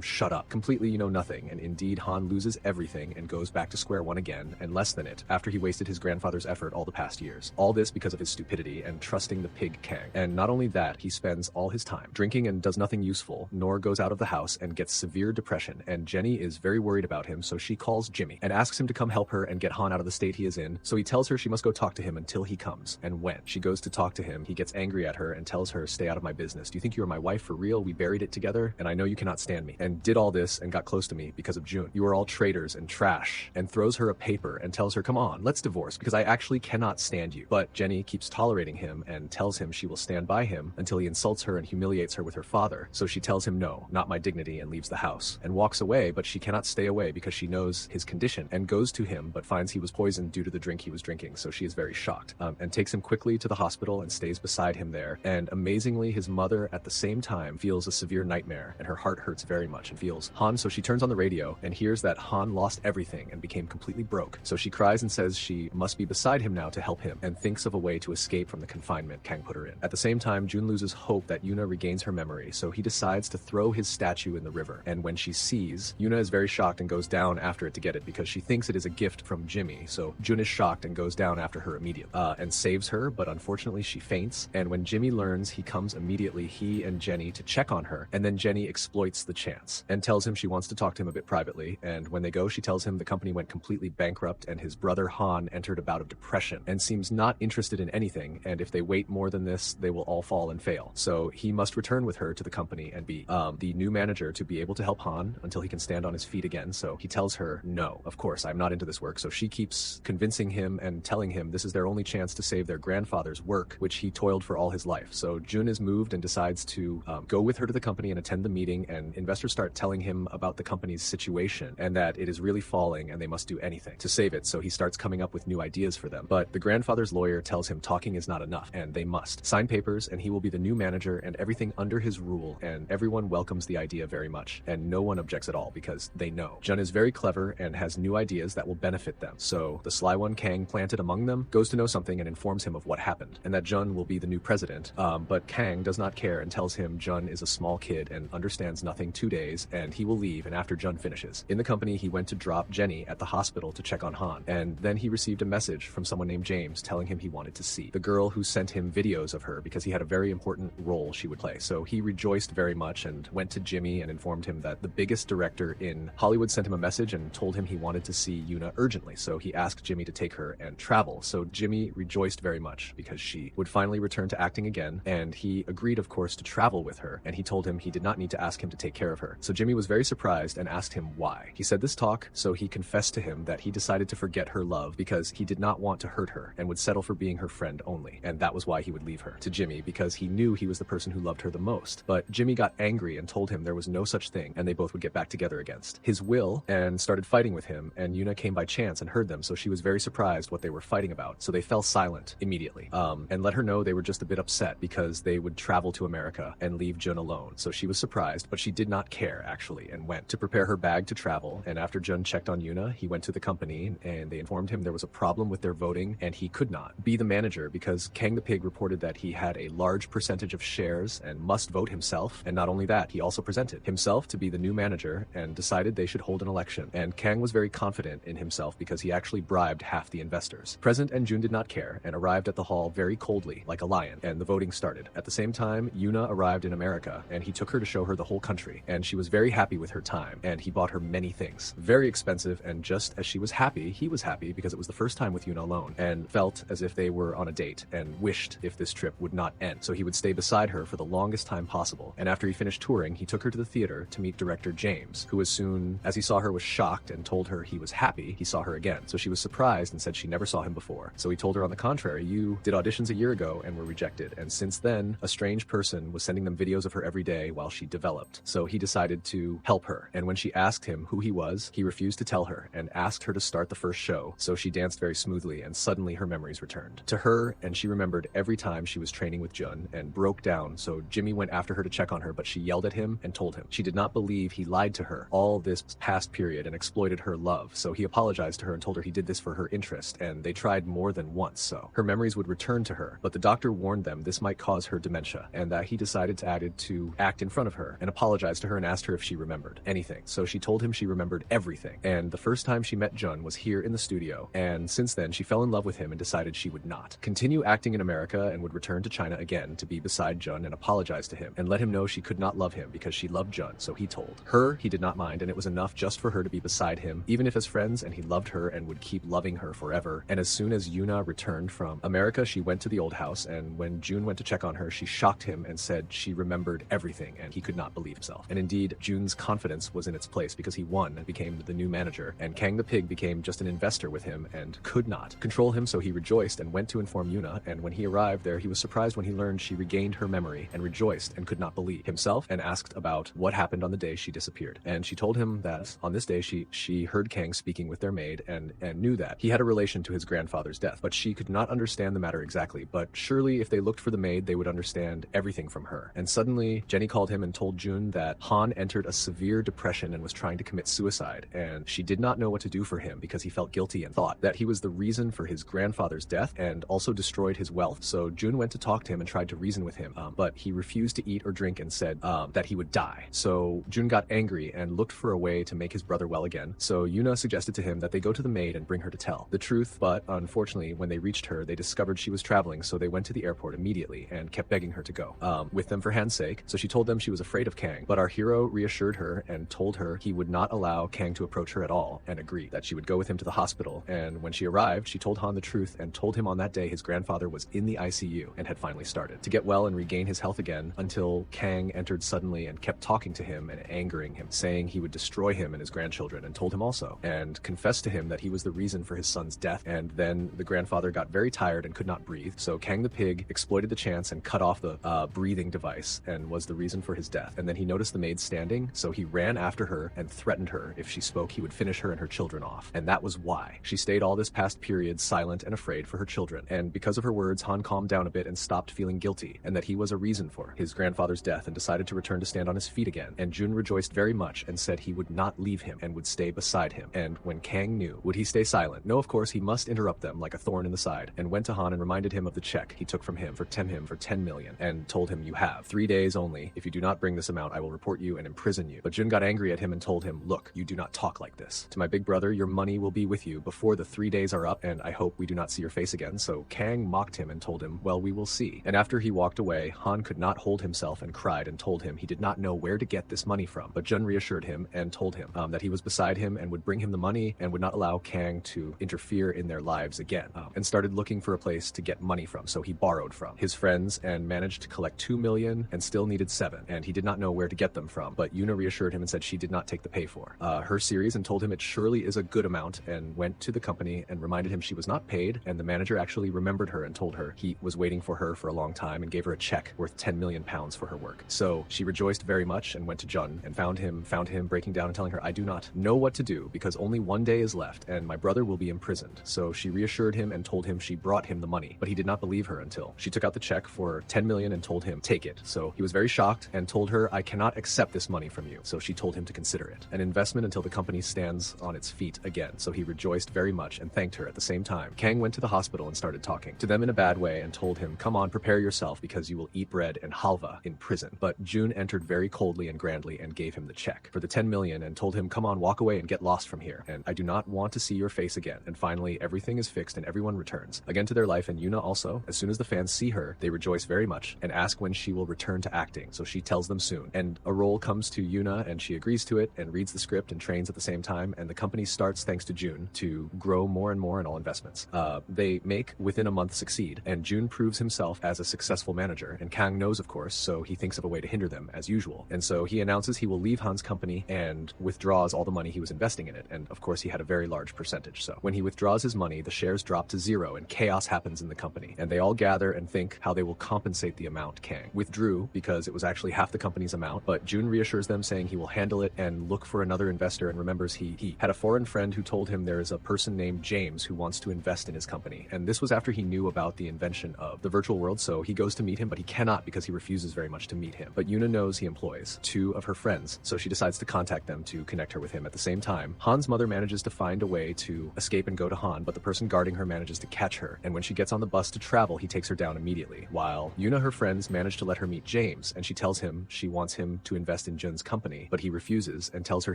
"Shut up, completely you know nothing." And indeed, Han loses everything and goes back to square one again, and less than it, after he wasted his grandfather's effort all the past years. All this because of his stupidity and trusting the pig Kang. And not only that, he spends all his time drinking and does nothing useful, nor goes out of the house, and gets severe depression. And Jenny is very worried about him, so she calls Jimmy and asks him to come help her and get Han out of the state he is in. So he tells her she must go talk to him until he comes. And when she goes to talk to him, he gets angry at her and tells her, "Stay out of my business. Do you think you are my wife for real? We buried it together, and I know you cannot stand me, and did all this and got close to me because of June. You are all traitors and trash," and throws her a paper and tells her, "Come on, let's divorce because I actually cannot stand you." But Jenny keeps tolerating him and tells him she will stand by him until he insults her and humiliates her with her father. So she tells him, "No, not my dignity," and leaves the house and walks away, but she cannot stay away because she knows his condition and goes to him, but finds he was poisoned due to the drink he was drinking. So she is very shocked and takes him quickly to the hospital and stays beside him there. And amazingly, his mother at the same time feels a severe nightmare and her heart hurts very much and feels Han. So she turns on the radio and hears that Han lost everything and became completely broke. So she cries and says she must be beside him now to help him, and thinks of a way to escape from the confinement Kang put her in. At the same time, Jun loses hope that Yuna regains her memory, so he decides to throw his statue in the river. And when she sees, Yuna is very shocked and goes down after it to get it because she thinks it is a gift from Jimmy. So Jun is shocked and goes down after her immediately and saves her, but unfortunately she faints. And when Jimmy learns, he comes immediately, he and Jenny, to check on her her, and then Jenny exploits the chance and tells him she wants to talk to him a bit privately, and when they go, she tells him the company went completely bankrupt and his brother Han entered a bout of depression and seems not interested in anything, and if they wait more than this, they will all fall and fail. So he must return with her to the company and be the new manager to be able to help Han until he can stand on his feet again. So he tells her, no, of course, I'm not into this work. So she keeps convincing him and telling him this is their only chance to save their grandfather's work, which he toiled for all his life. So Jun is moved and decides to go with her to the company and attend the meeting, and investors start telling him about the company's situation and that it is really falling and they must do anything to save it. So he starts coming up with new ideas for them. But the grandfather's lawyer tells him talking is not enough and they must sign papers and he will be the new manager and everything under his rule, and everyone welcomes the idea very much and no one objects at all because they know Jun is very clever and has new ideas that will benefit them. So the sly one Kang planted among them goes to know something and informs him of what happened and that Jun will be the new president. But Kang does not care and tells him Jun is a small kid and understands nothing. 2 days and he will leave, and after Jun finishes in the company, he went to drop Jenny at the hospital to check on Han, and then he received a message from someone named James telling him he wanted to see the girl who sent him videos of her because he had a very important role she would play. So he rejoiced very much and went to Jimmy and informed him that the biggest director in Hollywood sent him a message and told him he wanted to see Yuna urgently. So he asked Jimmy to take her and travel. So Jimmy rejoiced very much because she would finally return to acting again, and he agreed, of course, to travel with her, and he told him he did not need to ask him to take care of her. So Jimmy was very surprised and asked him why. He said this talk, so he confessed to him that he decided to forget her love because he did not want to hurt her and would settle for being her friend only, and that was why he would leave her to Jimmy, because he knew he was the person who loved her the most. But Jimmy got angry and told him there was no such thing and they both would get back together against his will, and started fighting with him, and Yuna came by chance and heard them, so she was very surprised what they were fighting about. So they fell silent immediately and let her know they were just a bit upset because they would travel to America and leave Jun alone. So she was surprised, but she did not care actually, and went to prepare her bag to travel. And after Jun checked on Yuna, he went to the company and they informed him there was a problem with their voting and he could not be the manager because Kang the Pig reported that he had a large percentage of shares and must vote himself. And not only that, he also presented himself to be the new manager and decided they should hold an election. And Kang was very confident in himself because he actually bribed half the investors present, and Jun did not care and arrived at the hall very coldly like a lion, and the voting started. At the same time, Yuna arrived in America and he took her to show her the whole country, and she was very happy with her time, and he bought her many things, very expensive, and just as she was happy, he was happy because it was the first time with Yuna alone, and felt as if they were on a date and wished if this trip would not end, so he would stay beside her for the longest time possible. And after he finished touring, he took her to the theater to meet director James, who as soon as he saw her was shocked and told her he was happy he saw her again. So she was surprised and said she never saw him before. So he told her, on the contrary, you did auditions a year ago and were rejected, and since then a strange person was sending them videos of her every day while she developed. So he decided to help her, and when she asked him who he was, he refused to tell her and asked her to start the first show. So she danced very smoothly, and suddenly her memories returned to her, and she remembered every time she was training with Jun and broke down. So Jimmy went after her to check on her, but she yelled at him and told him she did not believe he lied to her all this past period and exploited her love. So he apologized to her and told her he did this for her interest, and they tried more than once so her memories would return to her. But the doctor warned them this might cause her dementia, and that he decided to act in front of her and apologized to her and asked her if she remembered anything. So she told him she remembered everything, and the first time she met Jun was here in the studio, and since then she fell in love with him and decided she would not continue acting in America and would return to China again to be beside Jun and apologize to him and let him know she could not love him because she loved Jun. So he told her he did not mind, and it was enough just for her to be beside him, even if as friends, and he loved her and would keep loving her forever. And as soon as Yuna returned from America, she went to the old house, and when Jun went to check on her, she shocked him and said she remembered everything, and he could not believe himself. And indeed, Jun's confidence was in its place because he won and became the new manager, and Kang the Pig became just an investor with him and could not control him. So he rejoiced and went to inform Yuna, and when he arrived there, he was surprised when he learned she regained her memory and rejoiced and could not believe himself, and asked about what happened on the day she disappeared. And she told him that on this day she heard Kang speaking with their maid and knew that he had a relation to his grandfather's death, but she could not understand the matter exactly. But surely if they looked for the maid, they would understand everything from her. And suddenly Jenny called him and told Jun that Han entered a severe depression and was trying to commit suicide, and she did not know what to do for him because he felt guilty and thought that he was the reason for his grandfather's death and also destroyed his wealth. So Jun went to talk to him and tried to reason with him, but he refused to eat or drink and said that he would die. So Jun got angry and looked for a way to make his brother well again. So Yuna suggested to him that they go to the maid and bring her to tell the truth, but unfortunately when they reached her, they discovered she was traveling, so they went to the airport immediately and kept begging her to go with them for Han's sake. So she she told them she was afraid of Kang, but our hero reassured her and told her he would not allow Kang to approach her at all, and agreed that she would go with him to the hospital. And when she arrived, she told Han the truth and told him on that day his grandfather was in the ICU and had finally started to get well and regain his health again, until Kang entered suddenly and kept talking to him and angering him, saying he would destroy him and his grandchildren, and told him also, and confessed to him that he was the reason for his son's death. And then the grandfather got very tired and could not breathe, so Kang the pig exploited the chance and cut off the breathing device, and was the reason for his death. And then he noticed the maid standing, so he ran after her and threatened her if she spoke he would finish her and her children off. And that was why she stayed all this past period silent and afraid for her children. And because of her words, Han calmed down a bit and stopped feeling guilty, and that he was a reason for his grandfather's death, and decided to return to stand on his feet again. And Jun rejoiced very much and said he would not leave him and would stay beside him. And when Kang knew, would he stay silent? No, of course he must interrupt them like a thorn in the side, and went to Han and reminded him of the check he took from him for 10 million, and told him, you have 3 days only. If you do not bring this amount, I will report you and imprison you. But Jun got angry at him and told him, look, you do not talk like this to my big brother. Your money will be with you before the 3 days are up, and I hope we do not see your face again. So Kang mocked him and told him, well, we will see. And after he walked away, Han could not hold himself and cried and told him he did not know where to get this money from. But Jun reassured him and told him that he was beside him and would bring him the money and would not allow Kang to interfere in their lives again, and started looking for a place to get money from. So he borrowed from his friends and managed to collect 2 million and still needed 7, and he did not know where to get them from. But Yuna reassured him and said she did not take the pay for her series, and told him it surely is a good amount, and went to the company and reminded him she was not paid. And the manager actually remembered her and told her he was waiting for her for a long time, and gave her a check worth 10 million pounds for her work. So she rejoiced very much and went to Jun and found him breaking down and telling her, I do not know what to do because only 1 day is left and my brother will be imprisoned. So she reassured him and told him she brought him the money, but he did not believe her until she took out the check for 10 million and told him, take it. So he was very shocked and told her, I cannot accept this money from you. So she told him to consider it an investment until the company stands on its feet again. So he rejoiced very much and thanked her at the same time. Kang went to the hospital and started talking to them in a bad way and told him, come on, prepare yourself because you will eat bread and halva in prison. But Jun entered very coldly and grandly and gave him the check for the 10 million and told him, come on, walk away and get lost from here. And I do not want to see your face again. And finally, everything is fixed and everyone returns again to their life. And Yuna also, as soon as the fans see her, they rejoice very much and ask when she will return to acting. So she tells them soon. And a role comes to Yuna and she agrees to it and reads the script and trains at the same time. And the company starts, thanks to Jun, to grow more and more in all investments. They make within a month succeed, and Jun proves himself as a successful manager. And Kang knows, of course, so he thinks of a way to hinder them as usual. And so he announces he will leave Han's company and withdraws all the money he was investing in it. And of course, he had a very large percentage. So when he withdraws his money, the shares drop to 0 and chaos happens in the company. And they all gather and think how they will compensate the amount Kang withdrew, because it was actually half the company's amount. But Jun reassures them, saying he will handle it and look for another investor, and remembers he had a foreign friend who told him there is a person named James who wants to invest in his company. And this was after he knew about the invention of the virtual world. So he goes to meet him, but he cannot because he refuses very much to meet him. But Yuna knows he employs 2 of her friends, so she decides to contact them to connect her with him. At the same time, Han's mother manages to find a way to escape and go to Han, but the person guarding her manages to catch her. And when she gets on the bus to travel, he takes her down immediately. While Yuna, her friends, manage to let her meet James, and she tells him she wants him to invest in Jun's company, but he refuses and tells her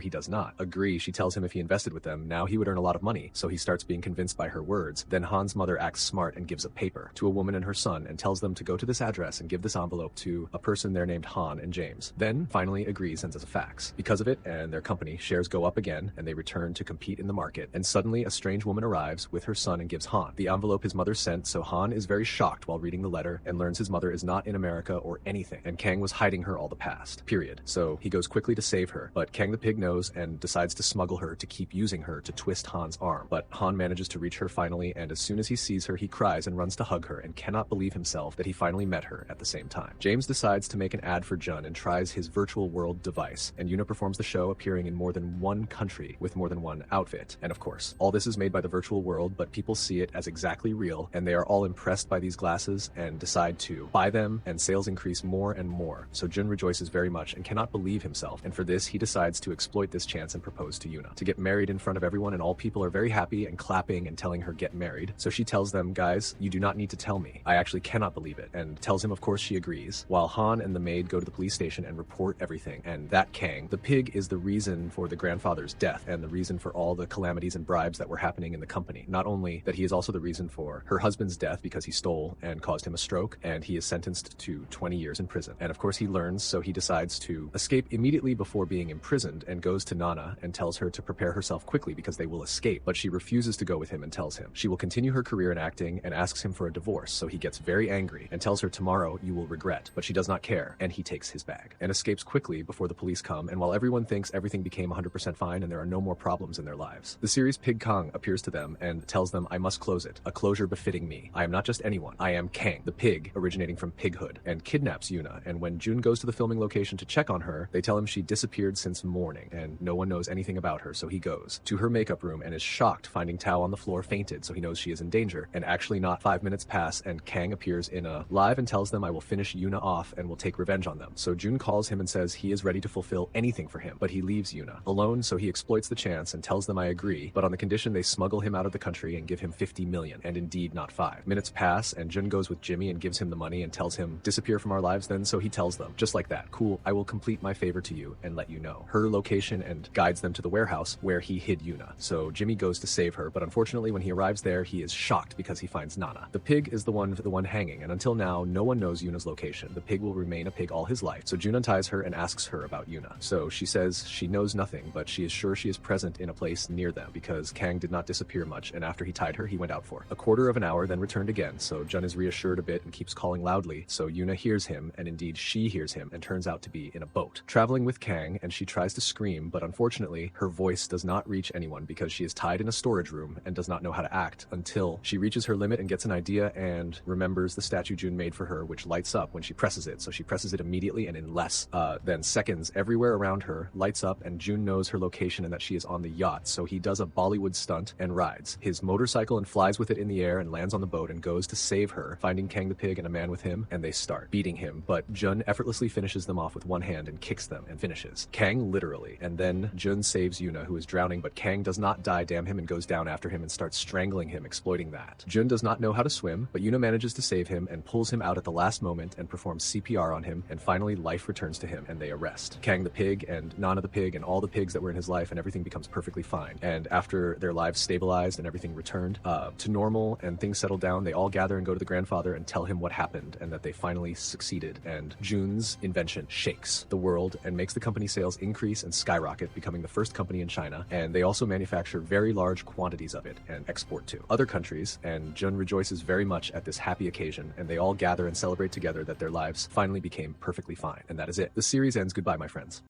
he does not agree. She tells him if he invested with them, now he would earn a lot of money. So he starts being convinced by her words. Then Han's mother acts smart and gives a paper to a woman and her son and tells them to go to this address and give this envelope to a person there named Han and James. Then finally agrees, sends us a fax. Because of it, and their company shares go up again, and they return to compete in the market. And suddenly a strange woman arrives with her son and gives Han the envelope his mother sent. So Han is very shocked while reading the letter and learns his mother is not in America or anything, and Kang was hiding her all the past, period. So he goes quickly to save her, but Kang the pig knows and decides to smuggle her to keep using her to twist Han's arm. But Han manages to reach her finally, and as soon as he sees her, he cries and runs to hug her and cannot believe himself that he finally met her at the same time. James decides to make an ad for Jun and tries his virtual world device, and Yuna performs the show, appearing in more than 1 country with more than 1 outfit. And of course, all this is made by the virtual world, but people see it as exactly real, and they are all impressed by these glasses and decide to buy them, and sales increase more and more. So Jun rejoices very much and cannot believe himself, and for this he decides to exploit this chance and propose to Yuna to get married in front of everyone, and all people are very happy and clapping and telling her get married. So she tells them, guys, you do not need to tell me. I actually cannot believe it, and tells him of course she agrees, while Han and the maid go to the police station and report everything. And that Kang, the pig, is the reason for the grandfather's death and the reason for all the calamities and bribes that were happening in the company. Not only that, he is also the reason for her husband's death because he stole and caused him a stroke, and he is sentenced to 20 years in prison. And And of course he learns, so he decides to escape immediately before being imprisoned and goes to Nana and tells her to prepare herself quickly because they will escape, but she refuses to go with him and tells him she will continue her career in acting and asks him for a divorce, so he gets very angry and tells her tomorrow you will regret, but she does not care, and he takes his bag and escapes quickly before the police come, and while everyone thinks everything became 100% fine and there are no more problems in their lives, the series Pig Kong appears to them and tells them I must close it, a closure befitting me. I am not just anyone, I am Kang, the pig originating from pighood, and kidnaps Yuna, and when Jun goes to the filming location to check on her, they tell him she disappeared since morning and no one knows anything about her, so he goes to her makeup room and is shocked finding Tao on the floor fainted, so he knows she is in danger, and actually not 5 minutes pass and Kang appears in a live and tells them I will finish Yuna off and will take revenge on them. So Jun calls him and says he is ready to fulfill anything for him, but he leaves Yuna alone, so he exploits the chance and tells them I agree, but on the condition they smuggle him out of the country and give him 50 million, and indeed not 5. Minutes pass and Jun goes with Jimmy and gives him the money and tells him disappear from our lives then, so he tells them just like that, cool, I will complete my favor to you and let you know her location and guides them to the warehouse where he hid Yuna. So Jimmy goes to save her, but unfortunately when he arrives there he is shocked because he finds Nana. The pig is the one hanging, and until now no one knows Yuna's location. The pig will remain a pig all his life, so Jun unties her and asks her about Yuna. So she says she knows nothing, but she is sure she is present in a place near them because Kang did not disappear much, and after he tied her he went out for a quarter of an hour, then returned again, so Jun is reassured a bit and keeps calling loudly, so Yuna hears him, and indeed she hears him and turns out to be in a boat traveling with Kang, and she tries to scream, but unfortunately her voice does not reach anyone because she is tied in a storage room and does not know how to act until she reaches her limit and gets an idea and remembers the statue Jun made for her, which lights up when she presses it. So she presses it immediately, and in less than seconds everywhere around her lights up, and Jun knows her location and that she is on the yacht, so he does a Bollywood stunt and rides his motorcycle and flies with it in the air and lands on the boat and goes to save her, finding Kang the pig and a man with him, and they start beating him, but Jun effortlessly finishes them off with one hand and kicks them and finishes Kang literally, and then Jun saves Yuna, who is drowning, but Kang does not die, damn him, and goes down after him and starts strangling him, exploiting that. Jun does not know how to swim, but Yuna manages to save him and pulls him out at the last moment and performs CPR on him, and finally life returns to him and they arrest Kang the pig and Nana the pig and all the pigs that were in his life, and everything becomes perfectly fine. And after their lives stabilized and everything returned to normal and things settled down, they all gather and go to the grandfather and tell him what happened and that they finally succeeded, and Jun's invention shakes the world and makes the company sales increase and skyrocket, becoming the first company in China, and they also manufacture very large quantities of it and export to other countries, and Jun rejoices very much at this happy occasion, and they all gather and celebrate together that their lives finally became perfectly fine. And that is it. The series ends. Goodbye, my friends.